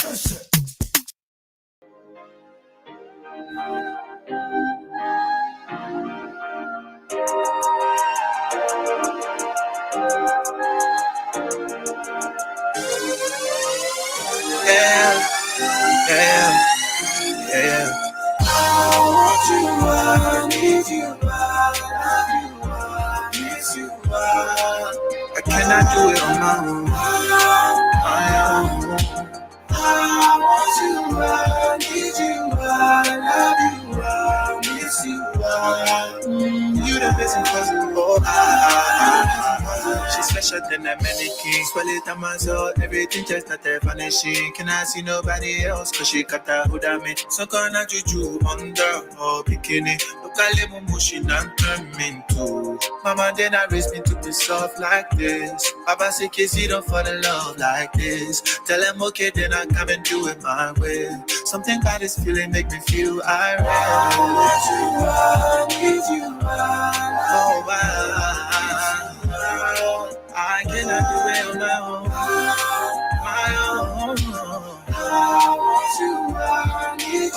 I need you, I love you, I miss you, I cannot do it on my own. I want you, I need you, I love you, I miss you, you the best impossible. She's special than a mannequin. Swell it on my soul, everything just started vanishing. Can I see nobody else? Cause she got that hood at me. So gonna juju under her bikini. Look at little mushin and turn me into. Mama then I raised me to be soft like this. Papa say kiss you don't fall in love like this. Tell him okay then I come and do it my way. Something about this feeling make me feel irate. I need you, I cannot do it on my own. I want you, I need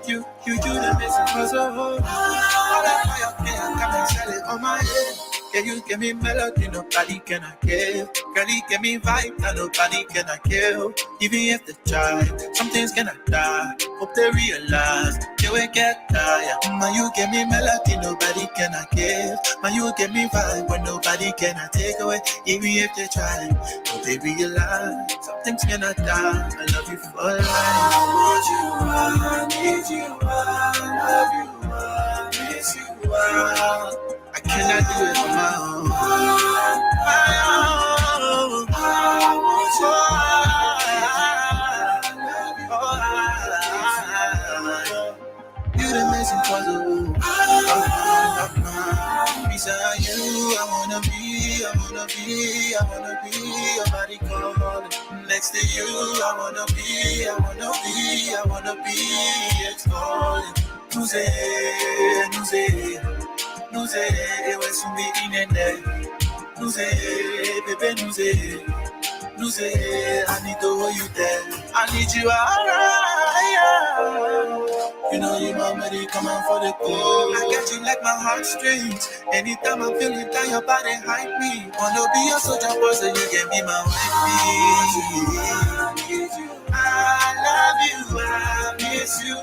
you, you do the missing puzzle. All that fire can come and sell it on my head. Yeah, you give me melody, nobody can I give. Girl, you give me vibe that nobody can I kill. Even if they try, something's gonna die. Hope they realize they will get tired. Man, you give me melody, nobody can I give. Man, you give me vibe when nobody can I take away. Even if they try, hope they realize something's gonna die. I love you for life. I want you, I need you, I love you, I miss you, I cannot do it on my own. I want you. You the amazing puzzle. Beside you, I wanna be your body calling. Next to you, I wanna be exalling. Nous ouais sumbi inene. Nous bébé nous I need to hold you there. I need you alright. You know you already come out for the cool. I got you like my heartstrings. Anytime I'm feeling down, your body hype me. Wanna be a soldier boy, so you can be my wifey. I need you. I love you. I miss you.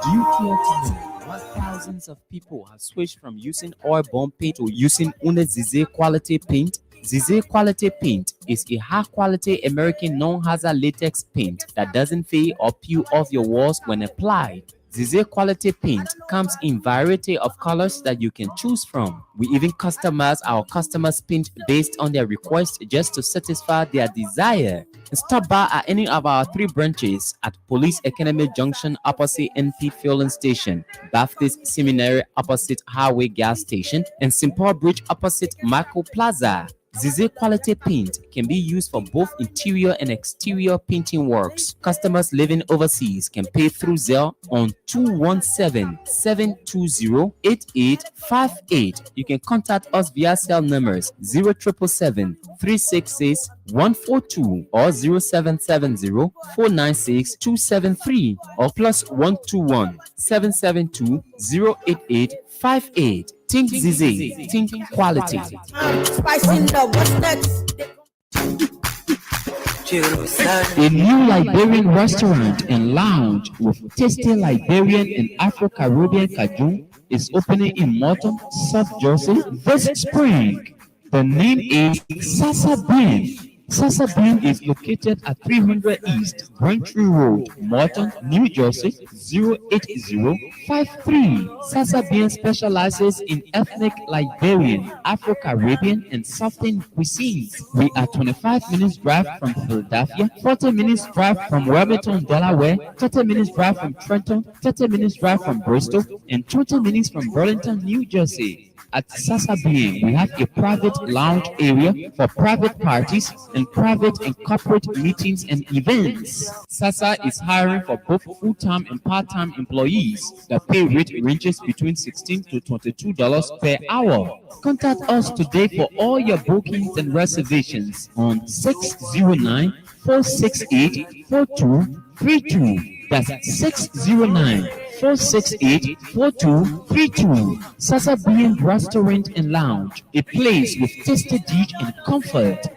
Do you care to know what thousands of people have switched from using oil-bomb paint to using Une Zize quality paint? Zize quality paint is a high-quality American non-hazard latex paint that doesn't fade or peel off your walls when applied. Zize quality paint comes in variety of colors that you can choose from. We even customize our customers' paint based on their request just to satisfy their desire. Stop by at any of our 3 branches at Police Academy Junction opposite NP Fueling Station, Baptist Seminary opposite Highway Gas Station, and St. Paul Bridge opposite Michael Plaza. Zize quality paint can be used for both interior and exterior painting works. Customers living overseas can pay through Zelle on 217-720-8858. You can contact us via cell numbers 0777-366-142 or 0770-496-273 or +121-772-08858. Think Zize, think quality. Spicy love, what's next? A new Liberian restaurant and lounge with tasty Liberian and Afro-Caribbean cajun is opening in Morton, South Jersey this spring. The name is Sasa Ben. Sasa Ben is located at 300 East Braintree Road, Morton, New Jersey 08053. Sasa Ben specializes in ethnic Liberian, Afro-Caribbean, and Southern cuisines. We are 25 minutes drive from Philadelphia, 40 minutes drive from Wilmington, Delaware, 30 minutes drive from Trenton, 30 minutes drive from Bristol, and 20 minutes from Burlington, New Jersey. At Sasa Ben, we have a private lounge area for private parties and private and corporate meetings and events. Sasa is hiring for both full-time and part-time employees. The pay rate ranges between $16 to $22 per hour. Contact us today for all your bookings and reservations on 609-468-4232. That's 609-468-4232. Sasa Ben Restaurant and Lounge, a place with tasty dish and comfort.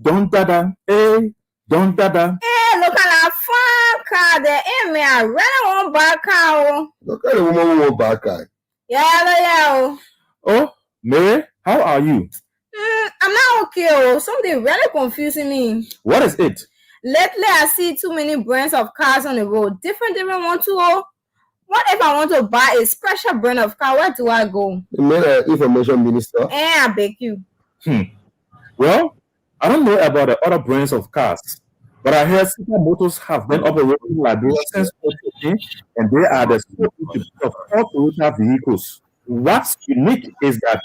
Don't dada, don't dada. Hey, look at that fun car there. Hey, man, I really want buy car. Look at the woman who won't back eye. Yeah. Oh, Mary, how are you? I'm not okay. Something really confusing me. What is it? Lately, I see too many brands of cars on the road. Different one too. What if I want to buy a special brand of car? Where do I go? You mean information minister? I beg you. Well, I don't know about the other brands of cars, but I heard Sika Motors have been operating in Liberia since 2018, and they are the sole distributor of all Toyota vehicles. What's unique is that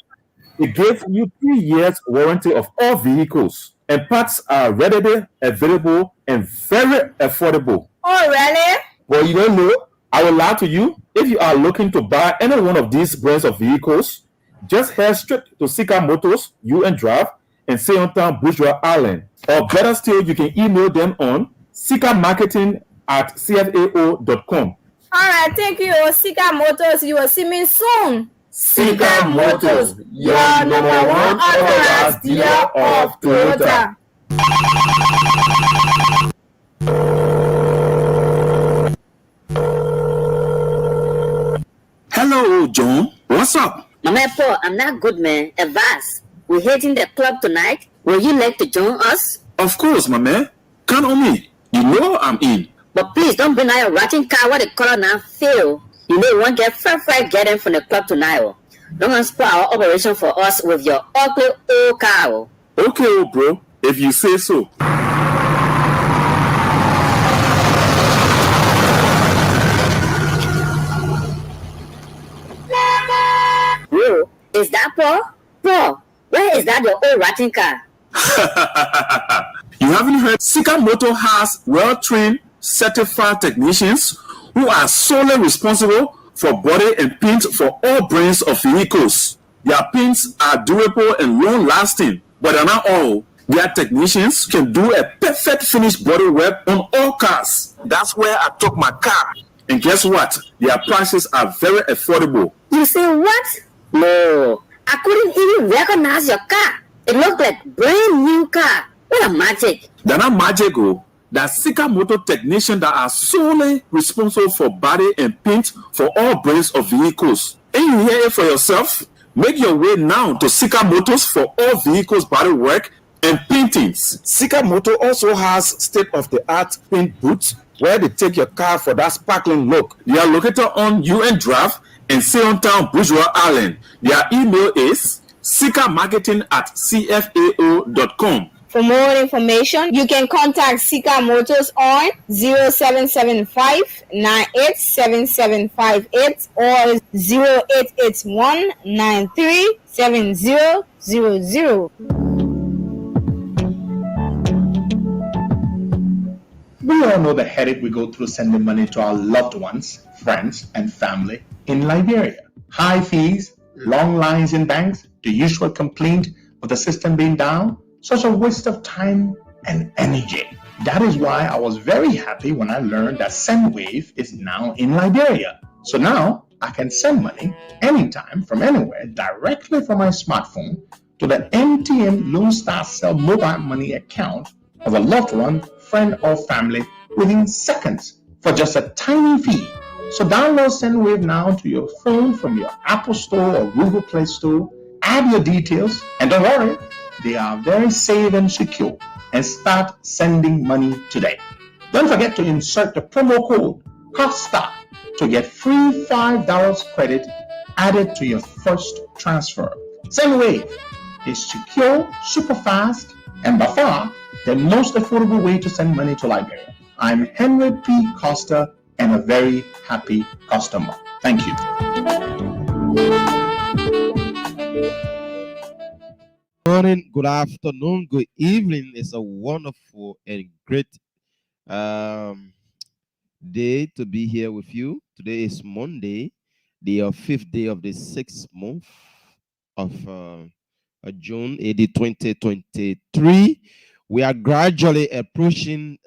it gives you 3 years warranty of all vehicles, and parts are readily available and very affordable. Oh, really? Well, you don't know. I will lie to you. If you are looking to buy any one of these brands of vehicles, just head straight to Sika Motors, UN Drive, and Seontown Bourgeois Island. Or better still, you can email them on sikamarketing@cfao.com. All right, thank you, Sika Motors. You will see me soon. Sika Motors, your number one authorized dealer of Toyota. Hello, John. What's up? Mama Paul, I'm not good, man. Advance. We're hitting the club tonight. Will you like to join us? Of course, my man. Count on me. You know I'm in. But please don't bring out your rotting car what the color now feel. You know you won't get fair getting from the club tonight. Don't spoil our operation for us with your ugly old car. Okay, bro. If you say so. Bro, is that Paul? Paul, where is that your old rotting car? You haven't heard? Sika Motor has well-trained, certified technicians who are solely responsible for body and paint for all brands of vehicles. Their paints are durable and long-lasting, but they're not all. Their technicians can do a perfect finished body work on all cars. That's where I took my car. And guess what? Their prices are very affordable. You say what? No, I couldn't even recognize your car. It looked like brand new car. What a magic. They're not magic, oh. They're Sika Motor technicians that are solely responsible for body and paint for all brands of vehicles. And you hear it for yourself? Make your way now to Sika Motors for all vehicles body work and paintings. Sika Motor also has state-of-the-art paint booths where they take your car for that sparkling look. They are located on UN Drive in Seontown Bourgeois Island. Their email is sikamarketing@cfao.com. For more information, you can contact Sika Motors on 0775-987758 or 0881-937000. We all know the headache we go through sending money to our loved ones, friends, and family in Liberia. High fees, long lines in banks, the usual complaint of the system being down, such a waste of time and energy. That is why I was very happy when I learned that Sendwave is now in Liberia. So now I can send money anytime from anywhere directly from my smartphone to the MTN Lone Star Cell mobile money account of a loved one, friend, or family within seconds for just a tiny fee. So download Sendwave now to your phone from your Apple Store or Google Play Store. Add your details, and don't worry, they are very safe and secure, and start sending money today. Don't forget to insert the promo code COSTA to get free $5 credit added to your first transfer. Sendwave is secure, super fast, and by far the most affordable way to send money to Liberia. I'm Henry P. Costa, and a very happy customer. Thank you. Morning, good afternoon, good evening. It's a wonderful and great um, day to be here with you. Today is Monday, the fifth day of the 6th month of June, AD 2023. We are gradually approaching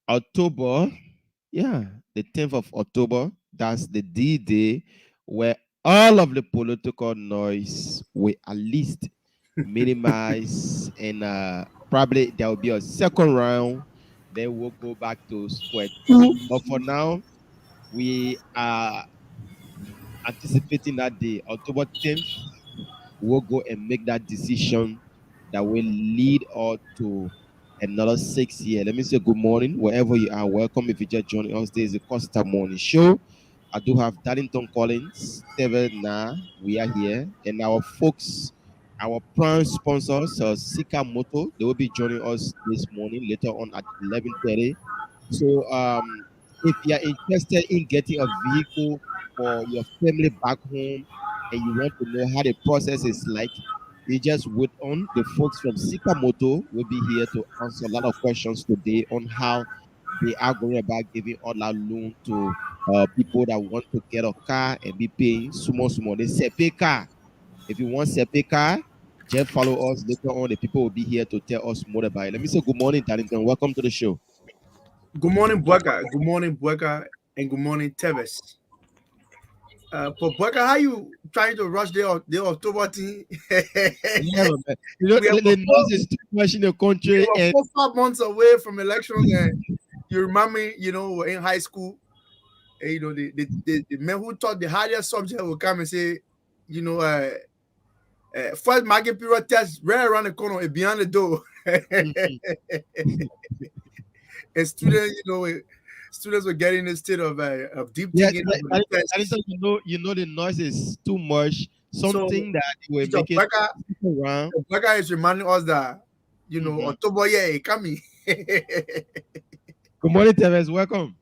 October. Yeah, the 10th of October. That's the D-Day where all of the political noise will at least minimize, and probably there will be a second round. Then we'll go back to square two. But for now, we are anticipating that day, October 10th, we'll go and make that decision that will lead us to another 6 years. Let me say good morning, wherever you are. Welcome if you just joining us. This is the Costa Morning Show. I do have Darlington Collins, Steven Na, we are here, and our folks, our prime sponsors, Sika Motors, they will be joining us this morning later on at 11:30. So, if you are interested in getting a vehicle for your family back home, and you want to know how the process is like, you just wait on. The folks from Sika Moto will be here to answer a lot of questions today on how they are going about giving all that loan to people that want to get a car and be paying small, small. They say pay car. If you want to pay car, just follow us later on. The people will be here to tell us more about it. Let me say good morning, Darlington. Welcome to the show. Good morning, Bueka. Good morning, Bueka, and good morning, Teves. But Bueka, how you trying to rush the October thing? Yeah, man. You know, We are the noise is too much in the country, we and were 4 months away from elections, and you remember me, in high school, and, the men who taught the hardest subject will come and say, first market period test right around the corner, beyond the door. And students were getting in a state of deep yeah, thinking. Of the tests. you know, the noise is too much. Something that will Teacher make it around. Becca is reminding us that Mhm. October is coming. Good morning, Teves. Welcome.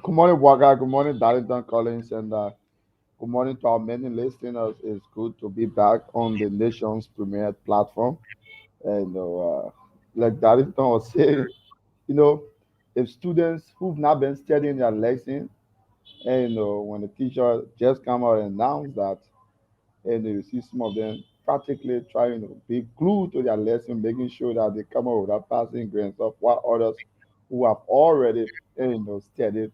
Good morning, Waka. Good morning, Darlington Collins, and good morning to our many listeners. It's good to be back on the nation's premier platform. And like Darlington was saying, you know, if students who've not been studying their lesson, and when the teacher just come out and announce that, and you see some of them practically trying to be glued to their lesson, making sure that they come out with a passing grades of what others who have already studied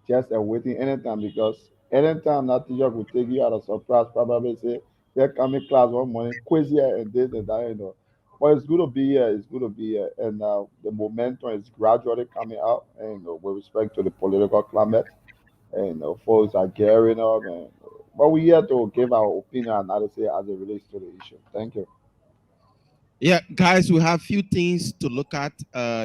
just awaiting anytime, because anytime that teacher will take you out of surprise, probably say, they're coming class one morning, quiz here and this and that. But it's good to be here, it's good to be here. And the momentum is gradually coming out, and with respect to the political climate, and folks are gearing up. But we here to give our opinion and analysis as it relates to the issue. Thank you. Yeah, guys, we have few things to look at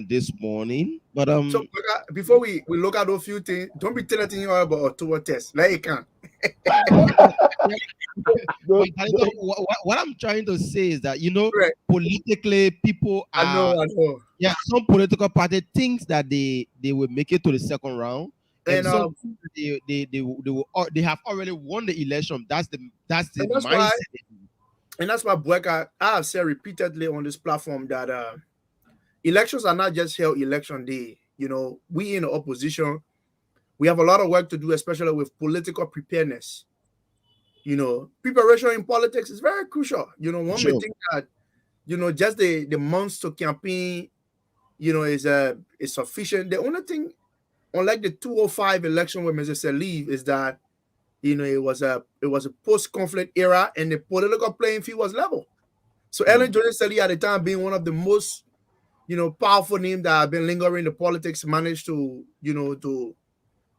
this morning, but So Becca, before we look at those few things, don't be telling you about October test. Like you can. but what I'm trying to say is that Right. politically, people I know. some political party thinks that they will make it to the second round, and And some they have already won the election. That's the that's mindset. why Bueka, I have said repeatedly on this platform that elections are not just held election day. We in the opposition, we have a lot of work to do, especially with political preparedness. Preparation in politics is very crucial. One may Sure. think that, just the months to campaign, is sufficient. The only thing, unlike the 205 election where Mr. Salif, is that, it was a post-conflict era and the political playing field was level. So Ellen Jones Salif at the time being one of the most, powerful names that have been lingering in the politics, managed to,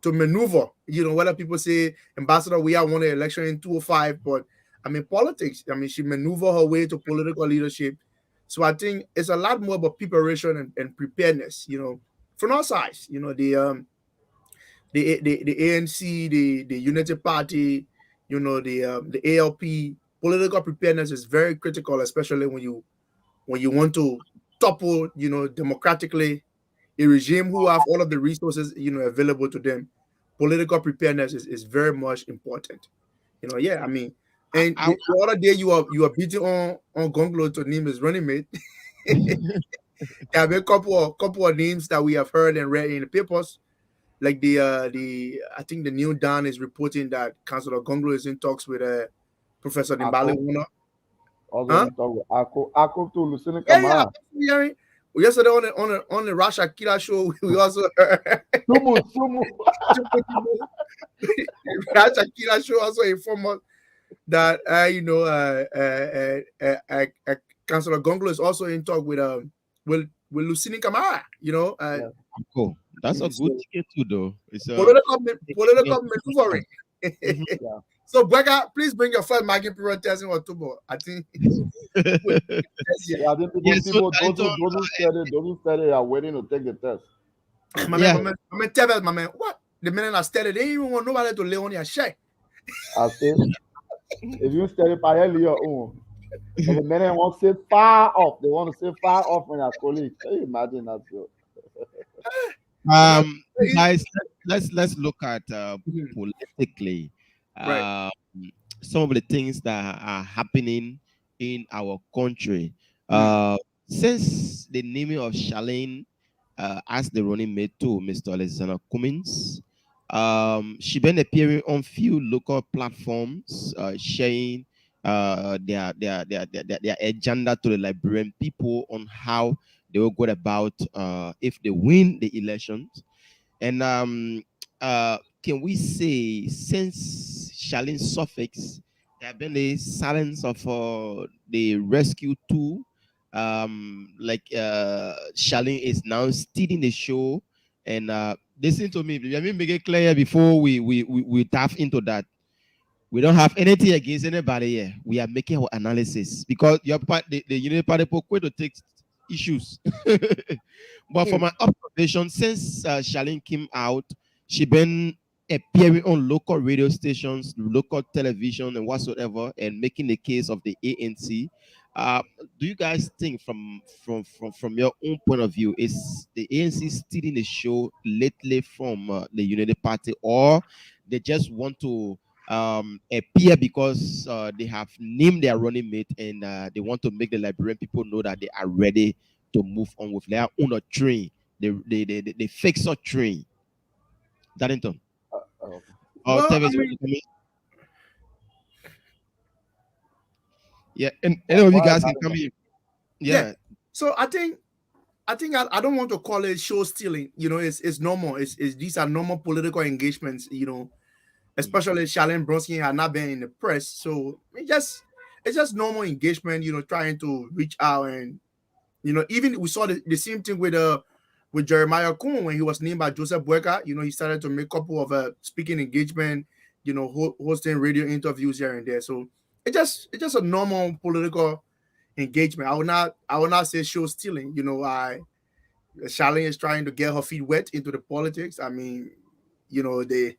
to maneuver, whether people say Ambassador, we have won the election in 205, but politics, she maneuvered her way to political leadership. So I think it's a lot more about preparation and preparedness, from all sides, the ANC, the Unity Party, the ALP. Political preparedness is very critical, especially when you want to topple, democratically, a regime who have all of the resources, available to them, political preparedness is very much important. Yeah, I mean, and I, the other day you are beating on Gonglo to name his running mate. There have been a couple of names that we have heard and read in the papers. Like the I think the New Dawn is reporting that Councillor Gonglo is in talks with Professor Nimbale Ako, Wuna. also Huh? in talk with Ako to Lucina Yeah. Kamara. Hearing. Yesterday on the Rasha Killer show, we also heard Sumu. Rasha Killer show also informed us that Councillor Gonglo is also in talk with Lucini Kamara. Yeah. cool. That's a good So ticket too, though. It's a political maneuvering. Mhm. Yeah. So, Bweka, please bring your first market period test in October. I think. Yeah, I think Yeah, people, so those who said it are waiting to take the test. My yeah, man, tell my man, what? The minute I started, they didn't even want nobody to lay on your share. I say, if you study by your own, and the men want to say far off, they want to say far off from their colleagues. Can you imagine that? So, guys, let's look at Mhm. politically Right. um, some of the things that are happening in our country. Mm. Since the naming of Charlene as the running mate to Mr. Alexander Cummins, she been appearing on few local platforms, sharing their agenda to the Liberian people on how they will go about if they win the elections. And can we say since Charlene suffix, there have been a silence of the rescue tool. Like Charlene is now stealing the show, and listen to me. Let me make it clear before we tap into that. We don't have anything against anybody here. We are making our analysis because your part, the Unity Party people to take issues. But from my observation, since Charlene came out, she been appearing on local radio stations, local television, and whatsoever, and making the case of the ANC. Do you guys think, from your own point of view, is the ANC stealing the show lately from the Unity Party, or they just want to appear because they have named their running mate and they want to make the Liberian people know that they are ready to move on with their own train. They fix a train. Darrington. Oh, Well, I Tevis, mean, yeah, and any of you why guys can not? come in. yeah. Yeah. So I think I don't want to call it show stealing. It's normal. It's these are normal political engagements. Especially Charlene Bronski had not been in the press, so it's just normal engagement. Trying to reach out and even we saw the same thing with Jeremiah Kuhn when he was named by Joseph Bweka. He started to make a couple of speaking engagement, hosting radio interviews here and there. So it's just a normal political engagement. I will not say show stealing. Charlene is trying to get her feet wet into the politics. I mean, they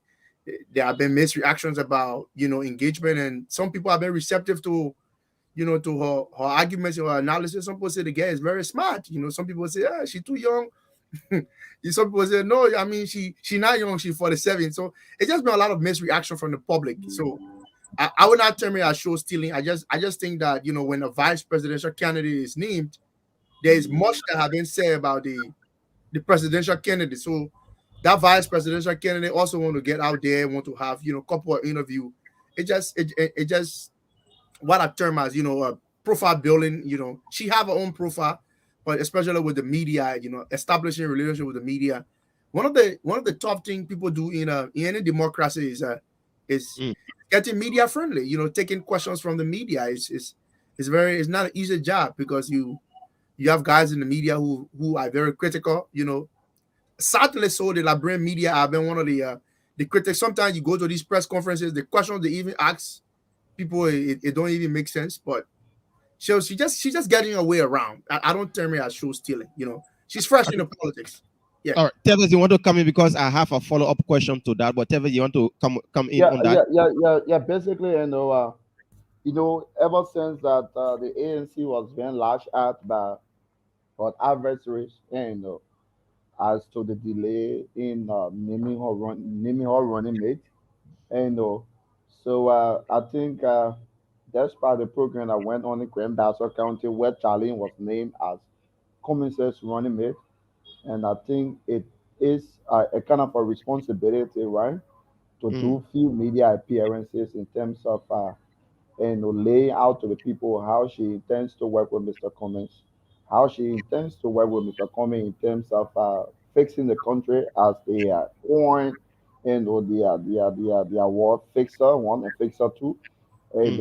there have been mixed reactions about engagement, and some people have been receptive to to her arguments or her analysis. Some people say the girl is very smart. Some people say she's too young. Some people say no. I mean she not young. She's 47. So it's just been a lot of mixed reaction from the public. So I would not term it as show stealing. I just think that when a vice presidential candidate is named, there is much that have been said about the presidential candidate. So that vice presidential candidate also want to get out there, want to have couple of interview. It just what I term as profile building. She have her own profile, but especially with the media, establishing a relationship with the media. One of the top things people do in any democracy is Mm. getting media friendly. Taking questions from the media it's not an easy job because you have guys in the media who are very critical. Sadly, so the Liberian media have been one of the critics. Sometimes you go to these press conferences, the questions they even ask people, it don't even make sense. But she's just getting her way around. I don't term it as show stealing. She's fresh in the politics. Yeah. All right, Tevis, you want to come in because I have a follow up question to that. But Tevis, you want to come in Yeah, on that? yeah. Basically, ever since that the ANC was being lashed at by adversaries, as to the delay in naming her running mate. And so I think that's part of the program that went on in Grand Bassa County where Charlene was named as Cummins' running mate. And I think it is a kind of a responsibility, right, to do few media appearances in terms of and lay out to the people how she intends to work with Mr. Cummins, how she intends to work with Mr. Cummins in terms of fixing the country as they coin and the award fixer one and fixer two. And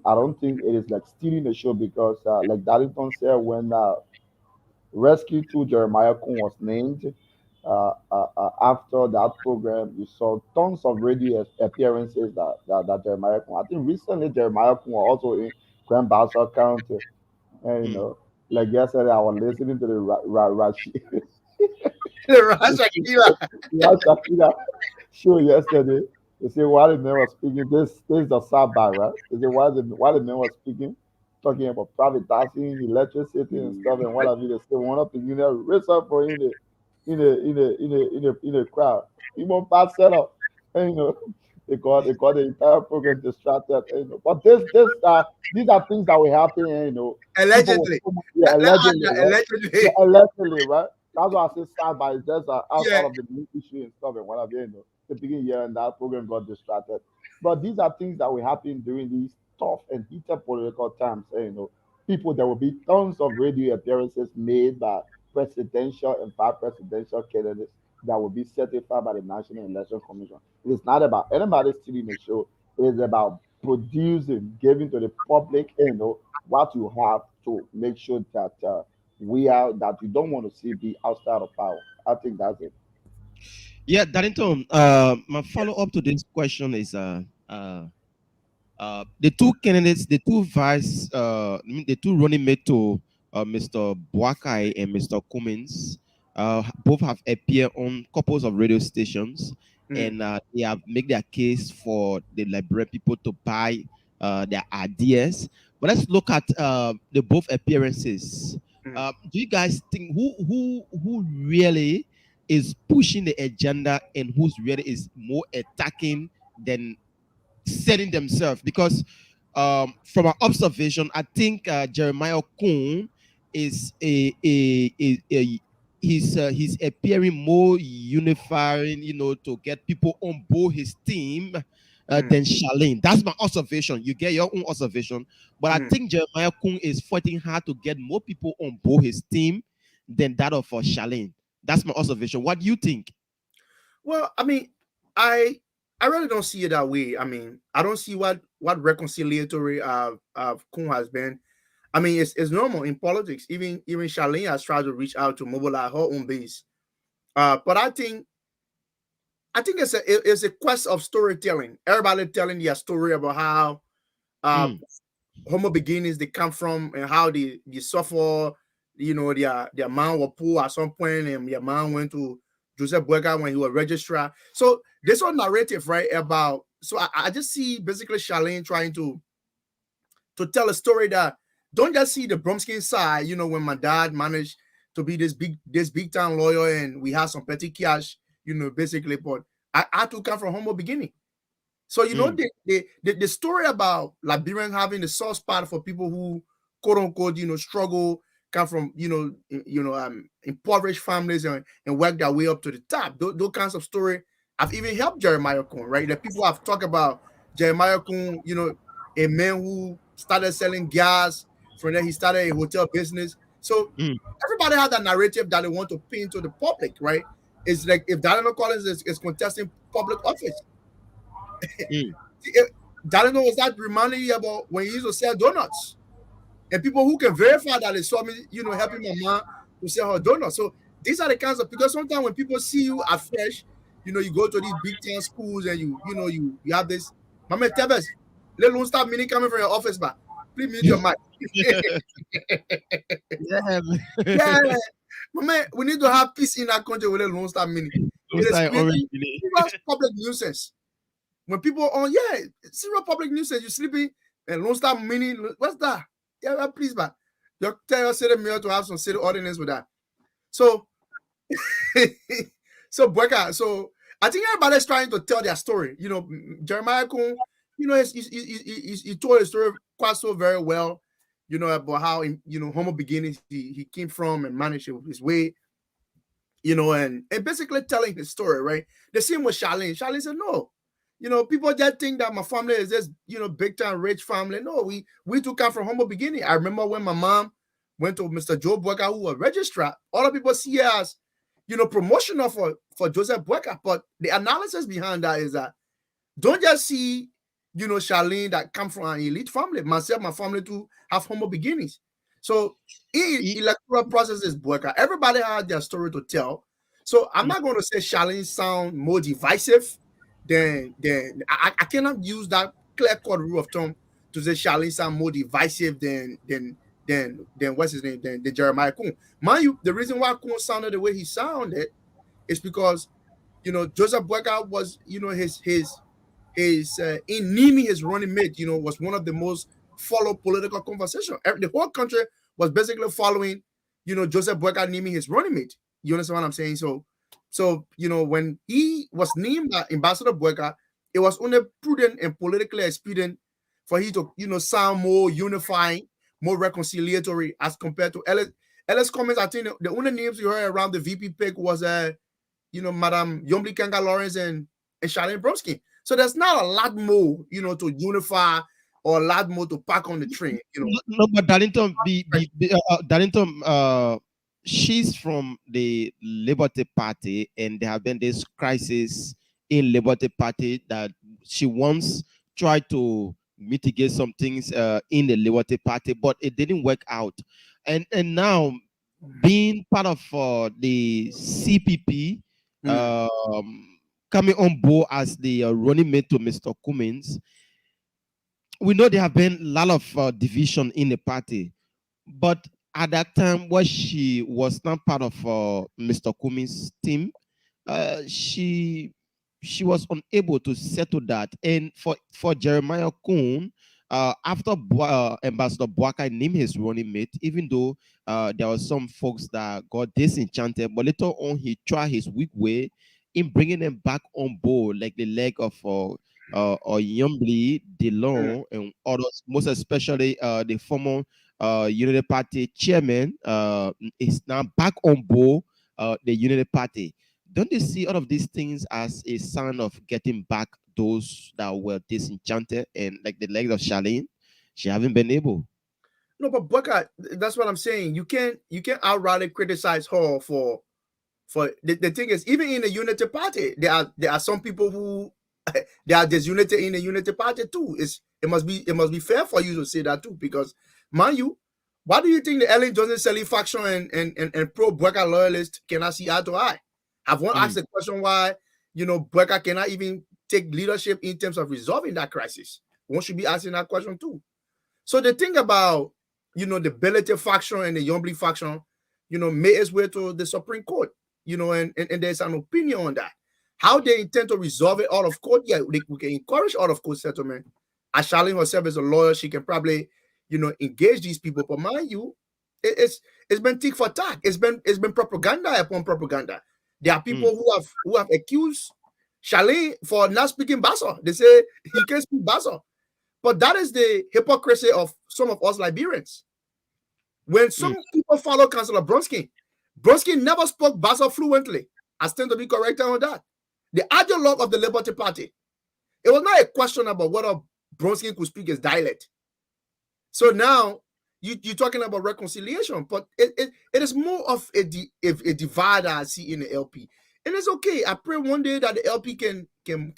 I don't think it is like stealing the show because like Darlington said when Rescue 2 Jeremiah Kun was named. After that program, you saw tons of radio appearances that Jeremiah Kun. I think recently Jeremiah Kun was also in Grand Bassa County. And, like yesterday, I was listening to the Shakira show yesterday. They say why the man was speaking. This is the sidebar, right? They say why the man was speaking, talking about privatizing electricity and stuff and what have you. They say one of the union raise up for in the crowd. He won't pass that up. And they got the entire program distracted. But these are things that will happen. Allegedly. Allegedly, right? Allegedly. Yeah, allegedly, right? That's why I say sidebar. It's just outside of the main issue and stuff and what have you. The beginning year and that program got distracted. But these are things that will happen during these tough and heated political times. People there will be tons of radio appearances made by presidential and by presidential candidates that will be certified by the National Election Commission. It is not about anybody stealing the show. It is about producing, giving to the public, what you have to make sure that that you don't want to see be outside of power. I think that's it. Yeah, Darrington. My follow up to this question is the two candidates, the two vice, the two running mate to Mr. Boakai and Mr. Cummins, both have appeared on couples of radio stations, and they have made their case for the Liberian people to buy their ideas. But let's look at the both appearances. Do you guys think who really is pushing the agenda and who's really is more attacking than setting themselves? Because from our observation, I think Jeremiah Kun is he's appearing more unifying, to get people on board his team than Charlene. That's my observation. You get your own observation, but I think Jeremiah Kun is fighting hard to get more people on board his team than that of Charlene. That's my observation. What do you think? Well, I mean, I really don't see it that way. I mean, I don't see what reconciliatory Kun has been. I mean, it's normal in politics. Even Charlene has tried to reach out to mobilize her own base. But I think it's a quest of storytelling. Everybody telling their story about how humble beginnings they come from and how they suffer. Their man was poor at some point, and their man went to Joseph Boyka when he was registrar. So this whole narrative, right, about I just see basically Charlene trying to tell a story that don't just see the Bromskin side. When my dad managed to be this big time lawyer and we had some petty cash, basically, but I had to come from humble beginning. So the story about Liberians having the soft spot for people who quote unquote struggle, come from impoverished families and work their way up to the top. Those kinds of story have even helped Jeremiah Kun, right? The people have talked about Jeremiah Kun, a man who started selling gas. From there, he started a hotel business. So everybody had that narrative that they want to pin to the public, right? It's like if Darrell Collins is contesting public office. Darrell was that reminding you about when he used to sell donuts. And people who can verify that they saw me, helping my mom to sell her donuts. So these are the kinds of, because sometimes when people see you afresh, you go to these big town schools and you have this. Mama Tebes, let alone stop meaning coming from your office, but please mute your mic. Yeah. Mama, we need to have peace in our country with let alone stop meaning. It's public nuisance. When people zero public nuisance, you sleeping and don't stop meaning. What's that? Yeah, please, but you tell your city mayor to have some city ordinance with that. So So Bweka, so I think everybody's trying to tell their story. Jeremiah Kun, he told his story quite so very well. About how humble beginnings he came from and managed his way. And basically telling his story, right? The same with Charlene. Charlene said, no. People just think that my family is this, big time rich family. No, we too come from humble beginning. I remember when my mom went to Mr. Joe Bweka, who was registrar. All the people see her as, promotional for Joseph Bweka. But the analysis behind that is that don't just see, Charlene that come from an elite family. Myself, my family too have humble beginnings. So in electoral processes, Bweka, everybody had their story to tell. So I'm not going to say Charlene sound more divisive than I cannot use that clear-cut rule of thumb to say Charlene sound more divisive than what's his name, than Jeremiah Kun. Mind you, the reason why Kun sounded the way he sounded is because Joseph Bweka was in naming his running mate, was one of the most followed political conversation. The whole country was basically following, Joseph Bweka naming his running mate. You understand what I'm saying? So when he was named Ambassador Bweka, it was only prudent and politically expedient for he to, sound more unifying, more reconciliatory as compared to Ellis comments. I think the only names you heard around the VP pick was, Madam Yombli Kanga Lawrence and Charlene Bronsky. So there's not a lot more, to unify or a lot more to pack on the train. No, but Darlington, Darlington, she's from the Liberty Party, and there have been this crisis in Liberty Party that she once tried to mitigate some things in the Liberty Party, but it didn't work out. And now being part of the CPP, coming on board as the running mate to Mr. Cummins, we know there have been a lot of division in the party, but at that time, when she was not part of Mr. Cummins' team, she was unable to settle that. And for Jeremiah Kun, after Ambassador Bweka named his running mate, even though there were some folks that got disenchanted, but later on he tried his weak way in bringing them back on board, like the leg of Yombli, DeLong, and others, most especially the former Unity Party chairman is now back on board the Unity Party. Don't you see all of these things as a sign of getting back those that were disenchanted, and like the legs of Charlene, she haven't been able? No, but Bweka, that's what I'm saying. You can't outrightly criticize her for the thing is, even in the Unity Party, there are some people who they are disunity in the Unity Party too. It must be fair for you to say that too, because mind you, why do you think the Ellen Johnson Sally faction and pro Bweka loyalists cannot see eye to eye? I've once asked the question why Bweka cannot even take leadership in terms of resolving that crisis. One should be asking that question too. So the thing about the Belete faction and the Yombli faction, made its way to the Supreme Court, and there's an opinion on that. How they intend to resolve it out of court, yeah, we can encourage out of court settlement. As Charlene herself is a lawyer, she can probably, engage these people. But mind you, it's been tick for tack. It's been propaganda upon propaganda. There are people who have accused Charlene for not speaking Bassa. They say he can't speak Bassa. But that is the hypocrisy of some of us Liberians. When some people follow Councillor Bronsky never spoke Bassa fluently. I stand to be corrected on that. The ideologue of the Liberty Party. It was not a question about whether Bronsky could speak his dialect. So now you're talking about reconciliation, but it is more of a divide I see in the LP. And it's okay. I pray one day that the LP can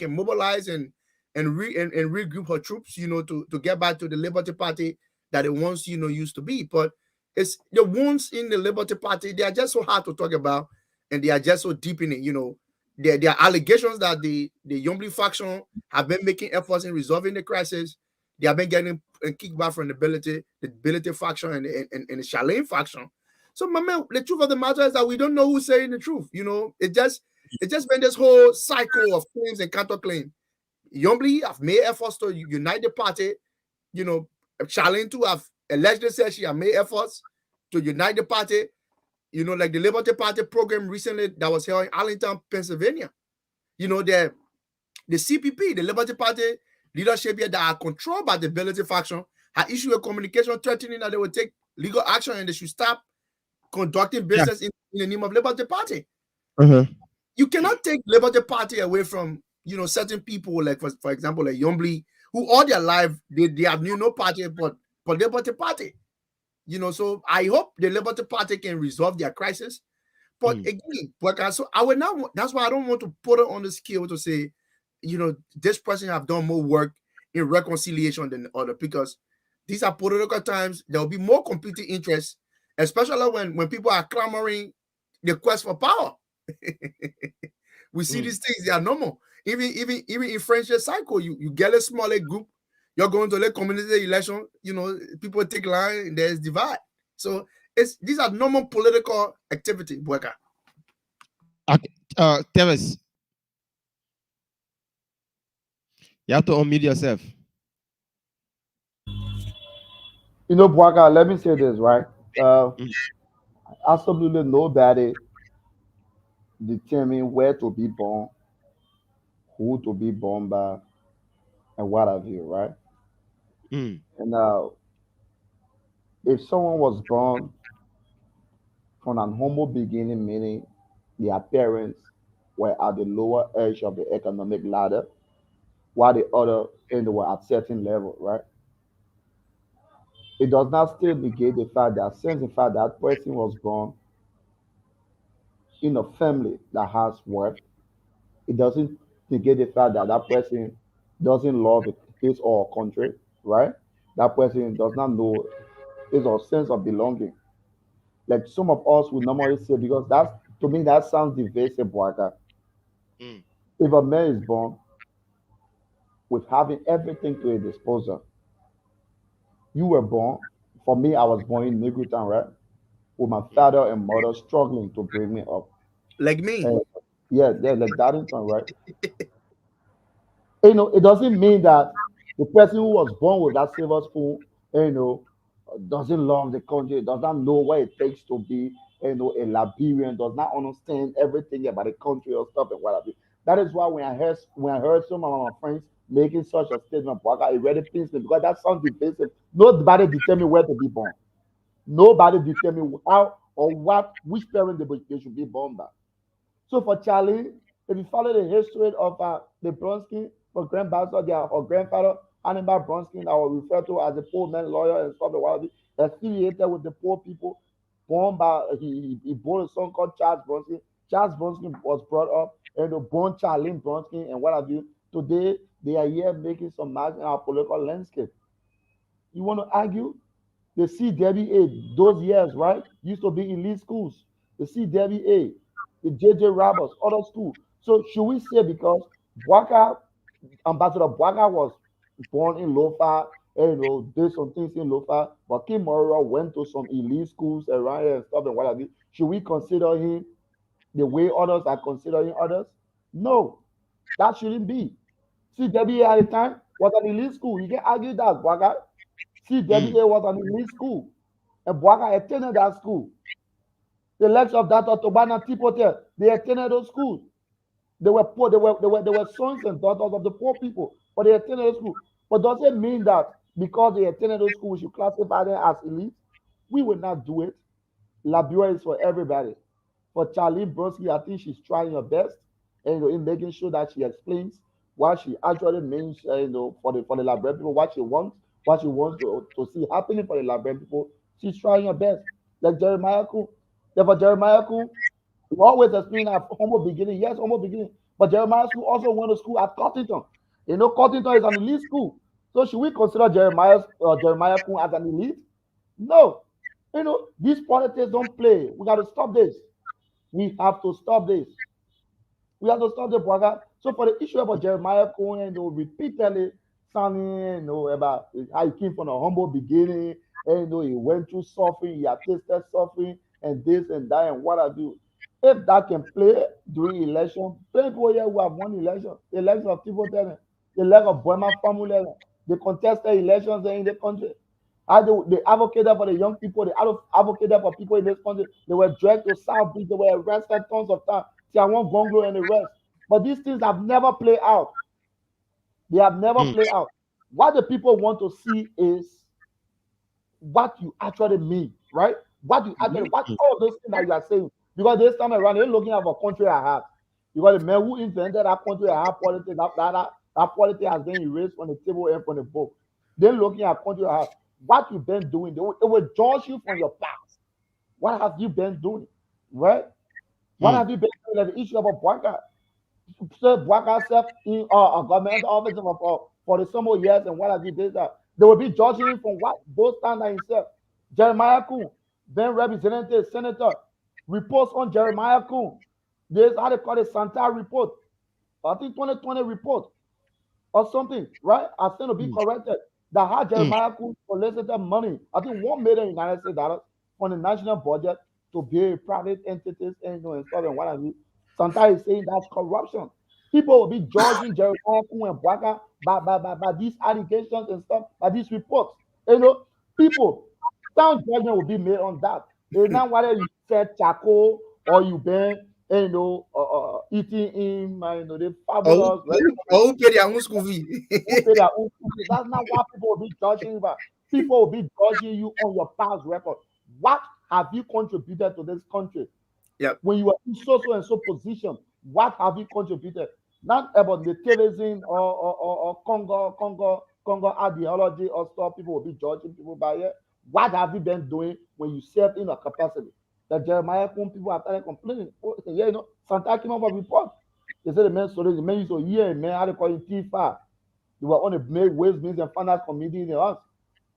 mobilize and regroup her troops, to get back to the Liberty Party that it once, used to be. But it's the wounds in the Liberty Party, they are just so hard to talk about, and they are just so deep in it, There are allegations that the Yombli faction have been making efforts in resolving the crisis. They have been getting kickback from the Ability faction and the Charlene faction. So, my man, the truth of the matter is that we don't know who's saying the truth. It just been this whole cycle of claims and counterclaims. Yombli have made efforts to unite the party. Charlene too have allegedly said she have made efforts to unite the party. like the Liberty Party program recently that was held in Arlington, Pennsylvania. The CPP, the Liberty Party leadership here that are controlled by the ability faction, had issued a communication threatening that they would take legal action and they should stop conducting business in the name of Liberty Party. You cannot take Liberty Party away from certain people, like for example, like Yombly, who all their life they have knew no party but Liberty Party. So I hope the Liberty Party can resolve their crisis. But again, so I would not. That's why I don't want to put it on the scale to say, this person have done more work in reconciliation than the other, because these are political times. There will be more competing interests, especially when people are clamoring the quest for power. We see these things; they are normal. Even in friendship cycle, you get a smaller group. You're going to the community election. People take line. And there's divide. So these are normal political activity, Bueka. Teres, you have to unmute yourself. Buaka, let me say this, right? Absolutely nobody determine where to be born, who to be born by, and what have you, right? And if someone was born from an humble beginning, meaning their parents were at the lower edge of the economic ladder, while the other end were at certain level, right? It does not still negate the fact that since the fact that person was born in a family that has worth, it doesn't negate the fact that that person doesn't love his or her country, right? That person does not know his or sense of belonging. Like some of us will normally say, because that's to me that sounds divisive, Waka. If a man is born with having everything to his disposal, you were born. For me, I was born in Nigutan, right? With my father and mother struggling to bring me up. Like me. Yeah, they're like that in turn, right? It doesn't mean that the person who was born with that silver spoon, doesn't love the country, does not know what it takes to be, a Liberian, does not understand everything about the country or stuff and whatever. That is why when I heard some of my friends making such a statement, it really pains me because that sounds divisive. Nobody determine where to be born. Nobody determine how or which parent they should be born by. So for Charlie, if you follow the history of the Bronski, for grandfather, or grandfather, Hannibal Bronski, I will refer to as a poor man lawyer and stuff, affiliated with the poor people, born by, he bore a son called Charles Bronski. Charles Bronski was brought up, born Charlene Bronski, and what have you. Today, they are here making some mark in our political landscape. You want to argue? The CWA, those years, right, used to be elite schools. The CWA, the JJ Roberts, other schools. So should we say because Ambassador Bwaka was born in Lofa, did some things in Lofa, but Kim Mora went to some elite schools around here and stuff and what have you. Should we consider him the way others are considering others? No, that shouldn't be. CWA at the time was an elite school. You can argue that, Bwaka. CWA was an elite school, and Bwaka attended that school. The likes of that Otobana Tipote, they attended those schools. They were poor, they were sons and daughters of the poor people, but they attended those schools. But does it mean that because they attended those schools, we should classify them as elite? We will not do it. Liberia is for everybody. For Charlene Brodsky, I think she's trying her best, in making sure that she explains what she actually means, for the Liberian people, what she wants to see happening for the Liberian people. She's trying her best. Like Jeremiah Kuhn. For Jeremiah Kuhn, we always explain our humble beginning. Yes, humble beginning. But Jeremiah School also went to school at Cottington. Cottington is an elite school. So should we consider Jeremiah Kuhn as an elite? No. These politics don't play. We got to stop this. We have to stop this. We have to stop the program. So for the issue about Jeremiah Cohen, repeatedly sounding, about how he came from a humble beginning, and he went through suffering, he had tasted suffering, and this and that, and what have you. If that can play during election, play people here who have won election, the election of people, the election of Burma family, the contested elections in the country. How they advocated for the young people, they advocated for people in this country. They were dragged to South Beach, they were arrested tons of times. See, I want Gonglo and the rest. But these things have never played out. They have never played out. What the people want to see is what you actually mean, right? What you actually, what all of those things that you are saying. Because this time around, they're looking at a country I have. Because the man who invented that country I have politics, that politics has been erased from the table and from the book. They're looking at country I have. What you've been doing, they will judge you from your past. What have you been doing, right? What have you been doing? Like the issue of a boycott. Black herself in a government office for the summer years, and what have you did that? They will be judging him from what those standards himself. Jeremiah Kuhn, then representative, senator, reports on Jeremiah Kuhn. There's how they call it Santa report. I think 2020 report or something, right? I think to be corrected. That how Jeremiah Kuhn solicited money, I think $1 million United States dollars from the national budget to build private entities and stuff and what have you. Santa is saying that's corruption. People will be judging Jeremiah Kuhn and Bwaka by these allegations and stuff, by these reports. People, sound judgment will be made on that. It's not whether you said charcoal or you been, eating in, the fabulous. Who pay their own school fee? Who pay their own school fee? That's not what people will be judging about. People will be judging you on your past record. What have you contributed to this country? Yeah. When you are in so and so position, what have you contributed? Not about the terrorism or Congo ideology or stuff. People will be judging people by it. What have you been doing when you served in a capacity? The Jeremiah Kuhn people have started complaining. Yeah, Santa came up with a report. They said the man used to hear man, how they call it T5. They were on the Waste, Means and Finance Committee in the house.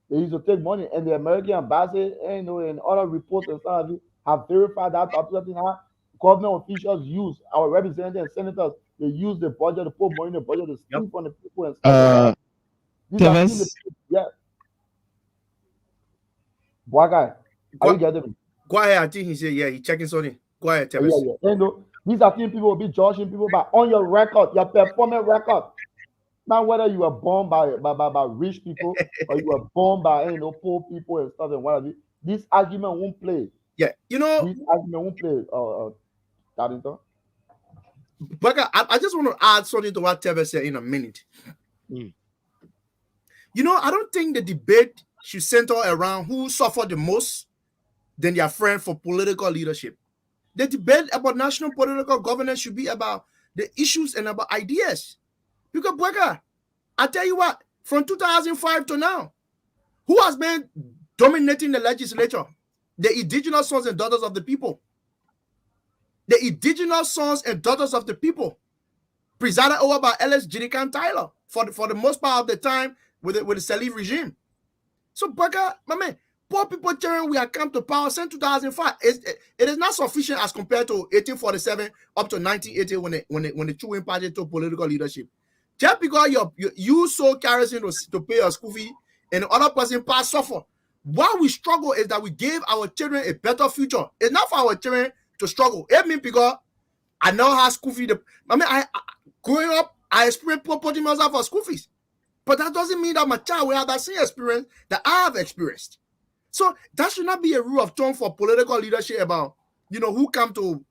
They used to take money, and the American embassy, and other reports and stuff have verified that absolutely how government officials use our representatives and senators. They use the budget to put money in the budget to steal from the people and stuff. Yeah. Boy guy, are you getting me? Go ahead. I think he said, yeah, he's checking something. Go ahead, tell us. Yeah. These are things people will be judging people by on your record, your performance record. Not whether you were born by rich people or you were born by poor people and stuff and whatever. This argument won't play. Yeah, this argument won't play. Darlington. But I just want to add something to what Tevez said in a minute. I don't think the debate should center around who suffered the most than their friend for political leadership. The debate about national political governance should be about the issues and about ideas. Because, Bweka, I tell you what, from 2005 to now, who has been dominating the legislature? The indigenous sons and daughters of the people. The indigenous sons and daughters of the people, presided over by Ellis Jirikan Tyler for the most part of the time with the Salif regime. So, Bweka, my man, poor people turn we have come to power since 2005. It is not sufficient as compared to 1847 up to 1980 when the Chewing Party took political leadership. Just because you sold kerosene to pay your school fee and the other person pass suffer. Why we struggle is that we gave our children a better future. It's not for our children to struggle. It means because I now have school fee. I growing up, I experienced putting myself for school fees. But that doesn't mean that my child will have that same experience that I have experienced. So that should not be a rule of thumb for political leadership about who come to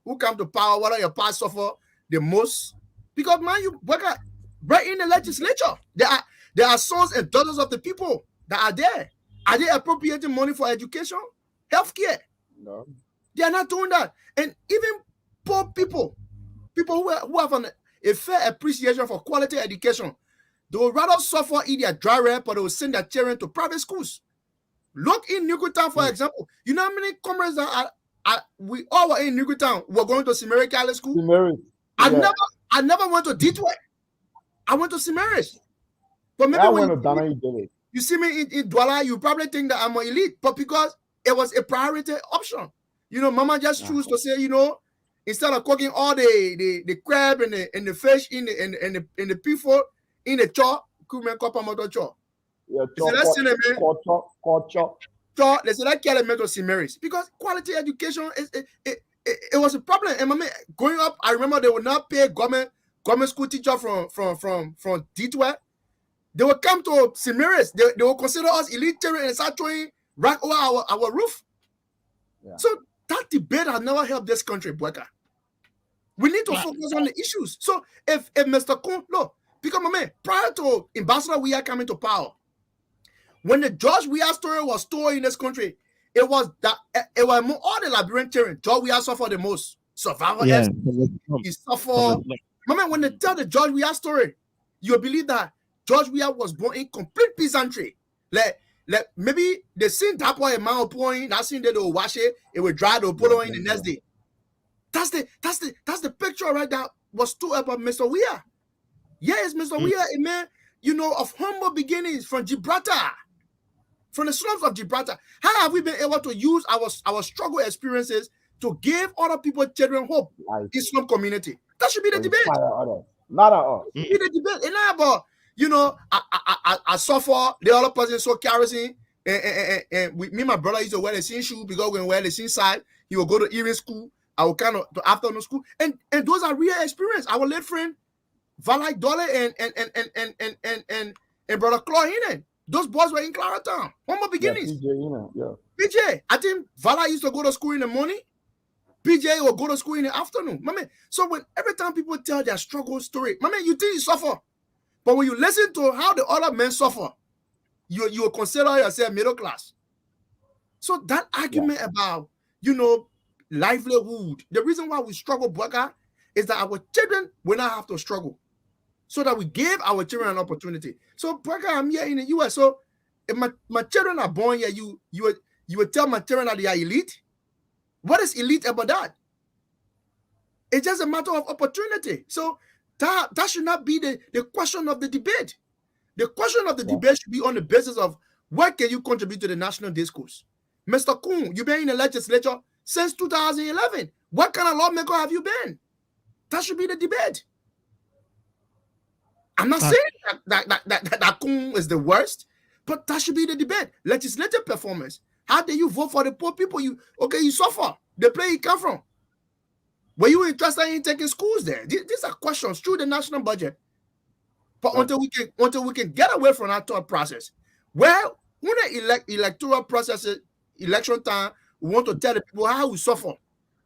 power, what are your past suffer the most. Because man, you right in the legislature, there are sons and daughters of the people that are there. Are they appropriating money for education, healthcare? No, they are not doing that. And even poor people who have a fair appreciation for quality education, they will rather suffer in their dry rep, but they will send their children to private schools. Look in Nukutown, for example. You know how many comrades we all were in Nukutown? We're going to Simeri Catholic School. Simeri. I never went to Detroit. I went to Simeris. But maybe you see me in Douala, you probably think that I'm an elite, but because it was a priority option. Mama just choose to say, instead of cooking all the crab and the fish in the people in the chop, Costa Motor chop. Yeah, let's say that element of Simeris because quality education it was a problem. And growing up, I remember they would not pay government school teacher from Detroit They will come to Simiris. They will consider us illiterate and start throwing rock over our roof. Yeah. So that debate has never helped this country, Bweka. We need to focus on the issues. So if Mr. Kun, look, because my man, prior to Ambassador Weah coming to power, when the George Weah story was told in this country, it was more all the Liberian children. George Weah suffered the most. Survival, Yeah. he suffered. My man, when they tell the George Weah story, you believe that George Weah was born in complete peasantry. Like maybe they seen that boy a man point, that scene they will wash it will dry, they'll put on in the next day. That's the picture right that was told about Mr. Weah. Yes, Mr. Weah, a man, of humble beginnings from Gibraltar, from the slums of Gibraltar. How have we been able to use our struggle experiences to give other people, children, hope in slum community? That should be the debate. Not at all. It should be the debate. It's not about, I suffer, the other person so kerosene, and me and my brother used to wear the same shoe because when we wear the same side, he will go to evening school, I will kind of to afternoon school, and those are real experience. Our late friend Valai Dole and brother Claude Hinen, those boys were in Claratown, humble beginnings. PJ, I think Vala used to go to school in the morning. PJ will go to school in the afternoon. My man, so when every time people tell their struggle story, my man, you think you suffer, but when you listen to how the other men suffer, you will consider yourself middle class. So that argument about livelihood, the reason why we struggle, Bweka, is that our children will not have to struggle, so that we give our children an opportunity. So Bweka, I'm here in the US. So if my children are born here, you would tell my children that they are elite. What is elite about that? It's just a matter of opportunity. So that should not be the question of the debate. The question of the debate should be on the basis of what can you contribute to the national discourse. Mr. Kun, you've been in the legislature since 2011. What kind of lawmaker have you been? That should be the debate. I'm not saying that Kun is the worst, but that should be the debate. Legislative performance. How do you vote for the poor people? You suffer. The place you come from. Were you interested in taking schools there? These are questions through the national budget. But until we can get away from that thought process, well, when the electoral process, election time, we want to tell the people how we suffer,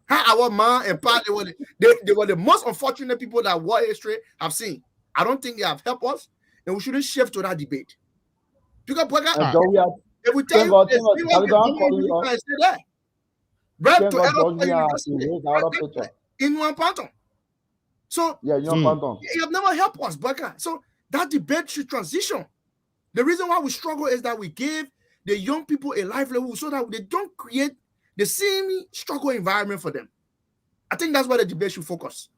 how our man and pa they were the most unfortunate people that world history have seen. I don't think they have helped us, and we shouldn't shift to that debate. Because if we tell you this, we want to stay there. Right to in one panton. So you have never helped us, Bweka. So that debate should transition. The reason why we struggle is that we give the young people a livelihood so that they don't create the same struggle environment for them. I think that's where the debate should focus.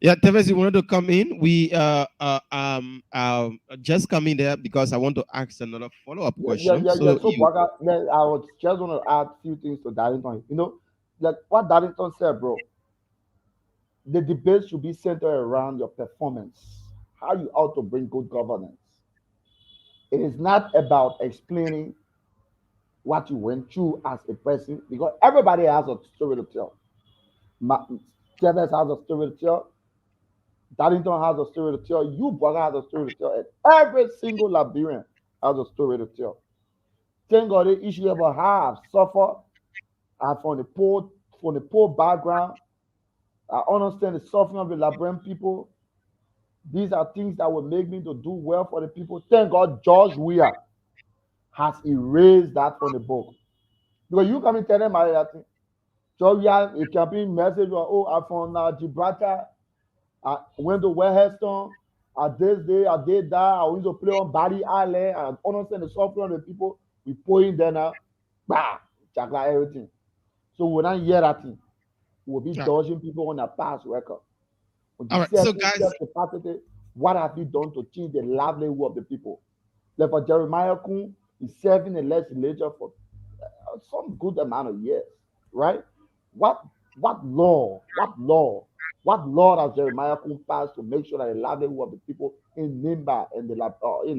Yeah, Teves, you wanted to come in. We just come in there because I want to ask another follow-up question. I was just going to add a few things to Darlington. Like what Darlington said, bro. The debate should be centered around your performance, how you ought to bring good governance. It is not about explaining what you went through as a person, because everybody has a story to tell. Teves has a story to tell. Darlington has a story to tell. You, brother, has a story to tell. And every single Liberian has a story to tell. Thank God the issue about how I've suffered. I'm from the poor background. I understand the suffering of the Liberian people. These are things that will make me to do well for the people. Thank God George Weah has erased that from the book. Because you come and tell them, George Weah, a campaign message, I'm from Gibraltar. I went to Wellheston. I did this, I did that. I went to play on Bali Island. I understand the suffering of the people. We put in there now. Bah, check like everything. So when I hear that thing, we'll be dodging people on the past record. All right, so guys, what have you done to change the livelihood of the people? Like for Jeremiah Kun, he's serving the legislature for some good amount of years, right? What law does Jeremiah Kun pass to make sure that the livelihood of the people in Nimba and in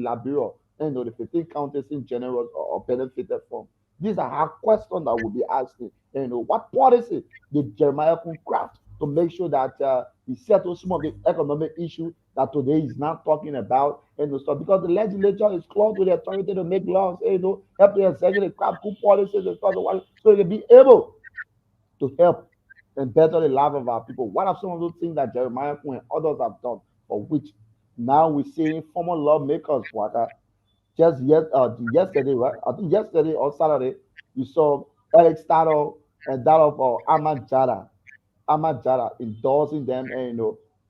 Liberia and the 15 counties in general are benefited from? These are hard questions that we'll be asking. What policy did Jeremiah Kun craft to make sure that He settled some of the economic issues that today he's not talking about and stuff because the legislature is close to the authority to make laws, help the executive craft good policies and stuff so they can be able to help and better the life of our people. What are some of those things that Jeremiah and others have done for which now we're seeing former lawmakers, Waka, yesterday, right? I think yesterday or Saturday, you saw Alex Taro and that of Ahmad Jara endorsing them, and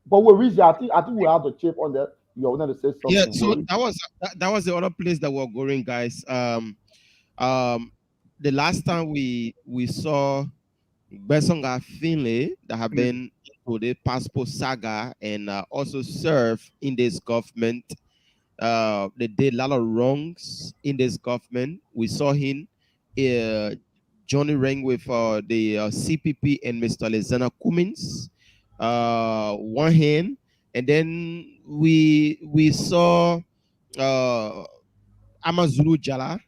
But we reach, I think we have to chip on that. You wanted to say Yeah, something. so that was the other place that we're going, guys. The last time we saw Besonga Finlay that have been into the passport saga and also served in this government. They did a lot of wrongs in this government. We saw him Johnny Ring with the CPP and Mr. Alexander Cummins, one hand, and then we saw Amazulu Jala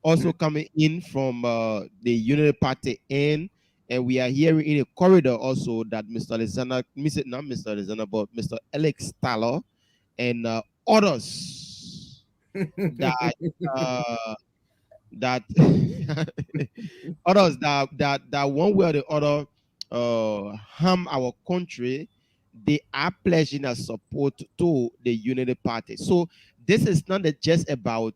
also coming in from the Unity Party end, and we are hearing in a corridor also that Mr. Alexander, not Mr. Alexander, but Mr. Alex Taylor and others that that others that one way or the other harm our country, they are pledging a support to the Unity Party. So this is not just about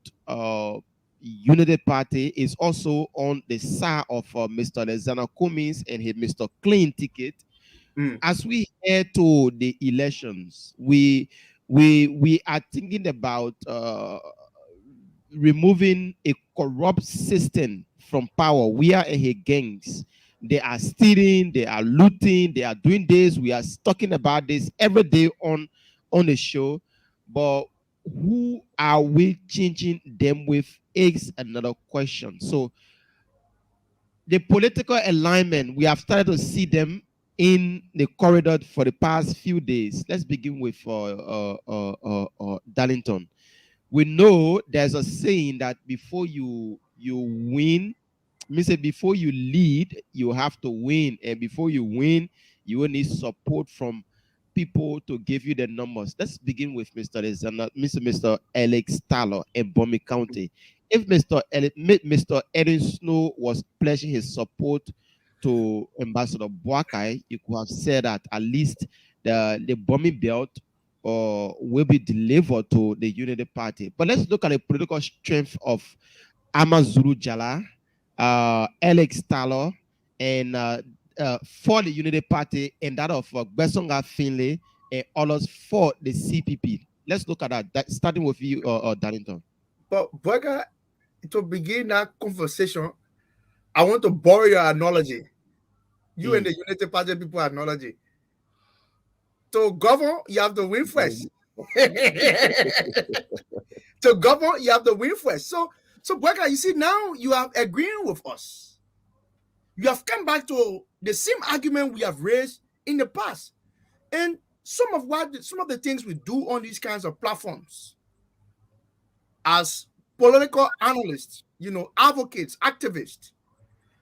Unity Party, it's also on the side of Mr. Alexander Cummins and his Mr. Clean Ticket. As we head to the elections, we are thinking about removing a corrupt system from power. We are a gangs. They are stealing, they are looting, they are doing this. We are talking about this every day on the show. But who are we changing them with is another question. So the political alignment, we have started to see them in the corridor for the past few days. Let's begin with Darlington. We know there's a saying that before you win, before you lead, you have to win, and before you win, you will need support from people to give you the numbers. Let's begin with Mr. Alex Taylor in Bomi County. If Mr. Erin Snow was pledging his support to Ambassador Boakai, you could have said that at least the bombing belt will be delivered to the Unity Party. But let's look at the political strength of Amazulu Jala, Alex Taylor, and for the Unity Party, and that of Besonga Finlay and others for the CPP. Let's look at that starting with you, Darlington. But Burger, to begin that conversation, I want to borrow your analogy. You and the Unity Party people analogy. To govern, you have to win first. To govern, you have to win first. So Burger, you see, now you are agreeing with us. You have come back to the same argument we have raised in the past. And some of the things we do on these kinds of platforms as political analysts, advocates, activists,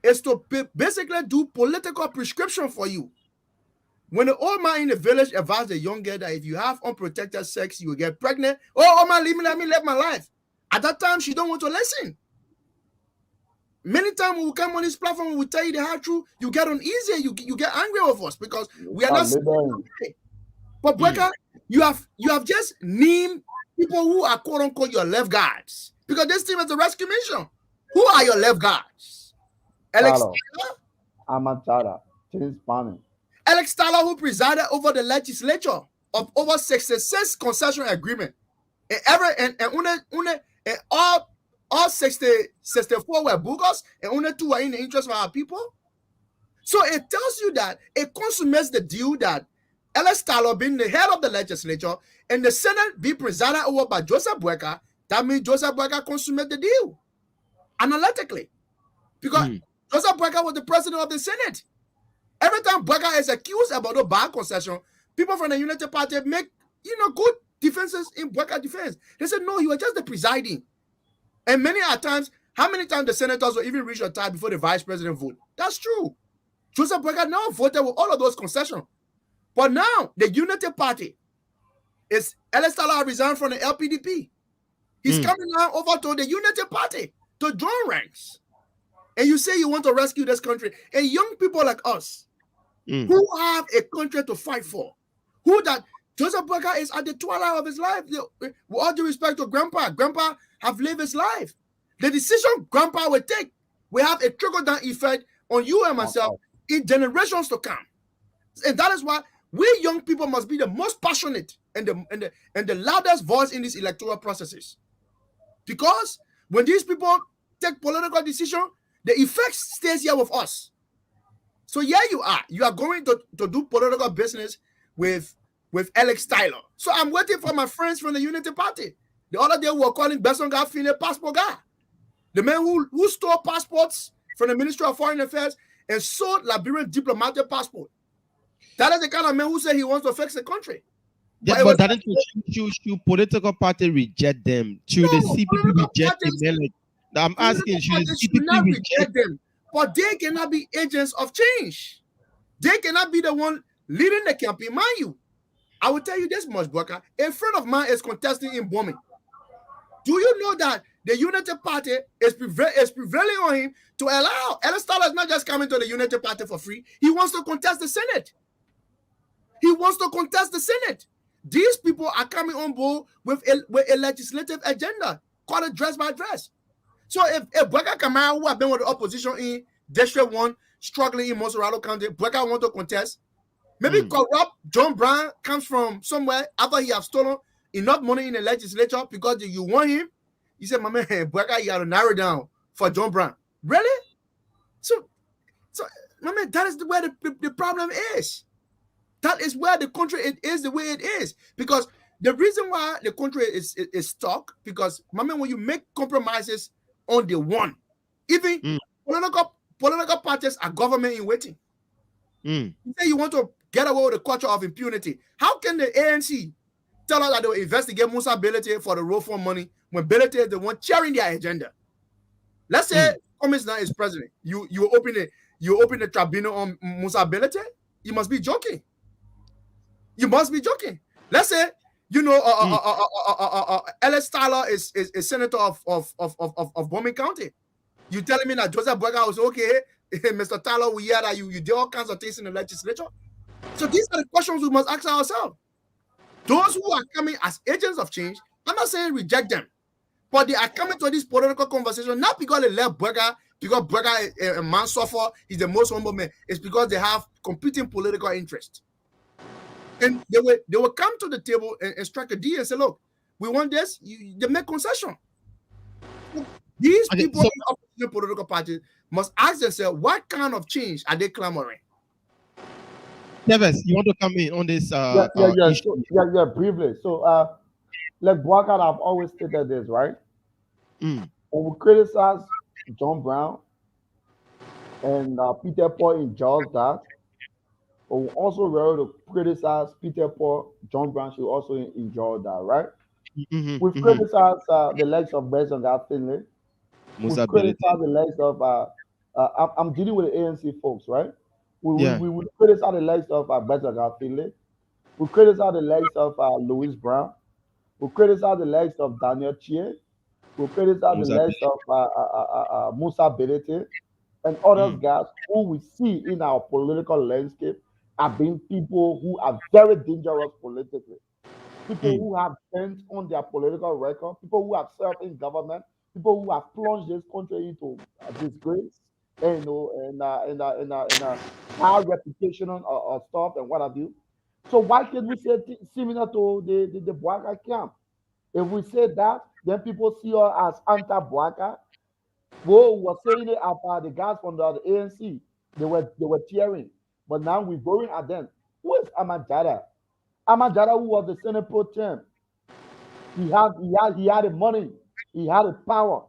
is to basically do political prescription for you. When the old man in the village advised the young girl that if you have unprotected sex, you will get pregnant. Oh man, let me live my life. At that time, she don't want to listen. Many times when we come on this platform, we tell you the hard truth, you get uneasy, you get angry with us because we are not. But Breaker, you have just named people who are quote unquote your left guards because this team is a rescue mission. Who are your left guards? Alex Taylor, Ahmad Jara, James Panning. Alex Taylor, who presided over the legislature of over 66 concession agreement, and all 64 were bogus, and only 2 were in the interest of our people. So it tells you that it consummates the deal that Alex Taylor being the head of the legislature and the Senate be presided over by Joseph Boakai. That means Joseph Boakai consummate the deal analytically, because Joseph Boakai was the president of the Senate. Every time Boakai is accused about the bad concession, people from the Unity Party make good defenses in Boakai defense. They said no, he was just the presiding. And how many times the senators will even reach a tie before the vice president vote? That's true. Joseph Boakai now voted with all of those concessions. But now the Unity Party is Ellis Tala resigned from the LPDP. He's coming now over to the Unity Party to join ranks. And you say you want to rescue this country. And young people like us who have a country to fight for, who that Joseph Boakai is at the twilight of his life. With all due respect to Grandpa, Grandpa have lived his life. The decision Grandpa will take will have a trickle-down effect on you and myself in generations to come. And that is why we young people must be the most passionate and the loudest voice in these electoral processes. Because when these people take political decision, the effect stays here with us. So here you are. You are going to do political business with Alex Tyler. So I'm waiting for my friends from the Unity Party. The other day we were calling Besonga Fine passport guy. The man who stole passports from the Ministry of Foreign Affairs and sold Liberian diplomatic passport. That is the kind of man who said he wants to fix the country. Yeah, but that should political party reject them? Should the CPP reject them? I'm asking, should the CPP reject them? But they cannot be agents of change. They cannot be the one leading the campaign. Mind you, I will tell you this much, Boakai. A friend of mine is contesting in Bombing. Do you know that the Unity Party is prevailing on him to allow Ellis Tyler is not just coming to the Unity Party for free. He wants to contest the Senate. He wants to contest the Senate. These people are coming on board with a legislative agenda called it dress by dress. So if Boakai Kamara, who have been with the opposition in District 1, struggling in Montserrat County, Boakai want to contest, maybe corrupt John Brown comes from somewhere after he have stolen enough money in the legislature because you want him. You said, my man, Boakai, you have to narrow down for John Brown. Really? So my man, that is where the problem is. That is where the country is the way it is. Because the reason why the country is stuck, because, my man, when you make compromises on the one, even political parties are government in waiting. You say you want to get away with the culture of impunity. How can the ANC tell us that they will investigate Musa Belete for the road for money when Belete is the one chairing their agenda? Let's say Cummins now is president. You open the tribunal on Musa Belete. You must be joking. You must be joking. Let's say Ellis Tyler is senator of Bombing County. You telling me that Joseph Boakai was okay? Mr. Tyler, we hear that you did all kinds of things in the legislature. So these are the questions we must ask ourselves. Those who are coming as agents of change, I'm not saying reject them, but they are coming to this political conversation not because they left Boakai, because Boakai is a man suffer, he's the most humble man. It's because they have competing political interests. And they will come to the table and strike a deal and say, look, we want this, they make concession. These people in opposition political parties must ask themselves, what kind of change are they clamoring? Neves, you want to come in on this issue? Briefly. So, like Boakai have always stated this, right? When we criticize John Brown and Peter Paul in just that, but we also were to criticize Peter Paul, John Brown should also enjoy that, right? We've criticized the legs of Besonga Finley. We've criticized the legs of I'm dealing with the ANC folks, right? We would criticize the legs of Besonga Finley. We criticize the legs of Louis Brown. We criticize the legs of Daniel Chie. We criticize the legs of Musa Belete and others guys who we see in our political landscape have been people who are very dangerous politically. People who have bent on their political record, people who have served in government, people who have plunged this country into disgrace, and high reputation or stuff and what have you. So why can't we say similar to the Boakai camp? If we say that, then people see us as anti-Boakai. Whoa, we were saying it about the guys from the ANC. They were cheering. But now we're going at them. Who is Amajada? Amajada, who was the Senate Pro Tem. He had the money. He had the power.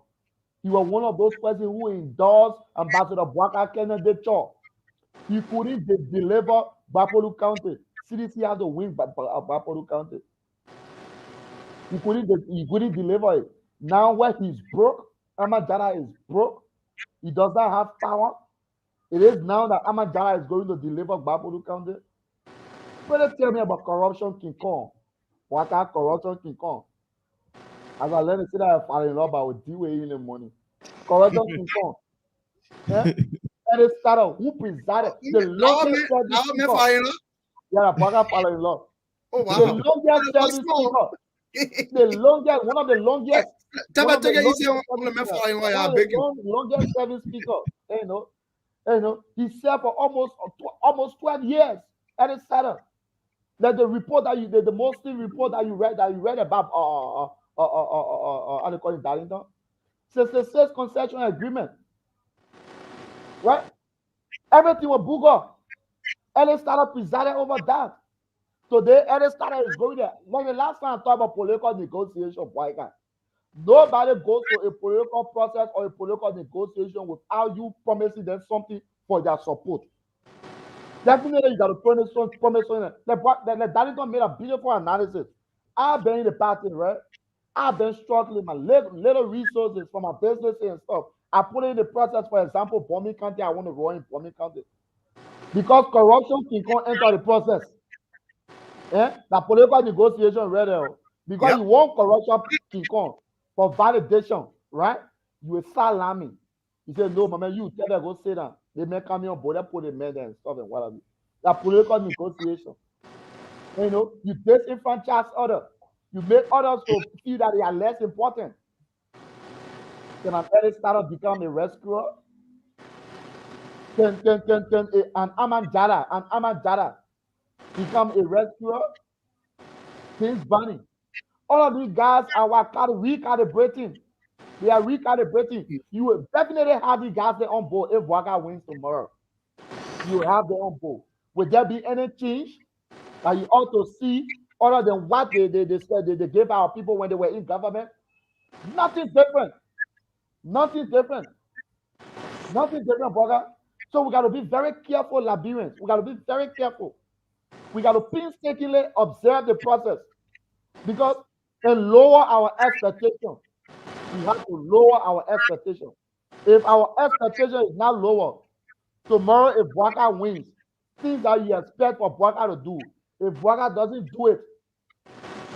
He was one of those persons who endorsed Ambassador Boakai Kennedy Cho. He couldn't deliver Bapolu County. CDC had to win Bapolu County. He couldn't deliver it. Now when he's broke, Amajada is broke. He does not have power. It is now that Amajada is going to deliver Bapolu County. People tell me about corruption King Kong. What are corruption King Kong? As I learned to say that I fall in love, I would deal with you in the money. Corruption King Kong. Yeah? And it started who presided the longest service Now, speaker. fire. Yeah, Baga fall in love. Oh, The wow. longest service speaker. The longest, one of the longest. Tell One me, of the you say, longest I'm service going speaker. fire. One I of beg the you. longest service speaker. He served for almost 12 years at the startup. That the report that the most report that you read about how they call it Darlington. It's a sales concession agreement, right? Everything was booger. Ellie startup presided over that. Today, Ellie startup is going there. When the last time I talked about political negotiation, boy, guy, nobody goes to a political process or a political negotiation without you promising them something for their support. Definitely, you got to promise something. The Darlington made a beautiful analysis. I've been in the party, right? I've been struggling my little resources for my business and stuff. I put it in the process, for example, Bombing County, I want to run in Bombing County. Because corruption can come enter the process. The political negotiation right there. Because you want corruption can come for validation, right? You will start lambing. You say, no, man, you tell them, go sit down. They may come here on board, they put the men there and stuff and whatever. That political negotiation. You disenfranchise others. You make others to feel that they are less important. Can an early starter become a rescuer? Can an Amman become a rescuer? Things burning. All of these guys are recalibrating. They are recalibrating. You will definitely have these guys there on board if Waka wins tomorrow. You will have them on board. Will there be any change that you ought to see other than what they said they gave our people when they were in government? Nothing different. Nothing different. Nothing different, brother. So we got to be very careful, Liberians. We got to be very careful. We got to painstakingly observe the process because and lower our expectation. We have to lower our expectation. If our expectation is not lower, tomorrow if Waka wins, things that you expect for Waka to do, if Waka doesn't do it,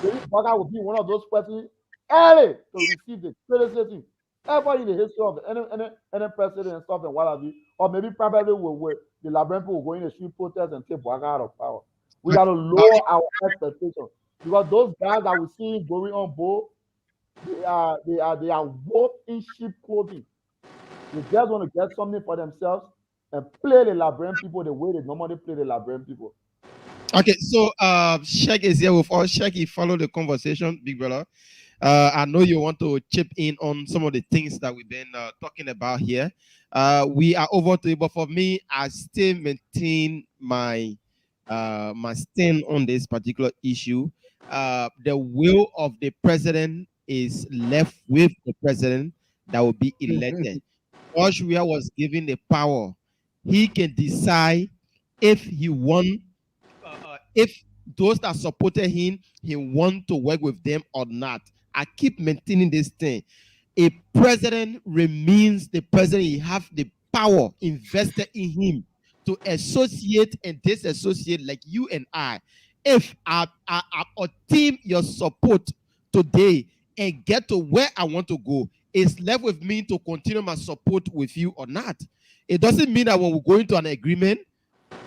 maybe Waka will be one of those persons early to receive the criticism ever in the history of any president and stuff and what have you, or maybe probably the Liberian people will go in the street protest and take Waka out of power. We got to lower our expectations because those guys that we see going on board, they are wolf in sheep clothing. They just want to get something for themselves and play the Liberian people the way they normally play the Liberian people. Okay, so Sheikh is here with us. Sheikh, you follow the conversation, big brother. I know you want to chip in on some of the things that we've been talking about here. We are over to it, but for me, I still maintain my stand on this particular issue. The will of the president is left with the president that will be elected. Austria was given the power. He can decide if he won, if those that supported him, he want to work with them or not. I keep maintaining this thing. A president remains the president. He have the power invested in him to associate and disassociate like you and I. If I team your support today and get to where I want to go, it's left with me to continue my support with you or not. It doesn't mean that when we go into an agreement,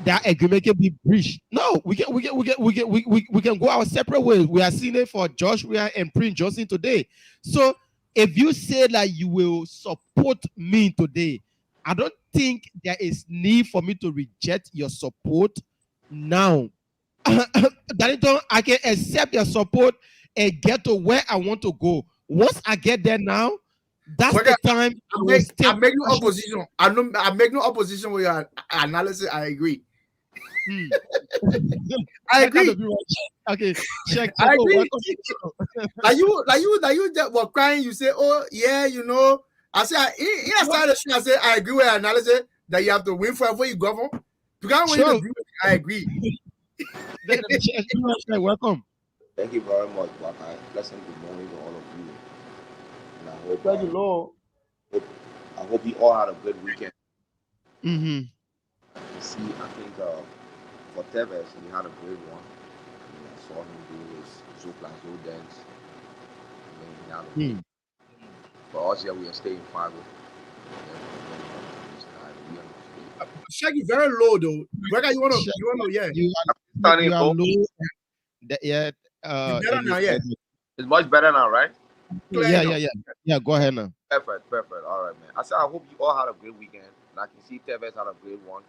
that agreement can be breached. No, we can go our separate ways. We are seeing it for Joshua and Prince Johnson today. So if you say that you will support me today, I don't think there is need for me to reject your support now. Darlington, I can accept your support and get to where I want to go. Once I get there now, that's the time I make no opposition. I make no opposition with your analysis. I agree. I agree. Okay, check. I agree. Like you were crying. You say, "Oh yeah, you know." I say, I say, I agree with your analysis that you have to win forever you govern. Because when you agree, I agree. Welcome. Thank you very much, Waka. Blessing, good morning to all of you. And I hope, Thank you, Lord. I hope you all had a good weekend. Mm-hmm. I think for Tevez, he had a great one. I saw him do his Zoplazo dance. And then he had a great. For us here, we are staying Fargo. Shaggy, very low though. Whether you wanna, yeah. You Turning are low. low. Yeah. You better now, yeah. It's much better now, right? Clear enough. Yeah. Go ahead now. Perfect. All right, man. I said I hope you all had a great weekend. And I can see Tevez had a great one.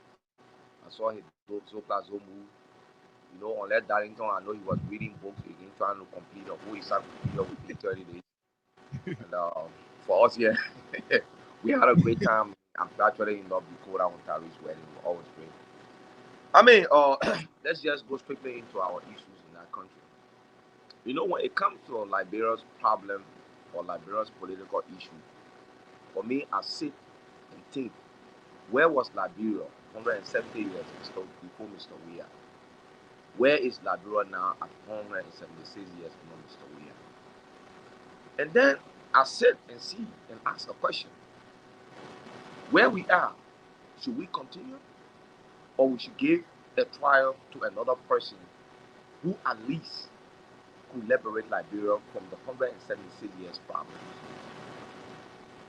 I saw his Zoplazo move. You know, unless Darlington, I know he was reading books again, trying to complete a whole encyclopedia within 30 days. And for us here, we had a great time. I'm actually in North Dakota on Tari's wedding. It was always great. I mean, let's just go strictly into our issues in that country. You know, when it comes to Liberia's problem or Liberia's political issue, for me, I sit and think, where was Liberia 170 years before Mr. Weah? Where is Liberia now at 176 years before Mr. Weah? And then I sit and see and ask a question. Where we are, should we continue? Or we should give a trial to another person who at least could liberate Liberia from the 176 years problems?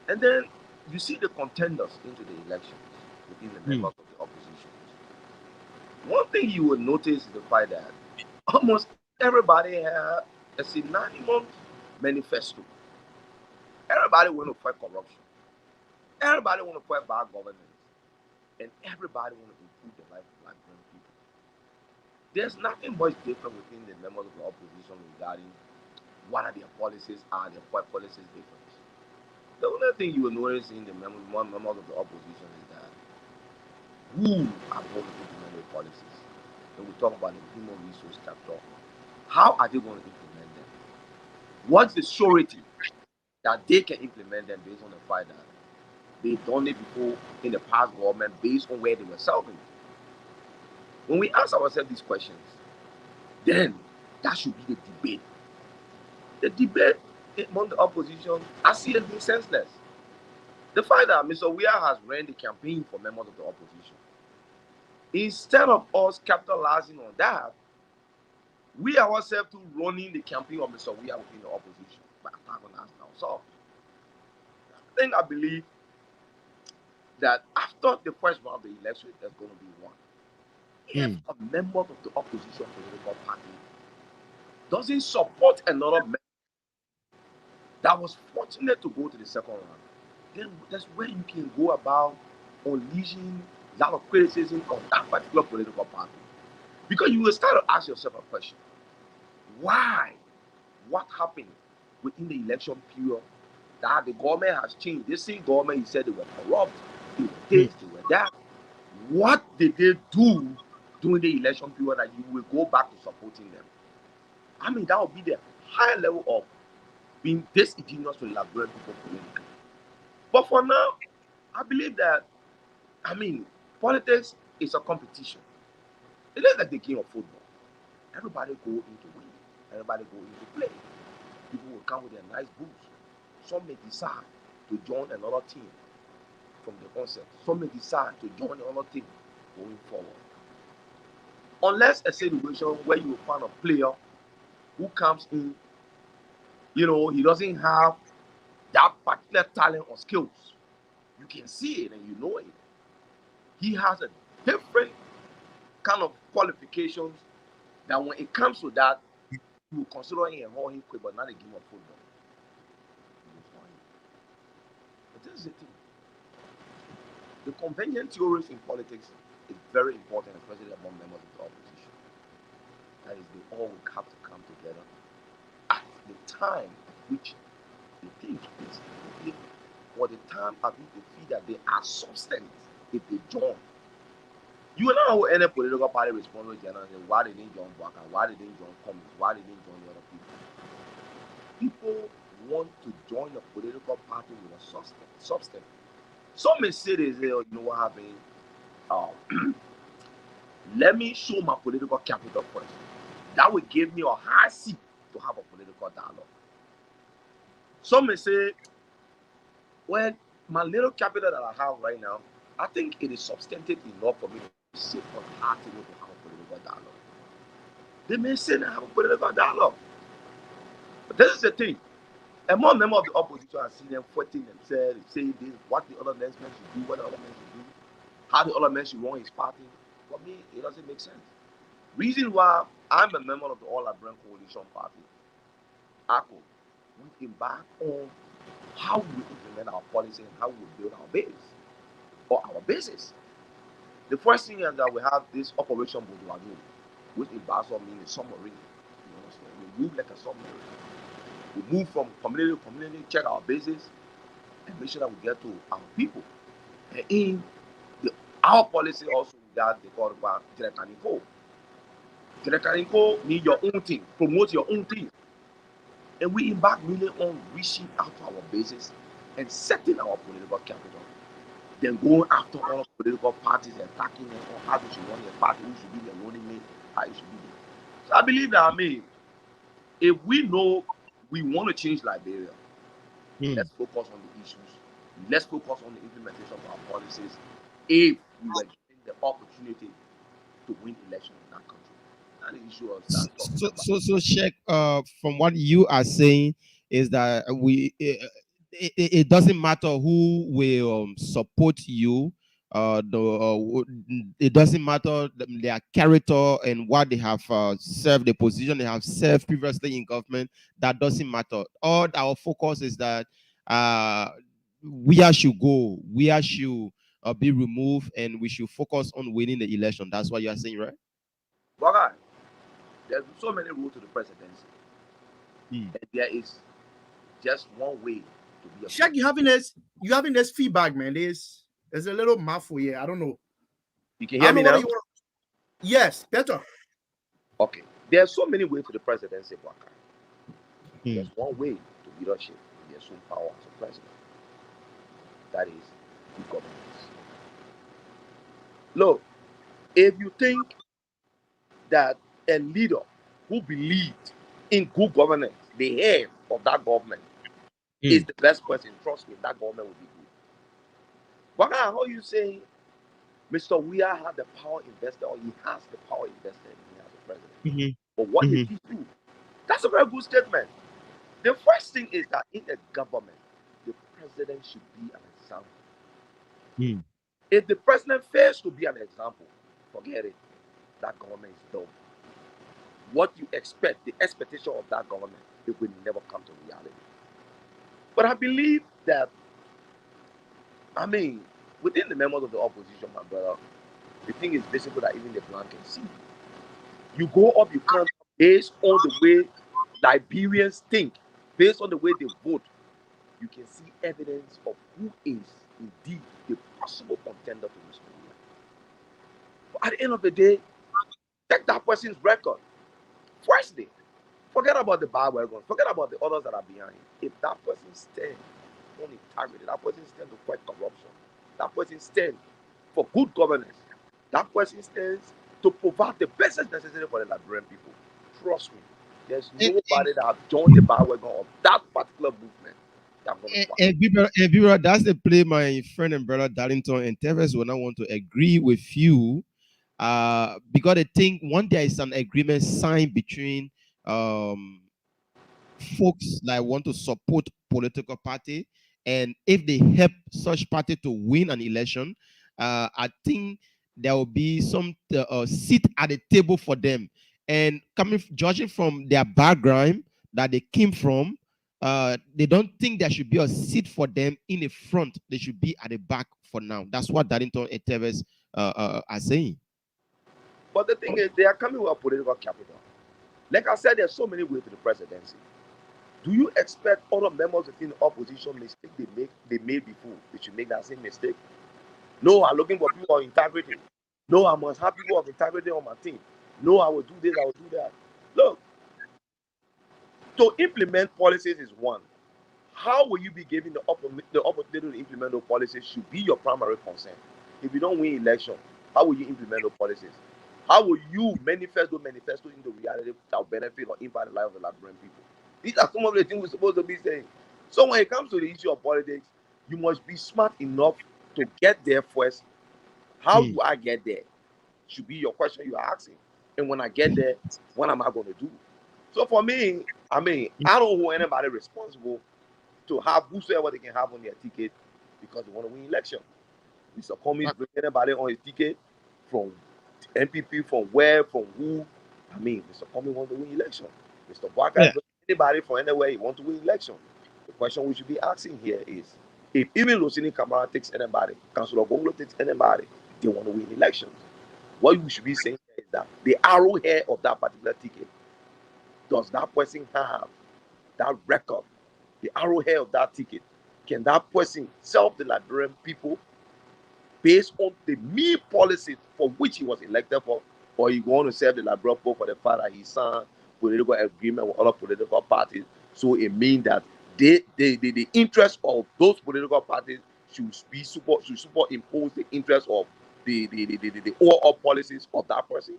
And then you see the contenders into the elections within the members of the opposition. One thing you will notice is the fact that almost everybody had a synonymous manifesto. Everybody want to fight corruption. Everybody want to fight bad governance. And everybody want to improve the life of Liberian people. There's nothing much different within the members of the opposition regarding what are their policies, are their policies different. The only thing you will notice in the members of the opposition is that who are going to implement their policies. And we talk about the human resource capital. How are they going to implement them? What's the surety that they can implement them based on the fact that they've done it before in the past government based on where they were serving? When we ask ourselves these questions, then that should be the debate. The debate among the opposition, I see it being senseless. The fact that Mr. Weah has ran the campaign for members of the opposition, instead of us capitalizing on that, we ourselves to running the campaign of Mr. Weah within the opposition by antagonizing ourselves. I believe that after the first round of the election, there's going to be one. If a member of the opposition political party doesn't support another member that was fortunate to go to the second round, then that's where you can go about unleashing a lot of criticism on that particular political party. Because you will start to ask yourself a question. Why? What happened within the election period that the government has changed? This same government, you said they were corrupt, they were this, they were that. What did they do during the election period that you will go back to supporting them? I mean, that would be the high level of being disingenuous to the Liberian people politically. But for now, I believe that, I mean, politics is a competition. It is like the game of football. Everybody go into win. Everybody go into play. People will come with their nice boots. Some may decide to join another team from the onset. Some may decide to join another team going forward. Unless a situation where you will find a player who comes in, you know, he doesn't have that particular talent or skills. You can see it and you know it. He has a different kind of qualifications that when it comes to that, you will consider him and him quick, but not a game of football. But this is the thing. The convenient theories in politics is very important, especially among members of the opposition. That is, they all will have to come together at the time at which they think is appropriate, or the time at which they feel that they are substance if they join. You will not know any political party respond to generally why they didn't join Waka, why they didn't join Communist, why they didn't join the other people. People want to join a political party with a substance. Some may say they say, oh, you know what happened? Let me show my political capital first. That will give me a high seat to have a political dialogue. Some may say, well, my little capital that I have right now, I think it is substantive enough for me to sit on the hard table to have a political a dialogue. They may sit and have a political dialogue. But this is the thing. Among members of the opposition, I see them fighting themselves, saying this, what the other men should do, what the other men should do, how the other men should run his party. For me, it doesn't make sense. Reason why I'm a member of the All Abram Coalition Party, ACO, we embark on how we implement our policy and how we build our base or our basis. The first thing is that we have this Operation Bourgeois, which embarks on meaning submarine. You understand? We move like a submarine. We move from community to community, check our bases, and make sure that we get to our people. And in our policy also, that they call about Telekaninko. Telekaninko means your own thing, promote your own thing. And we embark really on reaching out to our bases and setting our political capital. Then going after all political parties and attacking them on how they should run their party, who should be their running mate, how it should be there. So I believe that, if we know we want to change Liberia, let's focus on the issues. Let's focus on the implementation of our policies. If we were given the opportunity to win election in that country, that's the issue of start talking about. So Sheikh, from what you are saying is that it doesn't matter who will support you. It doesn't matter their character and what they have served, the position they have served previously in government. That doesn't matter. All our focus is that where should go, where should be removed, and we should focus on winning the election. That's what you are saying, right? But there's so many routes to the presidency, and there is just one way to be a Shaq, you having this feedback, man. There's a little mouthful here. I don't know. You can hear me now? Yes, better. Okay. There's so many ways to the presidency, Waka. There's one way to leadership and the assumed power as a president. That is good governance. Look, if you think that a leader who believed in good governance, the head of that government, is the best person, trust me, that government will be good. Waka, how you saying Mr. Weah had the power invested, or he has the power invested in him as a president? But what did he do? That's a very good statement. The first thing is that in a government, the president should be an example. If the president fails to be an example, forget it. That government is dumb. What you expect, the expectation of that government, it will never come to reality. But I believe that, within the members of the opposition, my brother, the thing is visible that even the blind can see. You go up, you come based on the way Liberians think, based on the way they vote, you can see evidence of who is indeed the possible contender to Mr. Weah. But at the end of the day, check that person's record. Firstly, forget about the bar wagons, forget about the others that are behind. If that person stands on integrity, that person stands to fight corruption, that person stands for good governance, that person stands to provide the best necessary for the Liberian people. Trust me, there's nobody that have joined the bar wagon of that particular movement. And Bibra, that's the play my friend and brother Darlington and Teves will not want to agree with you. Because I think one there is an agreement signed between folks that want to support political party, and if they help such party to win an election, I think there will be some seat at the table for them. And judging from their background that they came from, they don't think there should be a seat for them in the front. They should be at the back for now. That's what Darlington and Teves are saying. But the thing is, they are coming with a political capital. Like I said, there's so many ways to the presidency. Do you expect other members within the opposition mistake they made before? They should make that same mistake? No, I'm looking for people of integrity. No, I must have people of integrity on my team. No, I will do this, I will do that. Look, to implement policies is one. How will you be given the opportunity to implement those policies should be your primary concern. If you don't win election, how will you implement those policies? How will you manifest those manifestos into reality that will benefit or impact the life of the Liberian people? These are some of the things we're supposed to be saying. So when it comes to the issue of politics, you must be smart enough to get there first. How do I get there? Should be your question you are asking. And when I get there, what am I going to do? So for me, I don't hold anybody responsible to have whosoever they can have on their ticket because they want to win election. Mr. Cummings bring anybody on his ticket from NPP, from where, from who. Mr. Cummings wants to win election. Mr. Waka bring anybody from anywhere he wants to win election. The question we should be asking here is, if even Lucini Camara takes anybody, Councillor Gonglo takes anybody, they want to win elections. What we should be saying is that the arrowhead of that particular ticket, does that person have that record? The arrowhead of that ticket, can that person serve the Liberian people based on the mere policies for which he was elected for, or he going to serve the Liberian people for the fact that he signed political agreement with other political parties? So it means that the interest of those political parties should superimpose the interest of the overall policies of that person.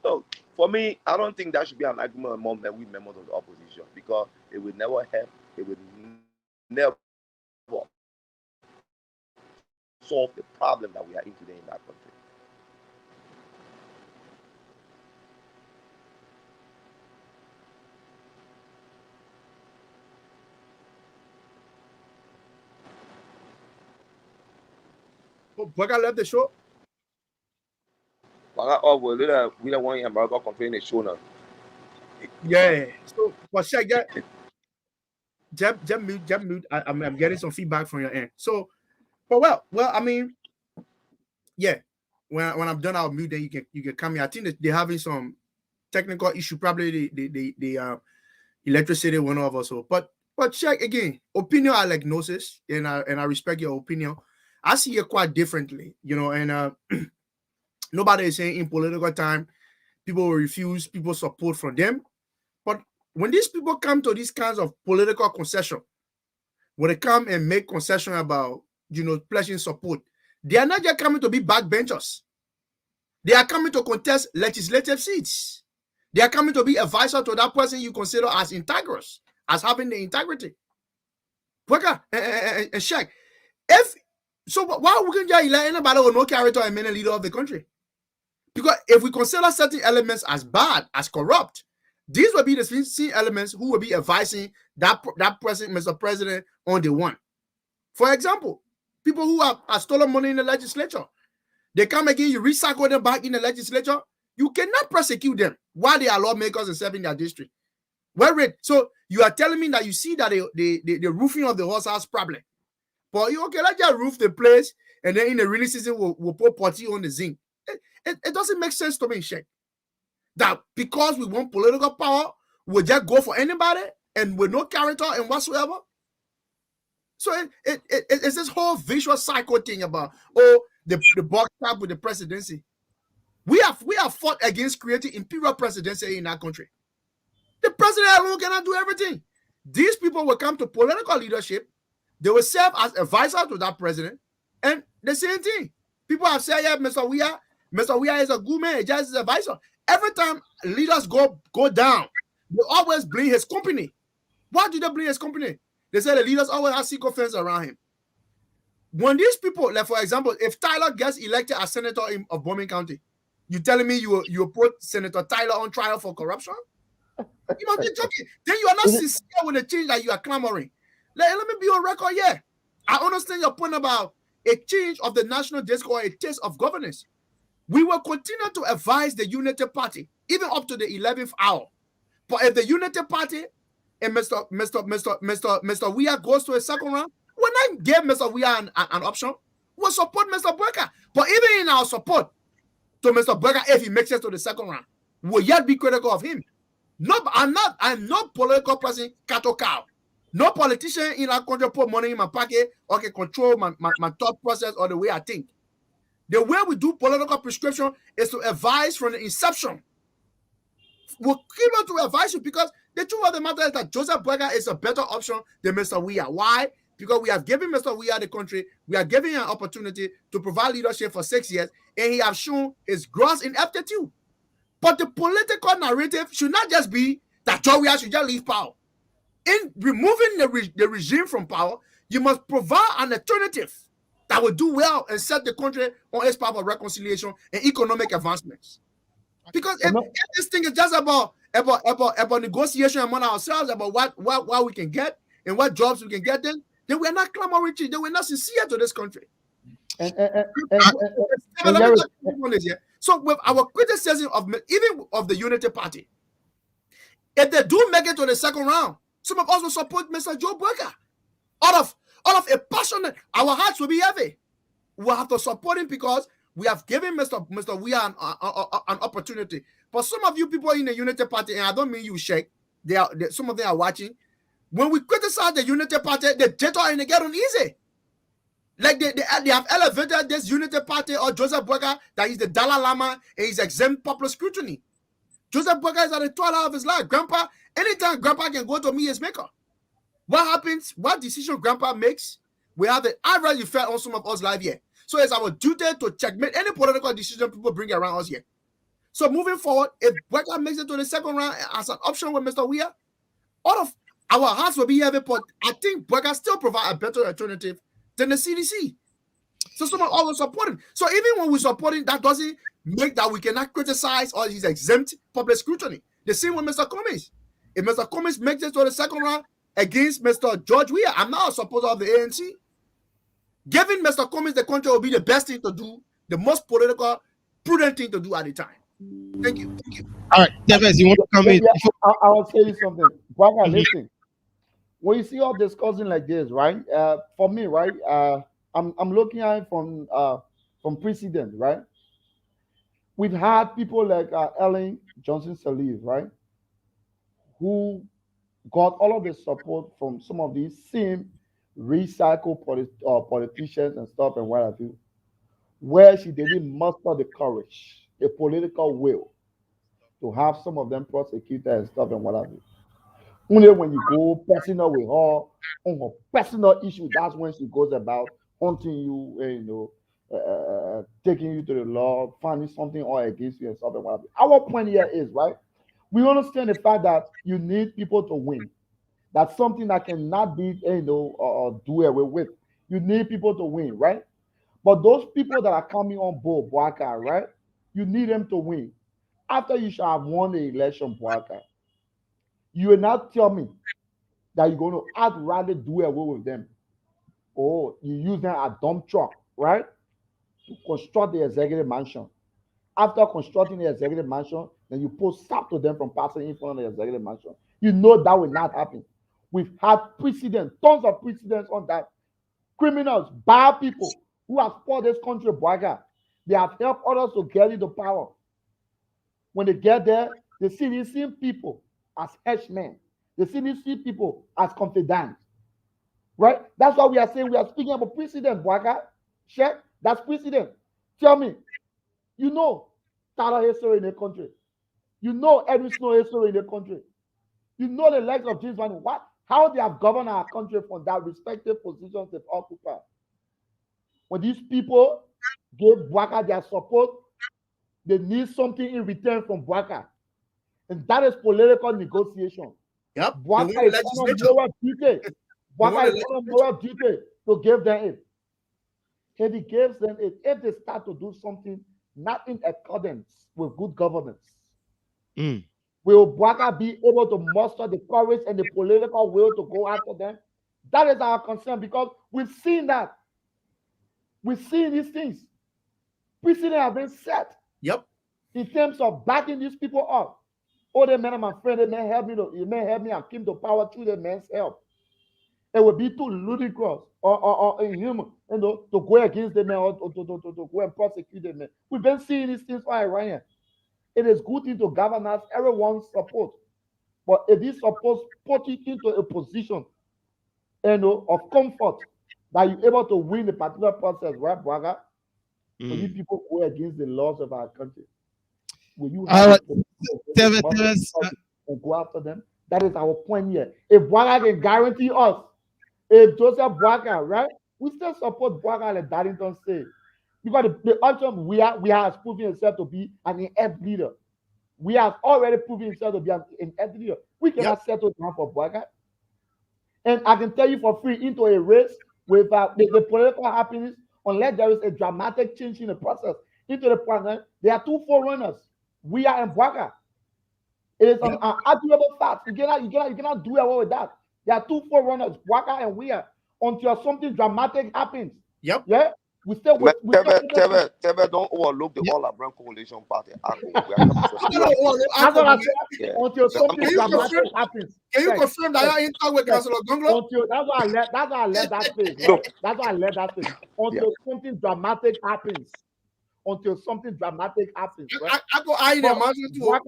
So for me, I don't think that should be an argument among we members of the opposition, because it will never help. It will never solve the problem that we are in today in that country. Baka left the show. We don't want America controlling the show now. Yeah. So, but check that. Jab mute. I'm getting some feedback from your end. So, but well, yeah. When I'm done, I'll mute. Then you can come here. I think that they're having some technical issue. Probably the electricity went off also. But check again. Opinion I like gnosis, and I respect your opinion. I see it quite differently, and nobody is saying in political time people will refuse people support from them. But when these people come to these kinds of political concession, when they come and make concession about pledging support, they are not just coming to be backbenchers. They are coming to contest legislative seats. They are coming to be advisor to that person you consider as integrous, as having the integrity. And check. So why we can just elect anybody with no character and main leader of the country? Because if we consider certain elements as bad, as corrupt, these will be the same elements who will be advising that person, Mr. President, on the one. For example, people who have stolen money in the legislature, they come again, you recycle them back in the legislature, you cannot prosecute them while they are lawmakers and serving their district. Well, so you are telling me that you see that the roofing of the horse house problem. But let's just roof the place, and then in the rainy season, we'll put potty on the zinc. It doesn't make sense to me, Sheikh. That because we want political power, we'll just go for anybody and with no character and whatsoever. So it's this whole vicious cycle thing about the box cap with the presidency. We have fought against creating imperial presidency in our country. The president alone cannot do everything. These people will come to political leadership. They will serve as advisor to that president. And the same thing. People have said, yeah, Mr. Weah is a good man, just an advisor. Every time leaders go down, they always blame his company. Why do they blame his company? They say the leaders always have secret fans around him. When these people, like for example, if Tyler gets elected as senator of Bowman County, you telling me you put Senator Tyler on trial for corruption? You must be joking. Then you are not sincere with the change that you are clamoring. Let me be on record here. I understand your point about a change of the national discourse, a taste of governance. We will continue to advise the Unity Party, even up to the 11th hour. But if the Unity Party and Mr. Weah goes to a second round, we'll not give Mr. Weah an option. We'll support Mr. Burka. But even in our support to Mr. Burka, if he makes it to the second round, we'll yet be critical of him. No, I'm not political person, cattle cow. No politician in our country put money in my pocket or can control my thought process or the way I think. The way we do political prescription is to advise from the inception. We'll keep on to advise you because the truth of the matter is that Joseph Burger is a better option than Mr. Weah. Why? Because we have given Mr. Weah the country, we are giving him an opportunity to provide leadership for 6 years, and he has shown his gross ineptitude. But the political narrative should not just be that Joe Weah should just leave power. In removing the regime from power, you must provide an alternative that will do well and set the country on its path of reconciliation and economic advancements. Because if this thing is just about negotiation among ourselves, about what we can get and what jobs we can get, then we're not clamoring, then we're not sincere to this country. So with our criticism of even of the Unity Party, if they do make it to the second round, some of us will support Mr. Joe Burger. Out of a passionate, our hearts will be heavy. We'll have to support him because we have given Mr. Weir an opportunity. But some of you people in the Unity Party, and I don't mean you shake, some of them are watching. When we criticize the Unity Party, they jitter and they get uneasy. Like they have elevated this Unity Party or Joseph Burger that he's the Dalai Lama and he's exempt popular scrutiny. Joseph Burger is at the twilight of his life. Grandpa, anytime Grandpa can go to meet his maker. What happens? What decision Grandpa makes, we have the average effect on some of us live here. So it's our duty to checkmate any political decision people bring around us here. So moving forward, if Burger makes it to the second round as an option with Mr. Weir, all of our hearts will be heavy, but I think Burger still provide a better alternative than the CDC. So some of us will support him. So even when we support him, that doesn't make that we cannot criticize or he's exempt public scrutiny. The same with Mr. Cummings. If Mr. Cummings makes it to the second round against Mr. George Weir, I'm not a supporter of the ANC. Giving Mr. Cummings the country will be the best thing to do, the most political, prudent thing to do at the time. Thank you. All right, Tevez, you want to come in? I will tell you something. Braga, listen. When you see all discussing like this, right? For me, right? I'm looking at it from precedent, right? We've had people like Ellen Johnson Sirleaf, right? Who got all of the support from some of these same recycled politicians and stuff and what have you, where she didn't muster the courage, the political will to have some of them prosecuted and stuff and what have you. Only when you go personal with her on her personal issue, that's when she goes about hunting you, taking you to the law, finding something all against you and stuff and what have you. Our point here is, right, we understand the fact that you need people to win. That's something that cannot be, do away with. You need people to win, right? But those people that are coming on board, Boaka, right? You need them to win. After you shall have won the election, Boaka, you will not tell me that you're going to rather do away with them. Or you use them as dump truck, right? To construct the executive mansion. After constructing the executive mansion, then you post stop to them from passing in front of the executive mansion. You know that will not happen. We've had precedents, tons of precedents on that. Criminals, bad people who have fought this country, Boaga, they have helped others to get into power. When they get there, they see these same people as henchmen. They see these same people as confidants. Right? That's why we are saying we are speaking about precedent, Boaga. Check, that's precedent. Tell me, you know Tara history in the country. You know Edwin Snow history in the country. You know the legs of James Van, how they have governed our country from that respective positions they've occupied. When these people gave Boaga their support, they need something in return from Boaga. And that is political negotiation. Yep. Boaga is on moral duty. Boaga is on moral duty to give them it. If he gives them it, if they start to do something not in accordance with good governance, will Boaga be able to muster the courage and the political will to go after them? That is our concern because we've seen that. We've seen these things. Precedent have been set. Yep. In terms of backing these people up. Oh, the man, my friend, they may help me and came to power through the man's help. It would be too ludicrous or inhuman, to go against the man or to go and prosecute the man. We've been seeing these things for Iran. It is good thing to governors, everyone's support. But if this support put it into a position of comfort that you're able to win the particular process, right, Braga? When these people go against the laws of our country, will you have to go after them? That is our point here. If Braga can guarantee us, if Joseph Braga, right, we still support Braga like Darlington said. Because the option we have proven himself to be an inept leader. We have already proven himself to be an inept leader. We cannot settle down for Braga. And I can tell you for free, into a race with the political happiness, unless there is a dramatic change in the process, into the process, there are two forerunners. We are in Bwaga. It is an unarguable fact. You cannot do away with that. There are two forerunners, Bwaga and we are, until something dramatic happens. Yep. Yeah. We still with Tebe, don't overlook the All Abram Coalition Party. We are coming to that's what I said. Yeah. Until something dramatic happens. Can you confirm that you're in talk with Councilor Gonglo? Until that's why I let that space. No. Right? That's why I let that space. Until something dramatic happens. Until something dramatic happens. Right? I go eye them too.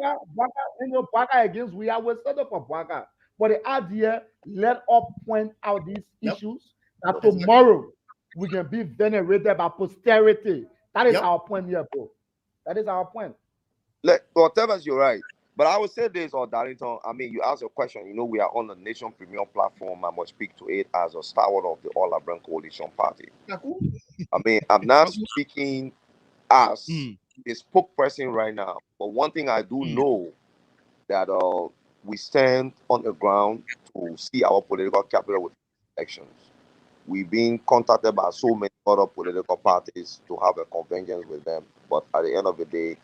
Bwaga against we are set up for Bwaga. But the idea, let us point out these issues that tomorrow we can be venerated by posterity. That is our point here, bro. That is our point. Whatever, you're right. But I would say this, or Darlington, I mean, you asked a question. You know, we are on the Nation Premium platform. I must speak to it as a stalwart of the All Abram Coalition Party. I mean, I'm not speaking as a spokesperson right now. But one thing I do know that we stand on the ground to see our political capital with elections. We've been contacted by so many other political parties to have a convention with them. But at the end of the day,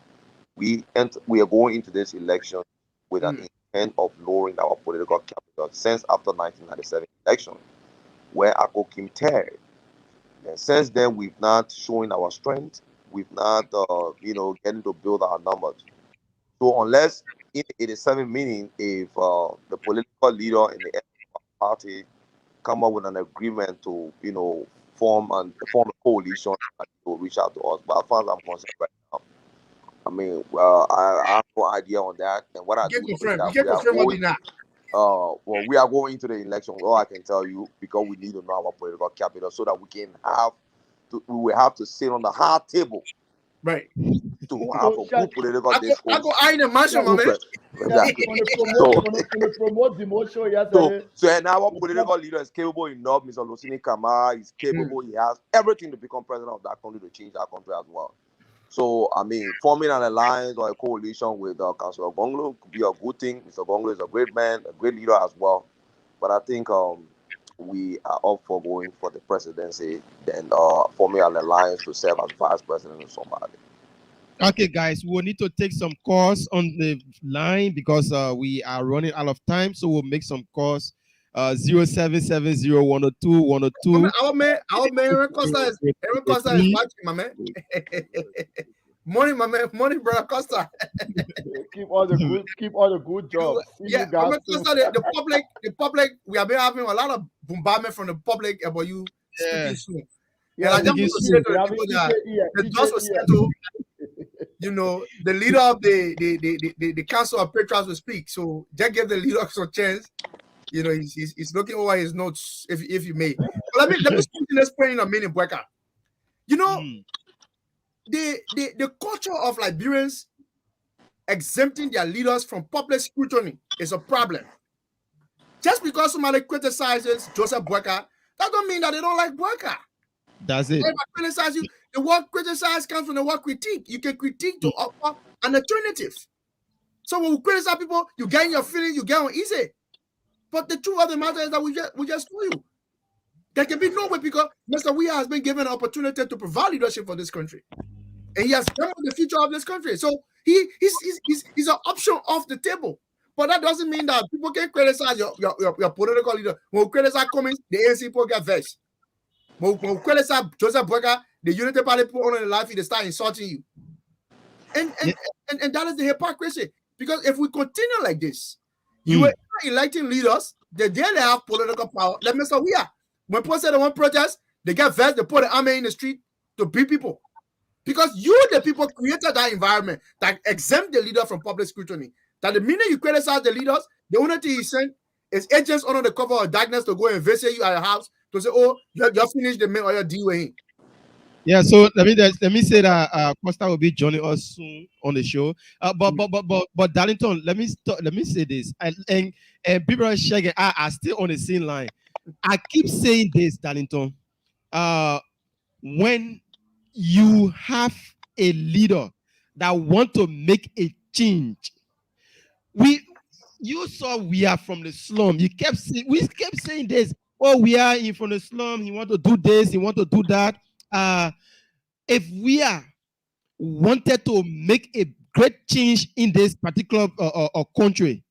we are going into this election with an intent of lowering our political capital since after 1997 election, where Akko Kim teared. And since then, we've not shown our strength. We've not, getting to build our numbers. So unless in 87 meeting, if the political leader in the party come up with an agreement to, form a coalition to reach out to us. But as far as I'm concerned right now, I mean, I have no idea on that. And what I do is that we are going into the election. All I can tell you, because we need to know our political capital so that we will have to sit on the hard table. Right. To have a good political discourse. I go iron the mansion, my man. Exactly. Promote the motion So and our political leader is capable enough. Mr. Lucini Kamara is capable. He has everything to become president of that country, to change that country as well. So, I mean, forming an alliance or a coalition with Councilor Gonglo could be a good thing. Mr. Gonglo is a great man, a great leader as well. But I think we are up for going for the presidency, then forming an alliance to serve as vice president of somebody. Okay, guys, we'll need to take some calls on the line because we are running out of time. So we'll make some calls. 0770-102-102. Our man, Henry Costa is watching, my man. Morning, my man. Morning, brother Costa. keep all the good jobs. The public, we have been having a lot of bombardment from the public about you speaking soon. Yeah, I just want to say to the people that the doors were settled. The leader of the Council of Patriots will speak. So just give the leader some chance. He's looking over his notes, if you may. But let me speak to this point in a minute, Bweka. The culture of Liberians exempting their leaders from public scrutiny is a problem. Just because somebody criticizes Joseph Bweka, that don't mean that they don't like Bweka. That's it. If I criticize you, the word criticize comes from the word critique. You can critique to offer an alternative. So when we criticize people, you get in your feelings, you get on easy. But the truth of the matter is that we just told you. There can be no way, because Mr. Weah has been given an opportunity to provide leadership for this country. And he has done the future of this country. So he's an option off the table. But that doesn't mean that people can criticize your political leader. When we criticize Cummings, the ANC people get vexed. When we criticize Joseph Bweka, the Unity Party people on the life, they start insulting you. And that is the hypocrisy. Because if we continue like this, you are electing leaders, they have political power. Like Mr. Weah. When people say they want protest, they get vexed, they put the army in the street to beat people. Because you, the people, created that environment that exempt the leader from public scrutiny. That the minute you criticize the leaders, the only thing he sent is agents under the cover of darkness to go and visit you at your house to say, oh, you finished the mail or your deal with him. Yeah, so let me say that Costa will be joining us soon on the show. But Darlington, let me say this, and people are shaking. are still on the same line. I keep saying this, Darlington. When you have a leader that want to make a change, you saw we are from the slum. We kept saying this. Oh, we are in from the slum. He want to do this. He want to do that. If we are wanted to make a great change in this particular country,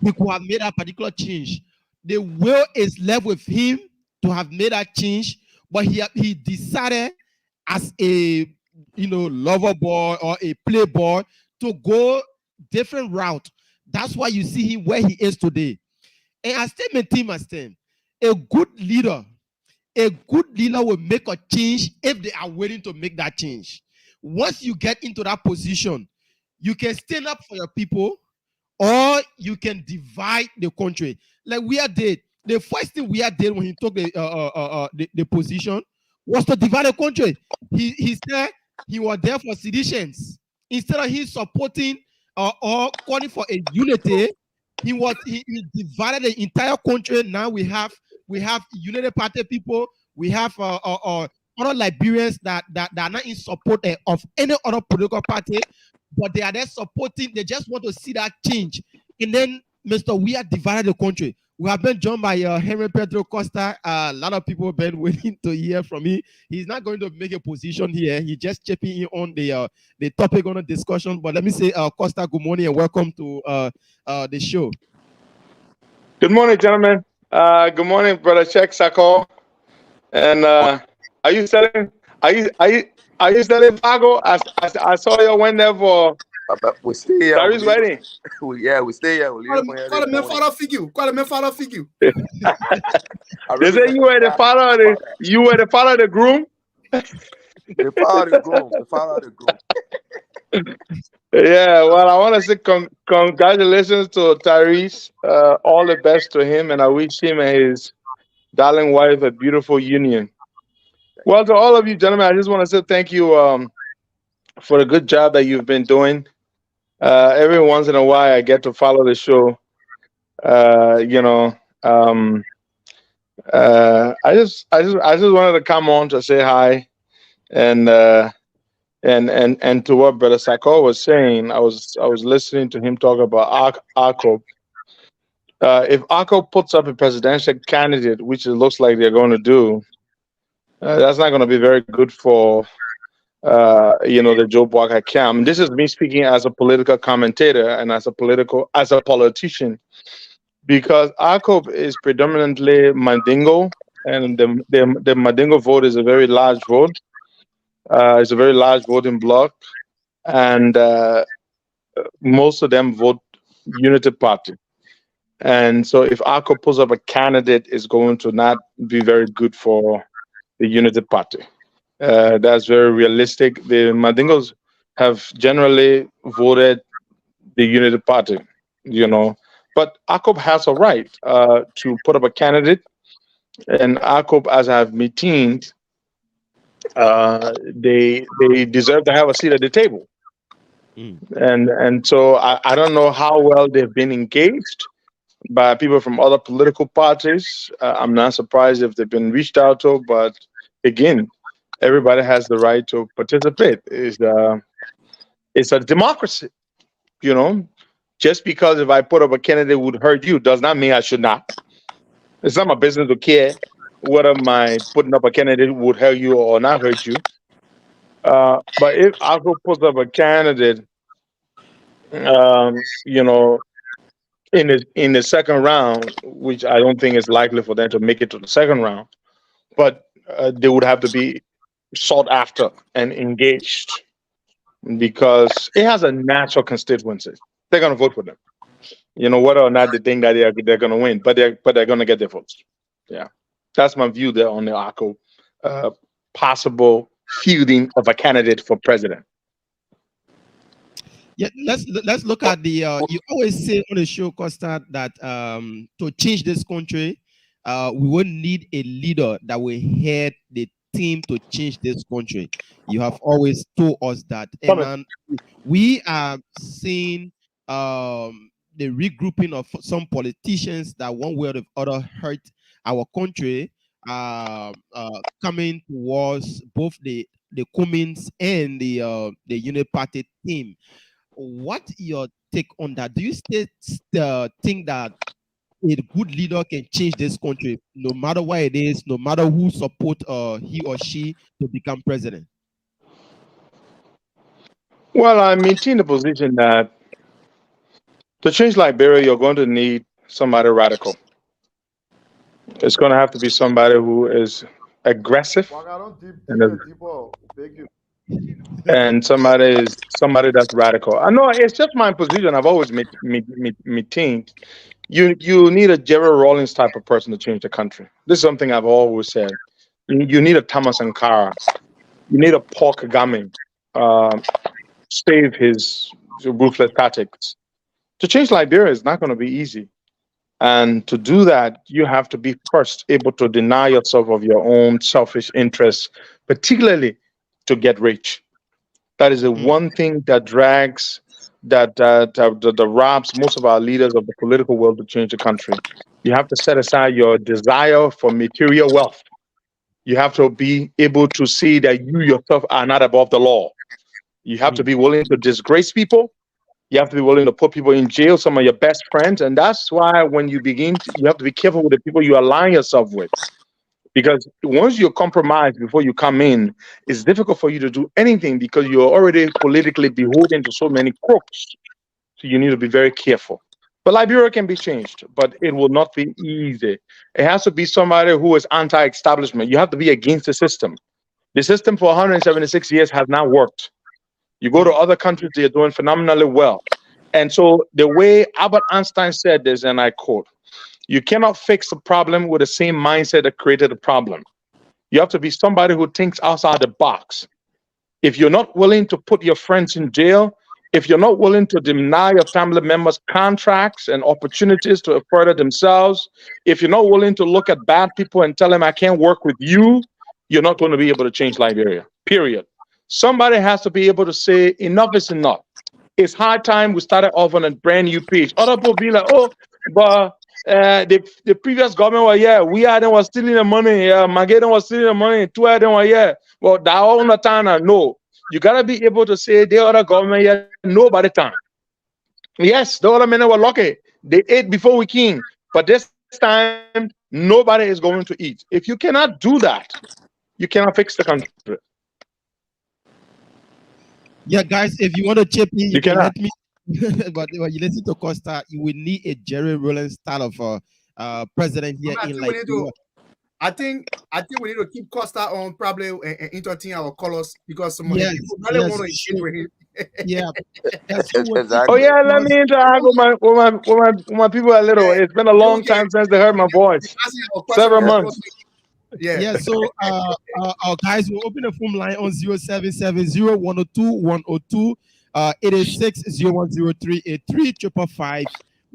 he could have made a particular change. The will is left with him to have made that change, but he decided as a lover boy or a playboy to go different route. That's why you see him where he is today. And I still maintain, a good leader will make a change if they are willing to make that change. Once you get into that position, you can stand up for your people, or you can divide the country. Like we did. The first thing we did when he took the position was to divide the country. He said he was there for seditions. Instead of he supporting or calling for a unity, he divided the entire country. Now we have United Party people. We have other Liberians that are not in support of any other political party, but they are there supporting. They just want to see that change. And then, Mr. We are divided the country. We have been joined by Henry Costa. A lot of people have been waiting to hear from him. He's not going to make a position here. He's just chipping in on the topic on the discussion. But let me say, Costa, good morning and welcome to the show. Good morning, gentlemen. Good morning, brother Check Sako. And are you selling? Are you selling Vago? I saw you went there for. We stay here. Darius wedding. We stay here. Call him father figure. They say you were the father of the groom. The father of the groom. Yeah, well, I want to say congratulations to Tyrese. All the best to him, and I wish him and his darling wife a beautiful union. Well, to all of you gentlemen, I just want to say thank you for the good job that you've been doing. Every once in a while, I get to follow the show. I just wanted to come on to say hi, and to what Brother Sako was saying. I was listening to him talk about ARCO. If ARCO puts up a presidential candidate, which it looks like they're going to do, that's not going to be very good for the Joe Bwaka camp. This is me speaking as a political commentator and as a politician, because ARCO is predominantly Mandingo, and the Mandingo vote is a very large vote. It's a very large voting bloc, and most of them vote Unity Party. And so if ARCO pulls up a candidate, it's going to not be very good for the Unity Party. That's very realistic. The Mandingos have generally voted the Unity Party, But ARCO has a right to put up a candidate, and ARCO, as I have maintained, they deserve to have a seat at the table. And so I don't know how well they've been engaged by people from other political parties. I'm not surprised if they've been reached out to, but again, everybody has the right to participate. It's a democracy, Just because if I put up a candidate would hurt you does not mean I should not. It's not my business to care whether my putting up a candidate would hurt you or not hurt you. But if I could put up a candidate, in the second round, which I don't think is likely for them to make it to the second round, but they would have to be sought after and engaged, because it has a natural constituency. They're going to vote for them, whether or not they think that they're going to win, but they're going to get their votes. Yeah, that's my view there on the ARCO possible fielding of a candidate for president. Yeah, let's look at the. You always say on the show, Costa, that to change this country, we will need a leader that will head the team to change this country. You have always told us that, and we are seeing the regrouping of some politicians that one way or the other hurt our country, coming towards both the Cummins and the Unity Party team. What your take on that? Do you still think that a good leader can change this country, no matter what it is, no matter who support he or she to become president? Well, I maintain the position that to change Liberia, you're going to need somebody radical. It's going to have to be somebody who is aggressive Waka, don't and deeper, deeper. Beg you. somebody that's radical. I know it's just my position. I've always maintained you need a Jerry Rawlings type of person to change the country. This is something I've always said. You need a Thomas Sankara. You need a Paul Kagame. Uh, save his ruthless tactics. To change Liberia is not going to be easy. And to do that, you have to be first able to deny yourself of your own selfish interests, particularly to get rich. That is the one thing that drags, that robs most of our leaders of the political will to change the country. You have to set aside your desire for material wealth. You have to be able to see that you yourself are not above the law. You have to be willing to disgrace people. You have to be willing to put people in jail, some of your best friends. And that's why when you begin, you have to be careful with the people you align yourself with. Because once you're compromised before you come in, it's difficult for you to do anything because you're already politically beholden to so many crooks. So you need to be very careful. But Liberia can be changed, but it will not be easy. It has to be somebody who is anti-establishment. You have to be against the system. The system for 176 years has not worked. You go to other countries, they're doing phenomenally well. And so the way Albert Einstein said this, and I quote, you cannot fix a problem with the same mindset that created the problem. You have to be somebody who thinks outside the box. If you're not willing to put your friends in jail, if you're not willing to deny your family members contracts and opportunities to further themselves, if you're not willing to look at bad people and tell them, I can't work with you, you're not going to be able to change Liberia, period. Somebody has to be able to say, enough is enough. It's high time we started off on a brand new page. Other people be like, oh, but the previous government was, yeah, we are them was stealing the money, yeah, Mageddon was stealing the money, two of them were, yeah. Well, that all the time, I know. You got to be able to say the other government, yeah, no by the time. Yes, the other men were lucky. They ate before we came. But this time, nobody is going to eat. If you cannot do that, you cannot fix the country. Yeah, guys, if you want to chip in, you can cannot. let me. But when you listen to Costa, you will need a Jerry Rawlings style of president here in Liberia. I think we need to keep Costa on probably and entertain our colors because some Yes, people really yes, want to engage with him. Yeah, that's Oh yeah, let me interact with my people a little. It's been a long time since they heard my voice. Several months. Yeah, so our guys will open the phone line on 0770-102-102, 886-010-383,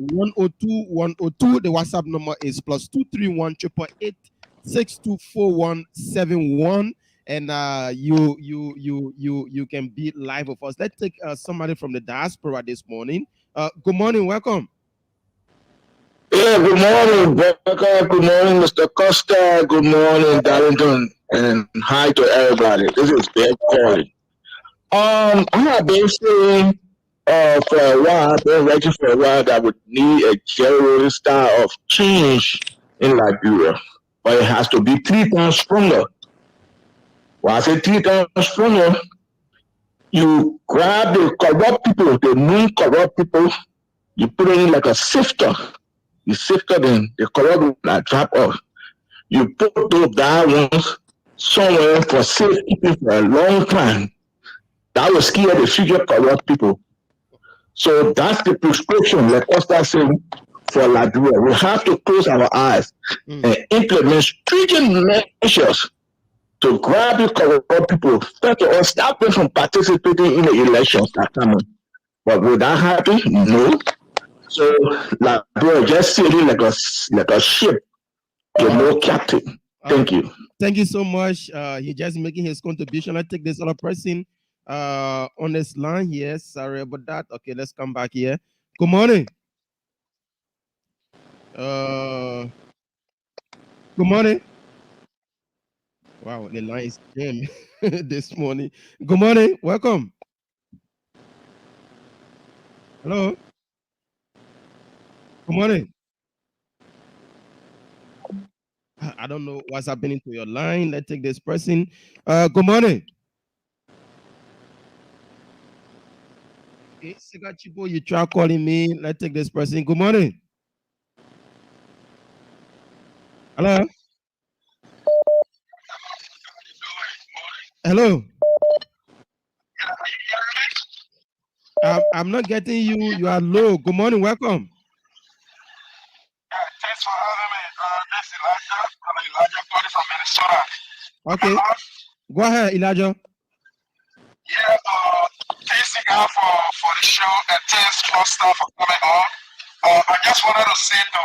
555-102-102. The WhatsApp number is +231-888-624171. And you can be live with us. Let's take somebody from the diaspora this morning. Good morning, welcome. Yeah, good morning, Becca. Good morning, Mr. Costa. Good morning, Darlington. And hi to everybody. This is Big Corey. I have been saying for a while, I've been writing for a while that would need a general style of change in Liberia. But it has to be 3 times stronger. When I say 3 times stronger, you grab the corrupt people, the non-corrupt people, you put it in like a sifter. You sifted them, the corrupt ones that drop off. You put those bad ones somewhere for safekeeping for a long time. That will scare the future corrupt people. So that's the prescription, like Costa said, for Liberia. We have to close our eyes and implement stringent measures to grab the corrupt people, first of all, stop them from participating in the elections that are coming. But will that happen? No. So, Liberia just sailing like a ship, no captain. Thank you. Thank you so much. He's just making his contribution. I take this other person on this line here. Sorry about that. Okay, let's come back here. Good morning. Good morning. Wow, the line is jammed this morning. Good morning. Welcome. Hello. Good morning. I don't know what's happening to your line. Let's take this person. Good morning. Okay, Sika Chipo, you try calling me. Let's take this person. Good morning. Hello. Hello. I'm not getting you. You are low. Good morning. Welcome. Thanks for having me. This is Elijah. I'm Elijah calling from Minnesota. Okay. Go ahead, Elijah. Yeah, thanks again for the show and thanks Costa for coming on. I just wanted to say to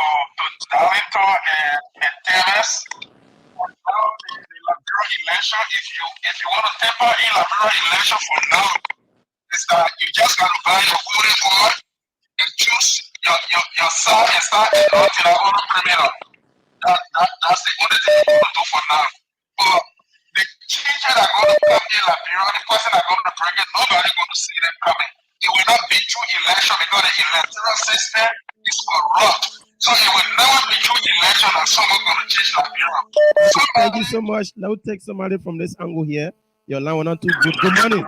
Darlington and Terrace, now the Liberia election, if you want to temper in Liberia election for now, is that you just got to buy your voting card and choose your side and start enacting our own criminal. That's the only thing you want to do for now. But the changes that are going to come in Liberia, the person that are going to bring it, nobody's going to see them coming. It will not be through election because the electoral system is corrupt. So it will never be through election that someone's going to change Liberia. Thank you so much. Now take somebody from this angle here. Your line will not too good. Good morning.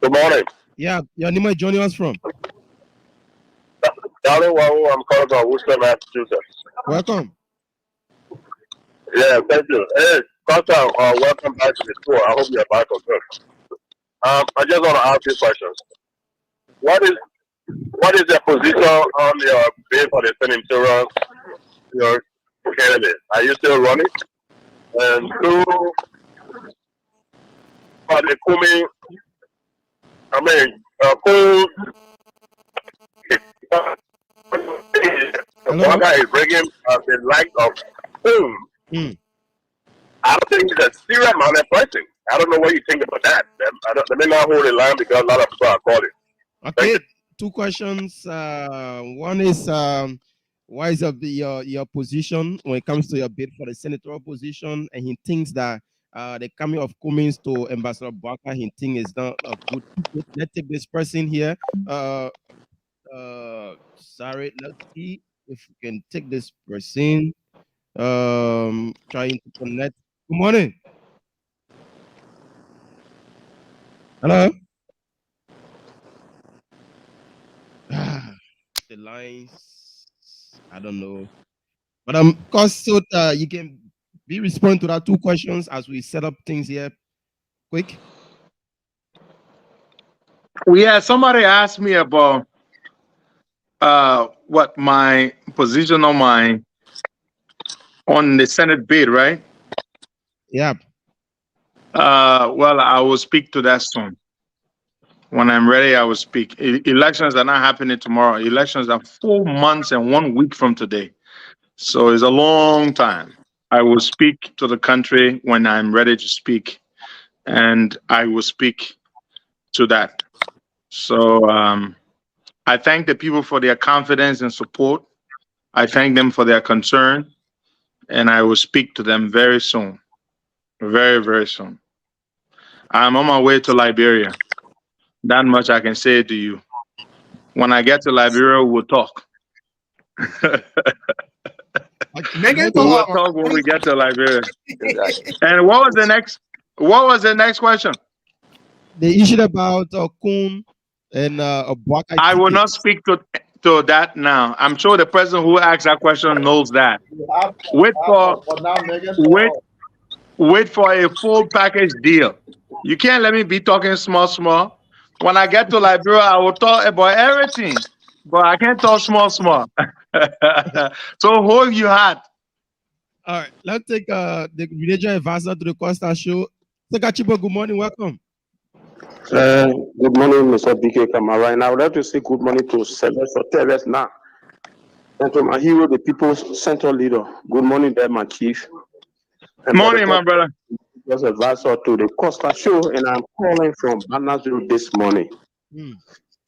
Good morning. Yeah, your name is joining us from. Darling Wahu, I'm calling from Worcester, Massachusetts. Welcome. Yeah, thank you. Hey, Costa, welcome back to the show. I hope you're back on good. I just want to ask you questions. What is your position on your bid for the senatorial your candidate? Are you still running? And two, for the Kumi, one guy is bringing the likes of boom. I don't think it's a serious amount of pricing. I don't know what you think about that. Let me not hold the line because a lot of people are calling. Okay, two questions. One is what is your position when it comes to your bid for the senatorial position? And he thinks that the coming of Cummings to Ambassador Barker, he thinks is not a good. Let's take this person here. Sorry, let's see if we can take this person. Trying to connect. Good morning. Hello. The lines, I don't know, but Costa, you can be responding to that two questions as we set up things here. Quick. Yeah, somebody asked me about what my position on the Senate bid, right? Yeah. Well, I will speak to that soon. When I'm ready, I will speak. Elections are not happening tomorrow. Elections are 4 months and 1 week from today. So it's a long time. I will speak to the country when I'm ready to speak, and I will speak to that. So I thank the people for their confidence and support. I thank them for their concern, and I will speak to them very soon. Very, very soon. I'm on my way to Liberia. That much I can say to you. When I get to Liberia, we'll talk. We'll talk when we get to Liberia. And what was the next question? The issue about Kun and Bwaka. I will not speak to that now. I'm sure the person who asked that question knows that. Wait for a full package deal. You can't let me be talking small. When I get to Liberia, I will talk about everything, but I can't talk small. So hold your hat. All right, let's take the religion advisor to the Costa Show. Sika Chipo, good morning, welcome. Good morning, Mr. BK Kamara. And I would like to say good morning to Sylvester Teves now. And to my hero, the people's central leader. Good morning there, my chief. Good morning, my brother. Just advisor to the Costa Show, and I'm calling from Banazuru this morning. You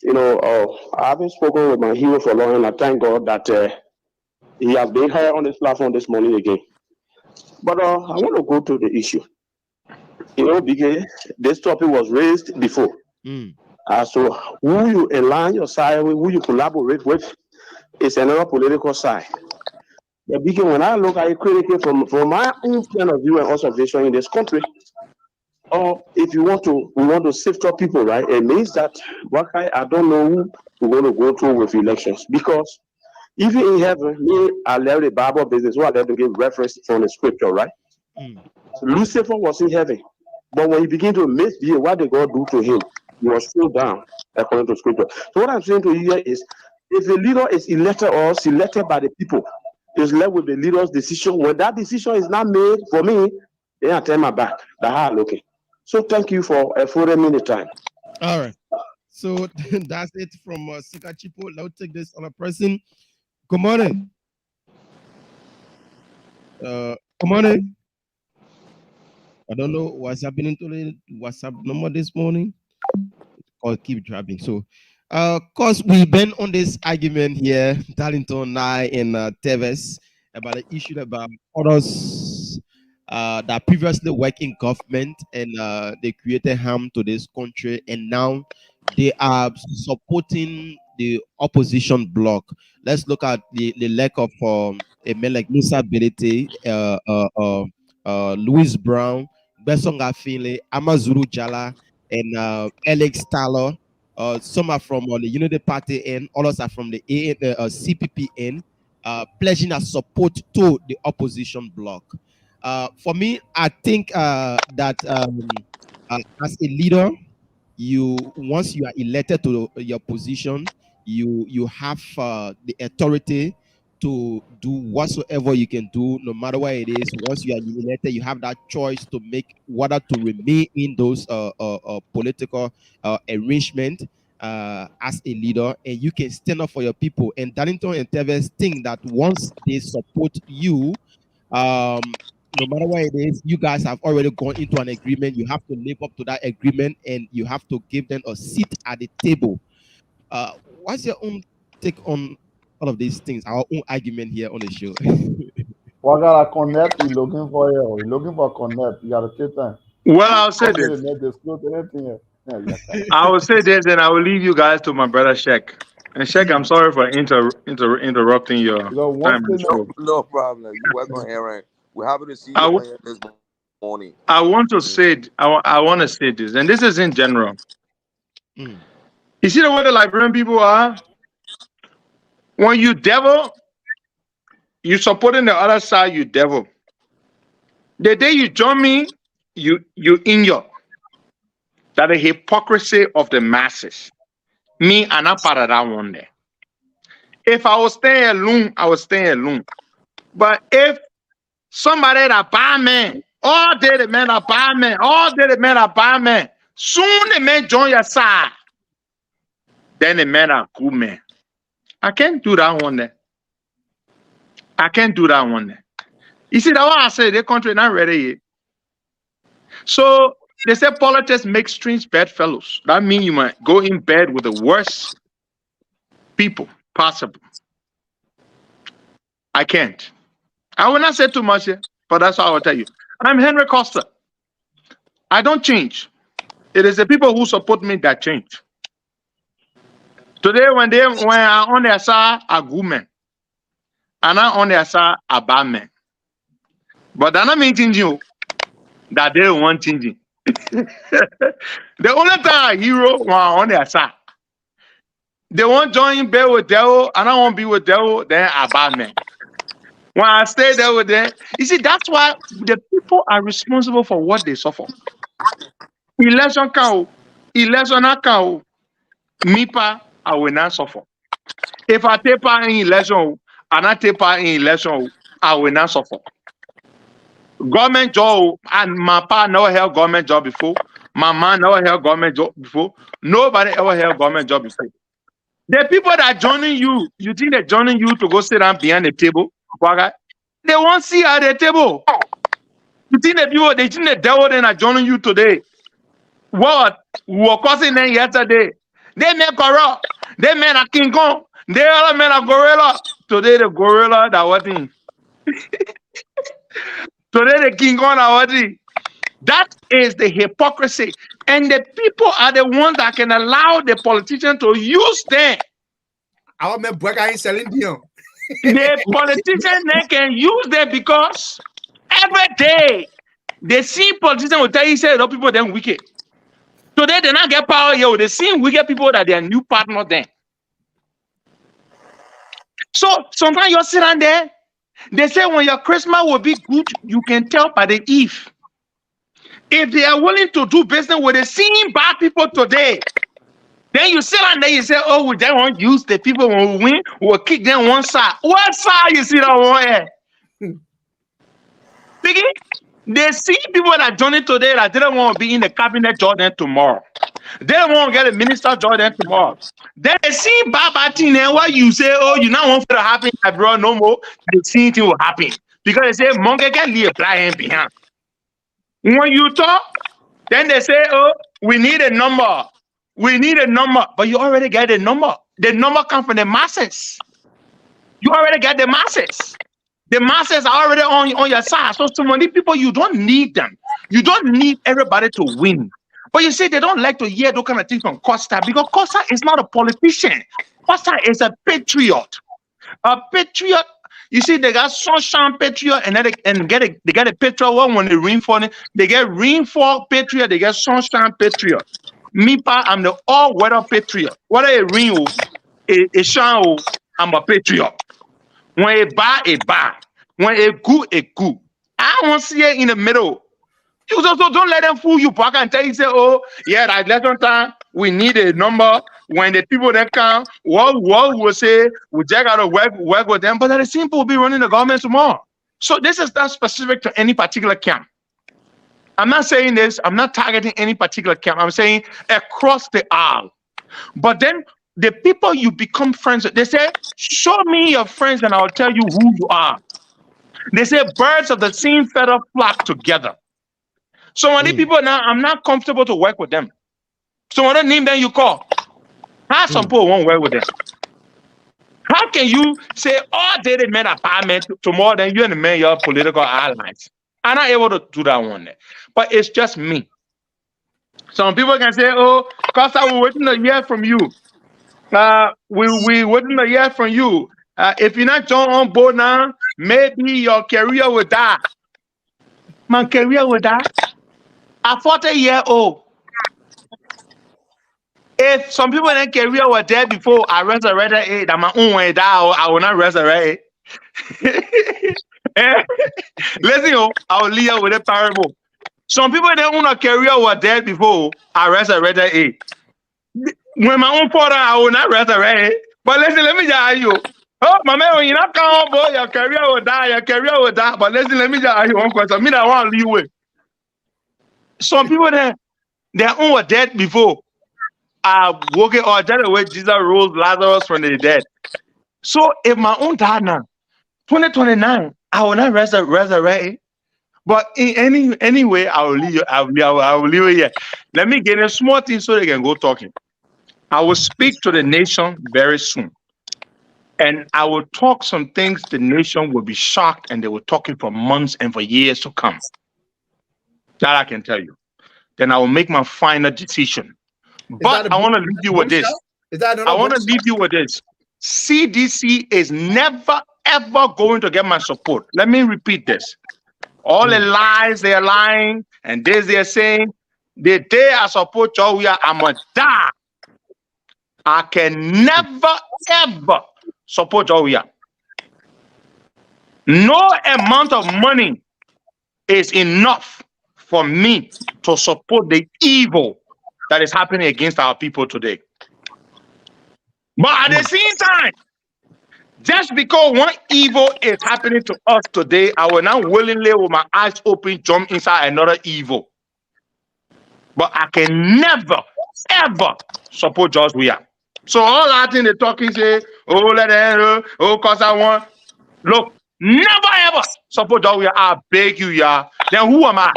know, I haven't spoken with my hero for long, and I thank God that he has been here on this platform this morning again. But I want to go to the issue. You know, because this topic was raised before. So who you align your side with, who you collaborate with, is another political side. But because when I look at it critically from my own point of view and observation in this country, Or if we want to sift up people, right? It means that I don't know who we're going to go through with elections, because even in heaven, me, I left the Bible business, so I let to give reference from the scripture, right? Lucifer was in heaven, but when he began to misbehave, what did God do to him? He was thrown down, according to scripture. So what I'm saying to you here is, if a leader is elected or selected by the people, it's left with the leader's decision. When that decision is not made for me, then I turn my back. That's how I look it. So thank you for affording me the time. All right. So that's it from Sika Chipo. Let's take this other person. Good morning. Good morning. I don't know what's happening to the WhatsApp number this morning. Or keep dropping. So, cause we've been on this argument here, Darlington, I, and Teves, about the issue about others that previously worked in government and they created harm to this country, and now they are supporting the opposition bloc. Let's look at the lack of a man like Musa Belete, Louis Brown, Besonga Finley, Amazuru Jala, and Alex Taylor. Some are from the Unity Party and others are from the CPPN, pledging a support to the opposition bloc. For me, I think that as a leader, once you are elected to your position, you have the authority to do whatsoever you can do, no matter what it is. Once you are elected, you have that choice to make whether to remain in those political arrangement as a leader, and you can stand up for your people. And Darlington and Teves think that once they support you, no matter what it is, you guys have already gone into an agreement. You have to live up to that agreement, and you have to give them a seat at the table. What's your own take on all of these things? Our own argument here on the show. What got a connect? You looking for here? You looking for connect? You got to take time. Well, I'll say this. I will say this, and I will leave you guys to my brother Sheik. And Sheik, I'm sorry for interrupting your time. No problem. You work on Aaron. We're happy to see you here this morning. I want to say, I want to say this, and this is in general. You see the way the Liberian people are? When you devil, you supporting the other side, you devil. The day you join me, you in your. That the hypocrisy of the masses. Me, I'm not part of that one there. If I was staying alone, I was staying alone. But if somebody that buy me, all day the men are buy me, all day the men are buy me, soon the men join your side. Then the men are good men. I can't do that one there. I can't do that one there. You see, that one I say, the country not ready yet. So they say politics make strange bedfellows. That means you might go in bed with the worst people possible. I can't. I will not say too much here, but that's how I will tell you. I'm Henry Costa. I don't change. It is the people who support me that change. Today, when I'm on their side, are good men. And I'm on their side, are bad men. But that not mean changing. That they don't want changing. The only time a hero on their side. They want join bed with devil, and I won't be with devil, then a bad man. When I stay there with them, you see, that's why the people are responsible for what they suffer. Election count, election account, MIPA, I will not suffer. If I take part in election, and I take part in election, I will not suffer. Government job, and my pa never held government job before. My man never held government job before. Nobody ever held government job before. The people that are joining you, you think they're joining you to go sit down behind the table? They won't see at the table. You think the people, they think the devil then are joining you today. What? We were causing them yesterday. They made corrupt. They made a King Kong. They all made a gorilla. Today the gorilla that what in. Today the King Kong that what in. That is the hypocrisy. And the people are the ones that can allow the politician to use them. The politician they can use them because every day The same politician will tell you, say, those people then wicked. Today, they not get power here. The same wicked people that they are new partner then. So sometimes you sit down there. They say when your Christmas will be good, you can tell by the eve. If they are willing to do business with the same bad people today, then you sit down there, you say, oh, we just won't use the people when we win, we'll kick them one side. What side you see that one here? Biggie, they see people that join it today that didn't want to be in the cabinet Jordan tomorrow. They don't want to get a minister Jordan tomorrow. Then they see bad thing and what you say, oh, you not want for to happen abroad no more. The same thing will happen. Because they say, monkey can leave a blind hand behind. When you talk, then they say, oh, we need a number. We need a number. But you already get a number. The number comes from the masses. You already get the masses. The masses are already on your side. So many people, you don't need them. You don't need everybody to win. But you see, they don't like to hear those kind of things from Costa because Costa is not a politician. Costa is a patriot. A patriot. You see, they got sunshine patriot and then they get a patriot one when they rainfall. They get rainfall patriot. They get sunshine patriot. Me, I'm the all-weather patriot. Whether it rain or it shine, I'm a patriot. When it bad, it bad. When it good, it good. I want to see it in the middle. You also don't let them fool you. I can tell you, say, oh, yeah, that election time, we need a number. When the people that come, what will say, we just got to work with them. But the same people will be running the government tomorrow. So this is not specific to any particular camp. I'm not saying this. I'm not targeting any particular camp. I'm saying across the aisle. But then the people you become friends with, they say, show me your friends and I'll tell you who you are. They say birds of the same feather flock together. So when the people now, I'm not comfortable to work with them. So when I name them, you call. How some people won't work with them? How can you say all day they made apartment tomorrow then you and the man your political allies? I'm not able to do that one day. But it's just me. Some people can say, oh, Costa, we're waiting a year from you. We waiting a year from you. If you're not joined on board now, maybe your career will die. My career will die. I'm 40-year-old. If some people in their career were there before I resurrected it, that my own way die, I will not resurrect it. Listen, I will leave with a parable. Some people in their own career were dead before I resurrected it. When my own father, I will not resurrect it. But listen, let me tell you. Oh, my man, when you not come on board, your career will die, your career will die. But listen, let me tell you one question. Me that want to leave with. Some people there, their own were dead before. Walking or dead away, Jesus rose Lazarus from the dead. So if my own died now, 2029, I will not resurrect. But in any way, I will leave it here. Let me get a small thing so they can go talking. I will speak to the nation very soon. And I will talk some things the nation will be shocked and they will talk it for months and for years to come. That I can tell you. Then I will make my final decision. But I want to leave you with this. I want to leave you with this. CDC is never, ever going to get my support. Let me repeat this. All the lies they're lying and this they're saying, the day I support you, I'm going to die. I can never, ever support you. No amount of money is enough for me to support the evil that is happening against our people today. But at the same time, just because one evil is happening to us today, I will not willingly, with my eyes open, jump inside another evil. But I can never, ever support George Weah. So all that in the talking say, oh, let them, oh, cause I want. Look, never ever support George Weah. I beg you, yeah. Then who am I?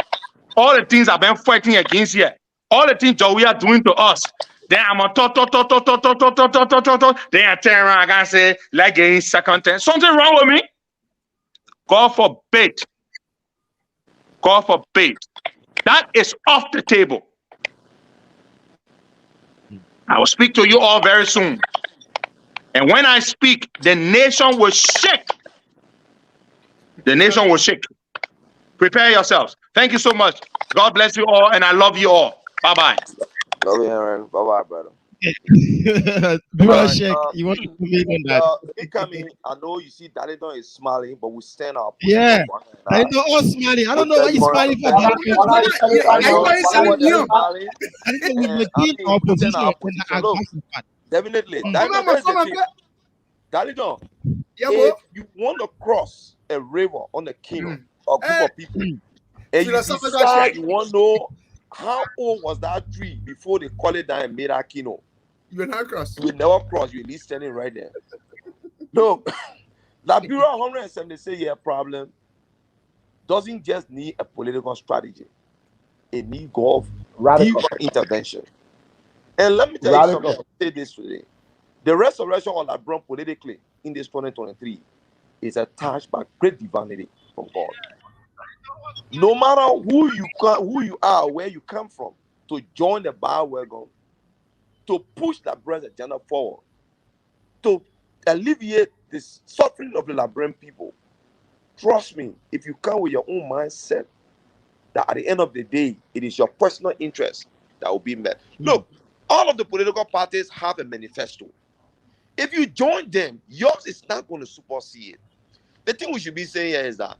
All the things I've been fighting against here, all the things George Weah doing to us. Then I'm on talk. Then I turn around and say, like getting second time. Something wrong with me? God forbid. God forbid. That is off the table. I will speak to you all very soon. And when I speak, the nation will shake. The nation will shake. Prepare yourselves. Thank you so much. God bless you all, and I love you all. Bye-bye. Love you, Aaron. Bye-bye, brother. Bro, Sheikh, you want to comment on that? Big coming. I know you see Darlington is smiling, but we stand our position. Yeah. I know all smiling. I don't know why you're smiling for. Are you guys selling Leon? I think we maintain our position on the aggressive part. Definitely. Darlington, Yeah, if you want to cross a river on a canoe or group of people, and you decide you want to know how old was that tree before they call it down and made that canoe, you will not cross. You will never cross. You will be standing right there. No, the Bureau 176-year problem doesn't just need a political strategy. It needs deeper intervention. And let me tell you something. I'll say this today. The resurrection of LeBron politically in this 2023 is attached by great divinity from God. No matter who you are, where you come from, to join the bandwagon, to push LeBron's agenda forward, to alleviate the suffering of the LeBron people. Trust me, if you come with your own mindset, that at the end of the day, it is your personal interest that will be met. Look, all of the political parties have a manifesto. If you join them, yours is not going to supersede it. The thing we should be saying here is that,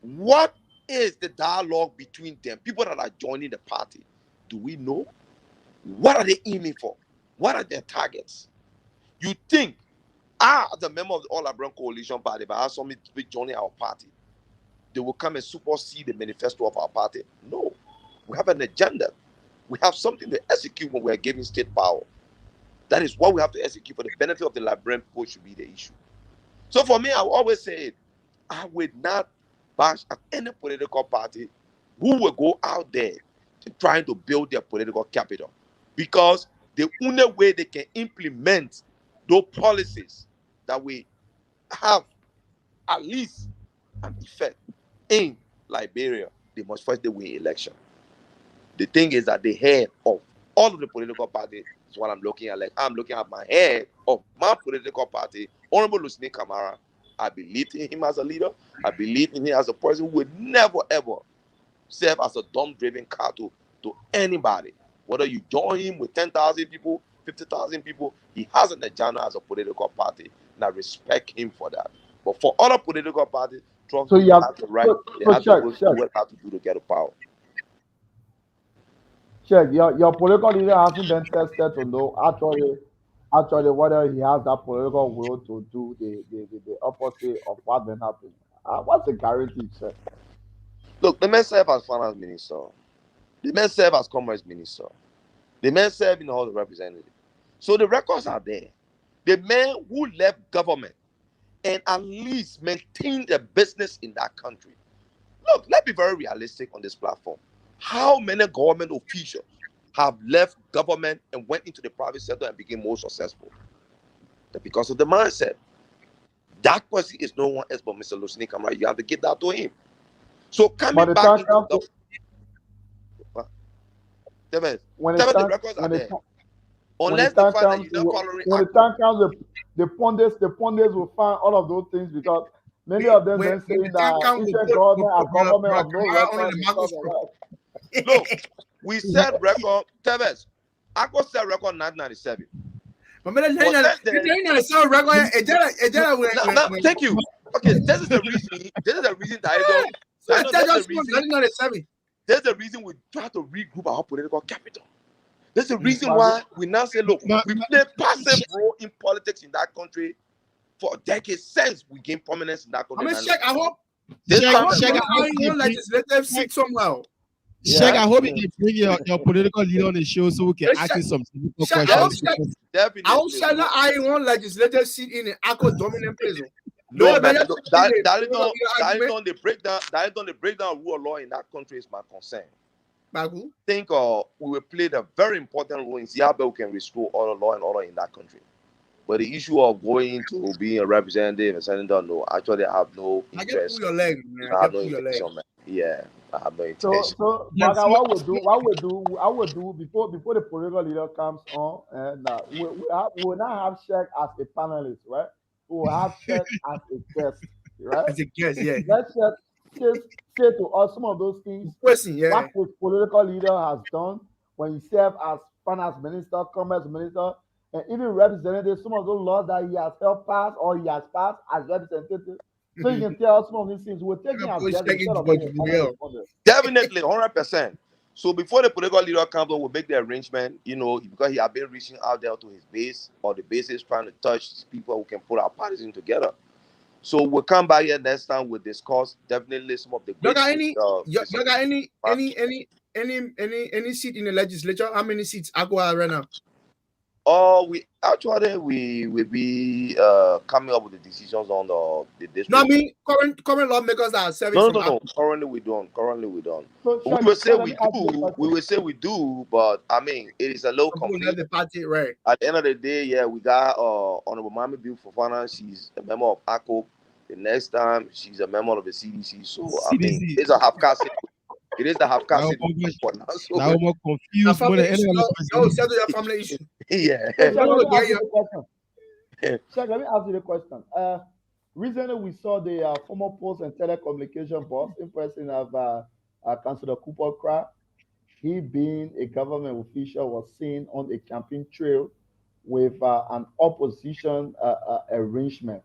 what is the dialogue between them? People that are joining the party, do we know? What are they aiming for? What are their targets? You think, as a member of the All Abram Coalition Party, if I have somebody to be joining our party, they will come and supersede the manifesto of our party? No. We have an agenda. We have something to execute when we are giving state power. That is what we have to execute for the benefit of the Liberian people should be the issue. So for me, I will always say it. I would not bash at any political party who will go out there to trying to build their political capital. Because the only way they can implement those policies that we have at least an effect in Liberia, they must first win election. The thing is that the head of all of the political parties is what I'm looking at. Like, I'm looking at my head of my political party, Honorable Lucini Kamara. I believe in him as a leader. I believe in him as a person who would never, ever serve as a dumb-driven cattle to anybody. Whether you join him with 10,000 people, 50,000 people, he has an agenda as a political party, and I respect him for that. But for other political parties, trust me, they have the right, they have to work out to do to get the power. Check, your political leader hasn't been tested to know actually whether he has that political will to do the opposite of what been happening. What's the guarantee, sir? Look, the man served as finance minister. The man served as commerce minister. The man served in the House of Representatives. So the records are there. The man who left government and at least maintained the business in that country. Look, let's be very realistic on this platform. How many government officials have left government and went into the private sector and became more successful? Because of the mindset. That person is no one else but Mr. Lucini Kamara. You have to give that to him. So coming back into the records are there. Unless the fact that you're not following when the time comes, the pundits will find all of those things because many of them then saying that Israel government are government of no record. Look, we set record, Teves. I go set record 1997. Thank you. Okay, this is the reason. This is the reason that I don't. There's the reason we try to regroup our political capital. There's the reason why we now say, look, we play passive role in politics in that country for decades since we gained prominence in that country. I hope legislative seat somehow. Sheikh, I hope you can bring your political leader on the show so we can ask you some simple questions. I hope Shana I want legislative seat in the Akko dominant place. No, that is on the breakdown rule of law in that country is my concern. I think we will play a very important role in Zimbabwe. We can restore order, law and order in that country. But the issue of going to being a representative and senator, no, actually I have no interest. I have no intention, man. Yeah, I have no intention. So what we do before the political leader comes on, and we will not have Sheikh as a panelist, right? We will have Sheikh as a guest, right? As a guest, yeah. say to us some of those things, Question, yeah. what his political leader has done when he served as finance minister, commerce minister, and even representative, some of those laws that he has helped pass or he has passed as representative. So you can tell us some of these things. We're taking our best instead of being a Definitely, 100%. So before the political leader comes up, we'll make the arrangement, you know, because he has been reaching out there to his base, or the base is trying to touch people who can put our parties in together. So we'll come back here next time. We'll discuss definitely some of the You great. got any seat in the legislature? How many seats Aqua right now? We actually we will be coming up with the decisions on the district. No, I mean current lawmakers that are serving. No. Currently we don't. So, we will say we do. We will say we do, but I mean it is a low complete. The party, right? At the end of the day, yeah, we got Honorable Mami Bill Fofana. She's a member of ACO. The next time she's a member of the CDC. So I mean it's a half caste. It is the half caste. Now I'm confused. Settle your family issue. Yeah. Check, let me ask you the question. Recently, we saw the former Post and Telecommunication boss in person of Councillor Cooper Crack. He, being a government official, was seen on a campaign trail with an opposition arrangement.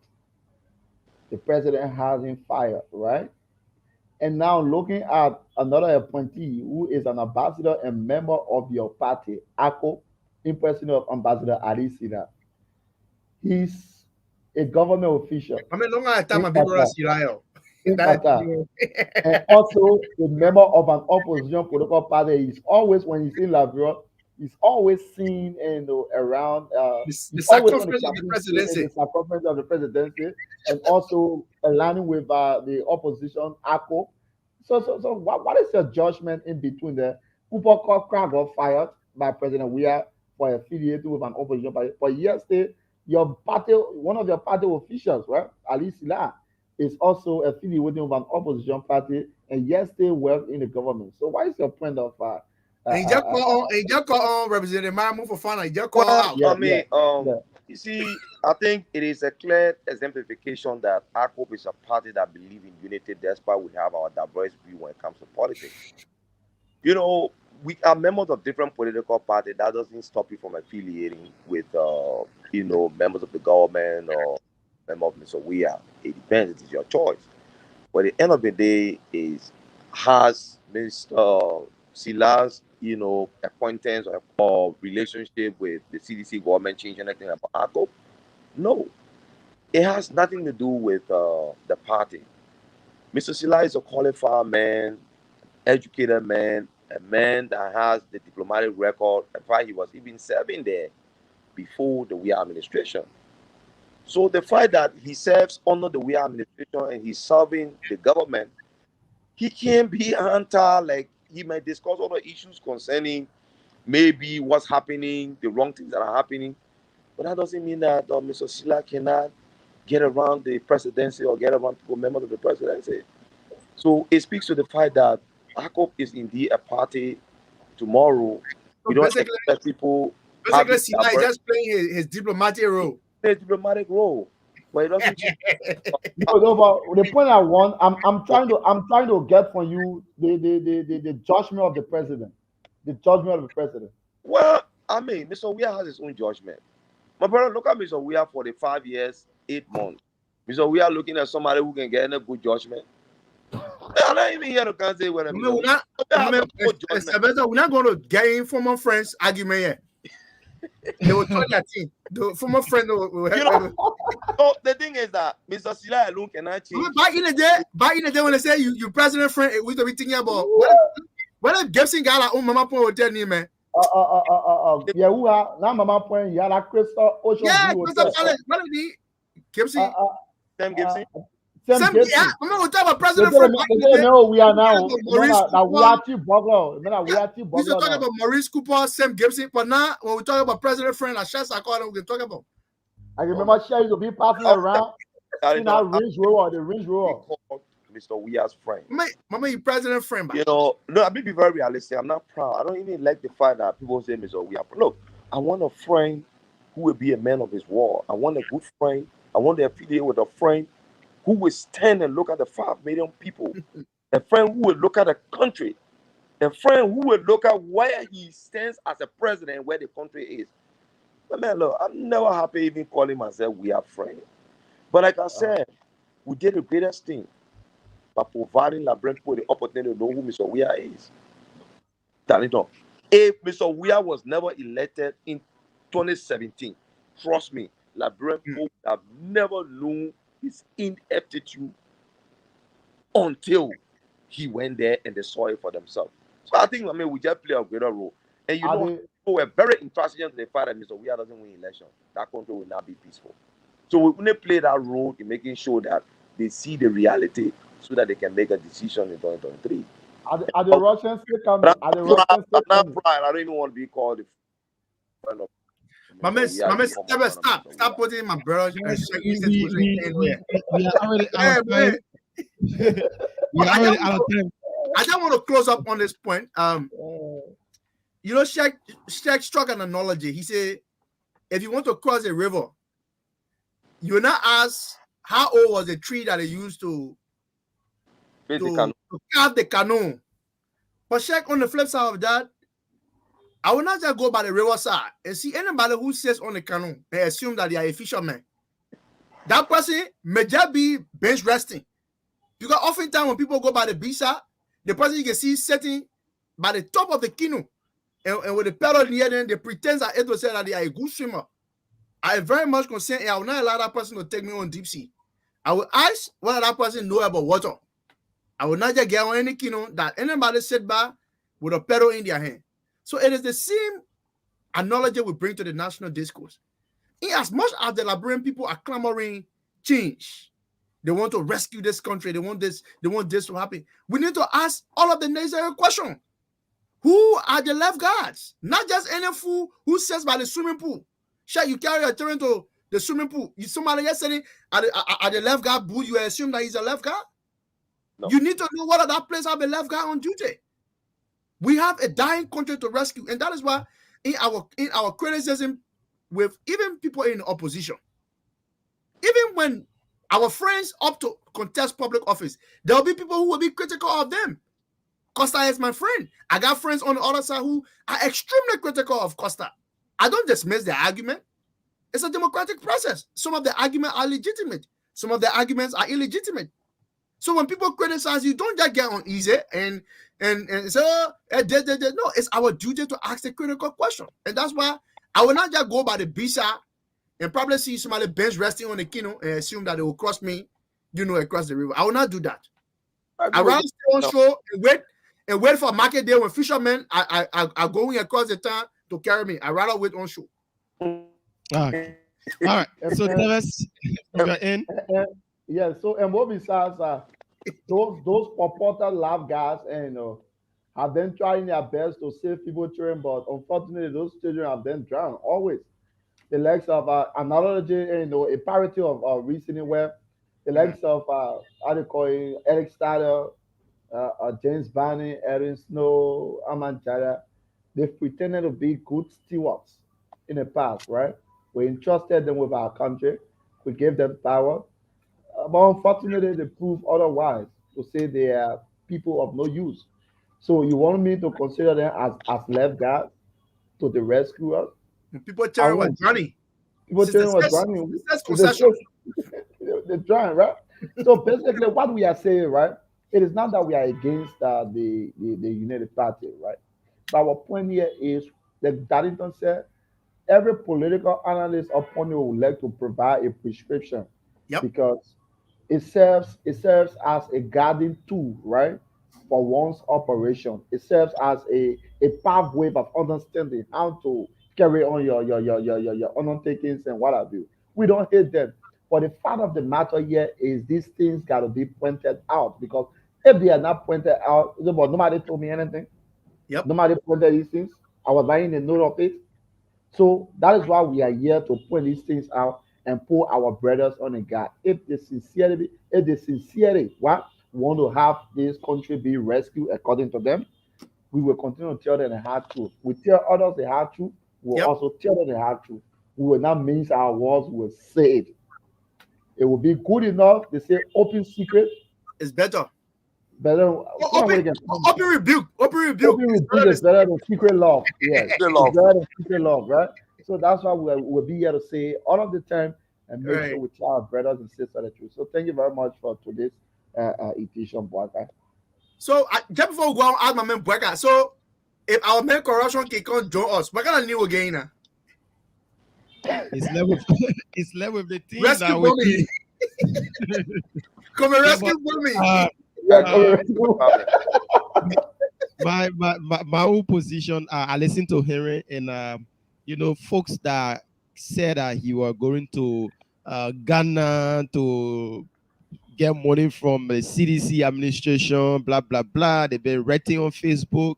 The president has him fired, right? And now looking at another appointee who is an ambassador and member of your party, ACO, in person of Ambassador Ali Sina. He's a government official. I mean, long time I've been and also a member of an opposition political party. He's always, when he's in Labrador, he's always seen around the circumference of the presidency. The circumference of the presidency, and also aligning with the opposition, ACO. So what is your judgment in between the Cooper Crack got fired by President Weah for affiliating with an opposition party? But yesterday, your party, one of your party officials, right, Ali Sila, is also affiliated with an opposition party, and yesterday worked in the government. So what is your point of he just call on Representative Mamu for fun. He just call out. You see, I think it is a clear exemplification that ACOP is a party that believes in unity, despite we have our diverse view when it comes to politics. You know, we are members of different political parties. That doesn't stop you from affiliating with, members of the government or member of Mr. Weah. It depends. It is your choice. But at the end of the day, has Mr. Sila's acquaintance or relationship with the CDC government change anything about ACO? No. It has nothing to do with the party. Mr. Sila is a qualified man, educated man, a man that has the diplomatic record. In fact, he was even serving there before the Weah administration. So the fact that he serves under the Weah administration and he's serving the government, he can't be like he might discuss other issues concerning maybe what's happening, the wrong things that are happening. But that doesn't mean that Mr. Sila cannot get around the presidency or get around people members of the presidency. So it speaks to the fact that ACOP is indeed a party tomorrow. We don't expect people. Basically, Sila is just playing his diplomatic role. His diplomatic role. But it doesn't. The point I want, I'm trying to get from you the judgment of the president. The judgment of the president. Well, I mean, Mr. Weah has his own judgment. My brother, look at Mr. Weah for the 5 years, 8 months. Mr. Weah looking at somebody who can get a good judgment. I'm not even here to say what I'm we're not going to get informal friends argument yet. They will tell their team. The former friend will help. So the thing is that Mr. Sila alone cannot change. Back in the day when they say you president friend, we to be thinking about what Gibson got our own mama point will tell me, man. Yeah, who are now mama point? Yeah, Crystal Ocean. Yeah, Crystal Palace. What is he? Gibson. Sam Gibson. Yeah, I'm going to talk about president friend. No, we are now. We are T. Bogler. We are talking about Maurice Cooper, Sam Gibson, but now when we talk about president friend, like Shasta Carter, we can talk about. I remember Sherry to be passing around in our Range Rover, the Range Rover. Mr. Weah's friend. Mama, you president friend. No, I mean, be very realistic. I'm not proud. I don't even like the fact that people say Mr. Weah. Look, I want a friend who will be a man of his word. I want a good friend. I want to affiliate with a friend who will stand and look at the 5 million people, a friend who will look at the country, a friend who will look at where he stands as a president, where the country is. But man, look, I'm never happy even calling myself we are friends. But like I said, we did the greatest thing by providing Liberian people the opportunity to know who Mr. Weah is. Darlington, if Mr. Weah was never elected in 2017, trust me, Liberian people would have never known his ineptitude until he went there and they saw it for themselves. So I think, we just play a greater role. And people were very intransigent to the fact that Mr. Weah doesn't win election. That country will not be peaceful. So we only play that role in making sure that they see the reality so that they can make a decision in 2023. Are the Russians still coming? Are the Russians still coming? I don't even want to be called a friend of. My man, stop putting my brother. We are already out of time. We are already out of time. I just want to close up on this point. Sheikh struck an analogy. He said, if you want to cross a river, you're not asked how old was the tree that they used to carve the canoe. But Sheikh, on the flip side of that, I will not just go by the river side and see anybody who sits on the canoe and assume that they are a fisherman. That person may just be bench resting. Because oftentimes when people go by the beach side, the person you can see sitting by the top of the canoe and with the pedal near them, they pretend that it will say that they are a good swimmer. I am very much concerned, and I will not allow that person to take me on deep sea. I will ask whether that person know about water. I will not just get on any canoe that anybody sit by with a pedal in their hand. So it is the same analogy we bring to the national discourse. In as much as the Liberian people are clamoring change, they want to rescue this country, they want this to happen. We need to ask all of the necessary questions. Who are the left guards? Not just any fool who sits by the swimming pool. Sure, you carry a children to the swimming pool. You somebody yesterday at the left guard booth, you assume that he's a left guard? No. You need to know whether that place have a left guard on duty. We have a dying country to rescue, and that is why in our criticism with even people in opposition, even when our friends opt to contest public office, there will be people who will be critical of them. Costa is my friend. I got friends on the other side who are extremely critical of Costa. I don't dismiss their argument. It's a democratic process. Some of the arguments are legitimate. Some of the arguments are illegitimate. So when people criticize you, don't just get on easy and say, no, it's our duty to ask the critical question. And that's why I will not just go by the beach and probably see somebody bench resting on the canoe and assume that they will cross me, across the river. I will not do that. I rather stay on shore and wait for market day when fishermen are going across the town to carry me. I rather wait on shore. Okay. All right. So tell us, you're in. Yeah, so and what besides those purported lifeguards and have been trying their best to save people children, but unfortunately those children have been drowned always. The likes of analogy, a parity of reasoning where the likes of how do you call it, Eric Stader, James Barney, Erin Snow, Aman Jada, they've pretended to be good stewards in the past, right? We entrusted them with our country, we gave them power. But unfortunately, they prove otherwise to say they are people of no use. So you want me to consider them as left guards to the rescuers? People telling what Johnny. People telling what Johnny. They're trying, right? So basically, what we are saying, right? It is not that we are against the United Party, right? But our point here is, like Darlington said, every political analyst upon you would like to provide a prescription. Yep. Because it serves as a guiding tool, right, for one's operation. It serves as a pathway of understanding how to carry on your undertakings and what have you. We don't hate them, but the fact of the matter here is these things got to be pointed out, because if they are not pointed out, but nobody told me anything. Yep. Nobody pointed these things. I was buying a note of it. So that is why we are here to point these things out and put our brothers on a guard. If they sincerely want to have this country be rescued according to them, we will continue to tell them the hard truth. We tell others the hard truth. We will also tell them the hard truth. We will not mince our words. We will say it. it will be good enough. They say open secret It's better. better. Open rebuke. Open rebuke. Open rebuke is better than secret love. Yes, Secret love. it's better than secret love, right? So that's why we'll be here to say all of the time and make Right. sure we tell our brothers and sisters the truth. So thank you very much for today's edition, Boakai. So just before we go on, ask my man Bweka. So if our man corruption can come join us, what kind of new again now? It's left with it's left with the team Rescue that we Bobby. Come and rescue uh, Bobby. my own position. I listened to Henry, and folks that said that he was going to Ghana to get money from the CDC administration, blah blah blah. They've been writing on Facebook.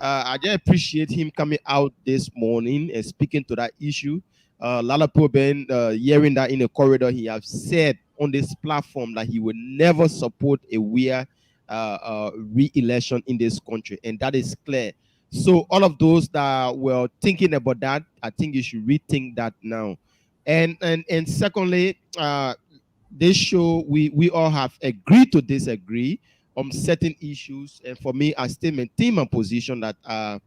I just appreciate him coming out this morning and speaking to that issue. A lot of people been hearing that in the corridor. He have said on this platform that he would never support a weird re-election in this country, and that is clear. So all of those that were thinking about that, I think you should rethink that now. And secondly, this show we all have agreed to disagree on certain issues, and for me, I still maintain my position that a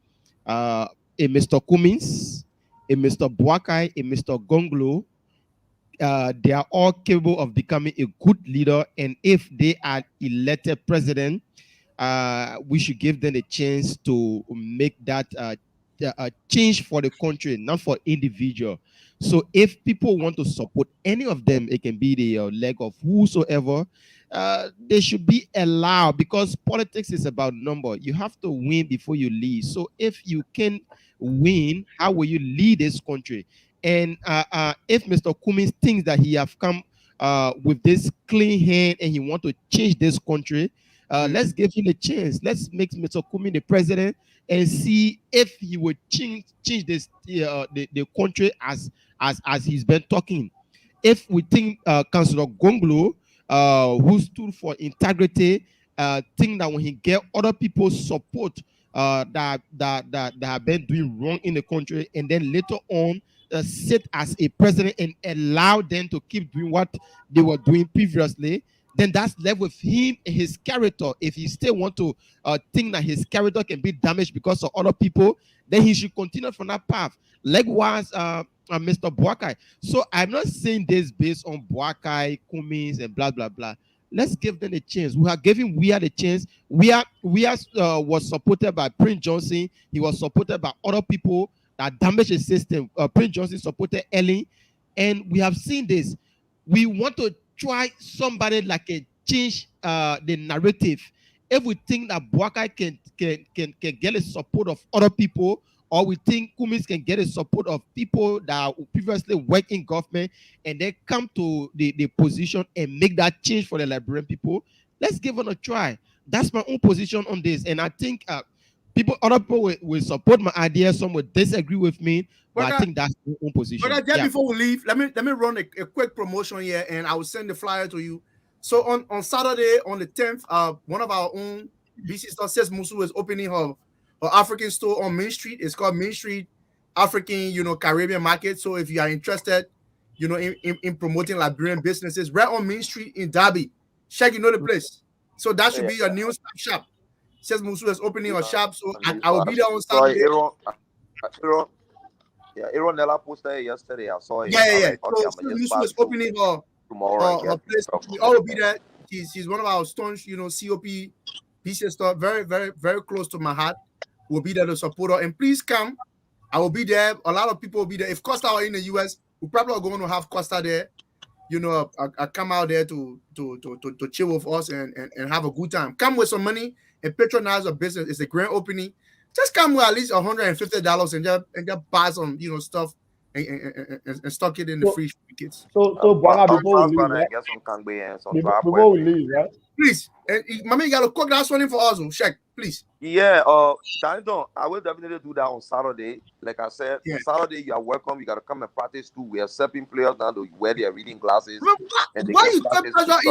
Mr. Cummins, a Mr. Boakai, a Mr. Gonglo, they are all capable of becoming a good leader, and if they are elected president, we should give them a chance to make that a change for the country, not for individual. So if people want to support any of them, it can be the leg of whosoever. They should be allowed, because politics is about number. You have to win before you lead. So if you can win, how will you lead this country? And if Mr. Cummins thinks that he have come with this clean hand and he want to change this country, let's give him a chance. Let's make Mr. Cummins the president and see if he would change this the country as he's been talking. If we think Councillor Gonglo, who stood for integrity, think that when he get other people's support that have been doing wrong in the country, and then later on sit as a president and allow them to keep doing what they were doing previously, then that's left with him and his character. If he still want to think that his character can be damaged because of other people, then he should continue from that path. Likewise, Mr. Boakai. So I'm not saying this based on Boakai, Cummins, and blah blah blah. Let's give them a chance. We are giving Weir the chance. Weir was supported by Prince Johnson. He was supported by other people that damaged the system. Prince Johnson supported Ellen, and we have seen this. We want to try somebody like a change the narrative. If we think that Boakai can get the support of other people, or we think Cummins can get the support of people that previously worked in government and then come to the position and make that change for the Liberian people, let's give it a try. That's my own position on this. And I think other people will support my idea, some will disagree with me, but I think that's my own position. But just before we leave, let me run a quick promotion here, and I will send the flyer to you. So on Saturday, on the 10th, one of our own BC stores, Says Musu, is opening her African store on Main Street. It's called Main Street African, Caribbean Market. So if you are interested, in promoting Liberian businesses, right on Main Street in Derby, check the place. So that should be your new shop. Says Musu is opening a shop, so I will be there on Saturday. Aaron Nella posted yesterday. I saw it. Yeah. So Musu is opening her place. We all will be there. She's one of our staunch, COP BC store, very, very, very close to my heart. We'll be there to support her. And please come. I will be there. A lot of people will be there. If Costa are in the US, we probably are going to have Costa there. I come out there to chill with us and have a good time. Come with some money and patronize a business. It's a grand opening. Just come with at least $150 and just buy some stuff and stock it in the free tickets. So before we leave, right? Get some kangbe and some Before we leave, right? Please, Mama, you gotta cook that one for us, check, please. Yeah, Darlington, I will definitely do that on Saturday. Like I said, on Saturday you are welcome. You gotta come and practice too. We are accepting players now to wear their reading glasses. Why you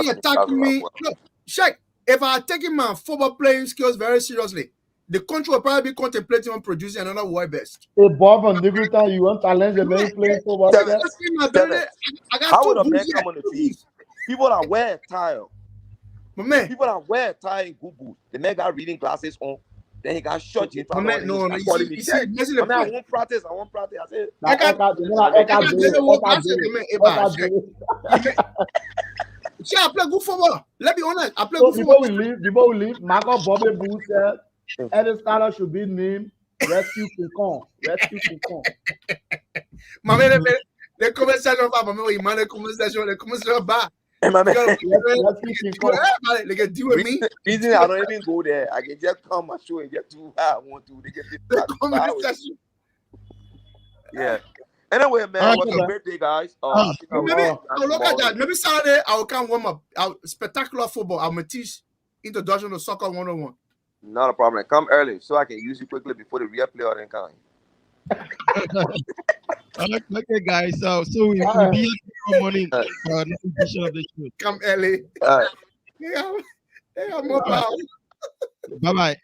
attacking me? Look, check. If I are taking my football playing skills very seriously, the country will probably be contemplating on producing another world best. Hey, Bob and Nigrita, you want to challenge the man playing football? How would a man come on the field? People that wear tie. My man. People that wear tie in good boots. The man got reading glasses on. Then he got shot in front of him. No, I said, I won't practice. I said, see, I play good football. Let's be honest. I play So good football. before we leave, Michael Bobby Boo said any starter should be named Rescue King. Rescue King. My man, les conversations pas, my man, il m'a les conversations bas. Hey, my man. They can deal with me. Reason I don't even go there. I can just come my show and get to where I want to. They get the conversation. Yeah. Anyway, man, it was a great day, guys. Maybe Saturday I'll come warm up. Spectacular football. I'm gonna teach introduction to soccer 101. Not a problem. Come early so I can use you quickly before the real player then come. Okay, guys. So we'll be here tomorrow morning for the edition of the show. Come early. Yeah, more power. Bye bye.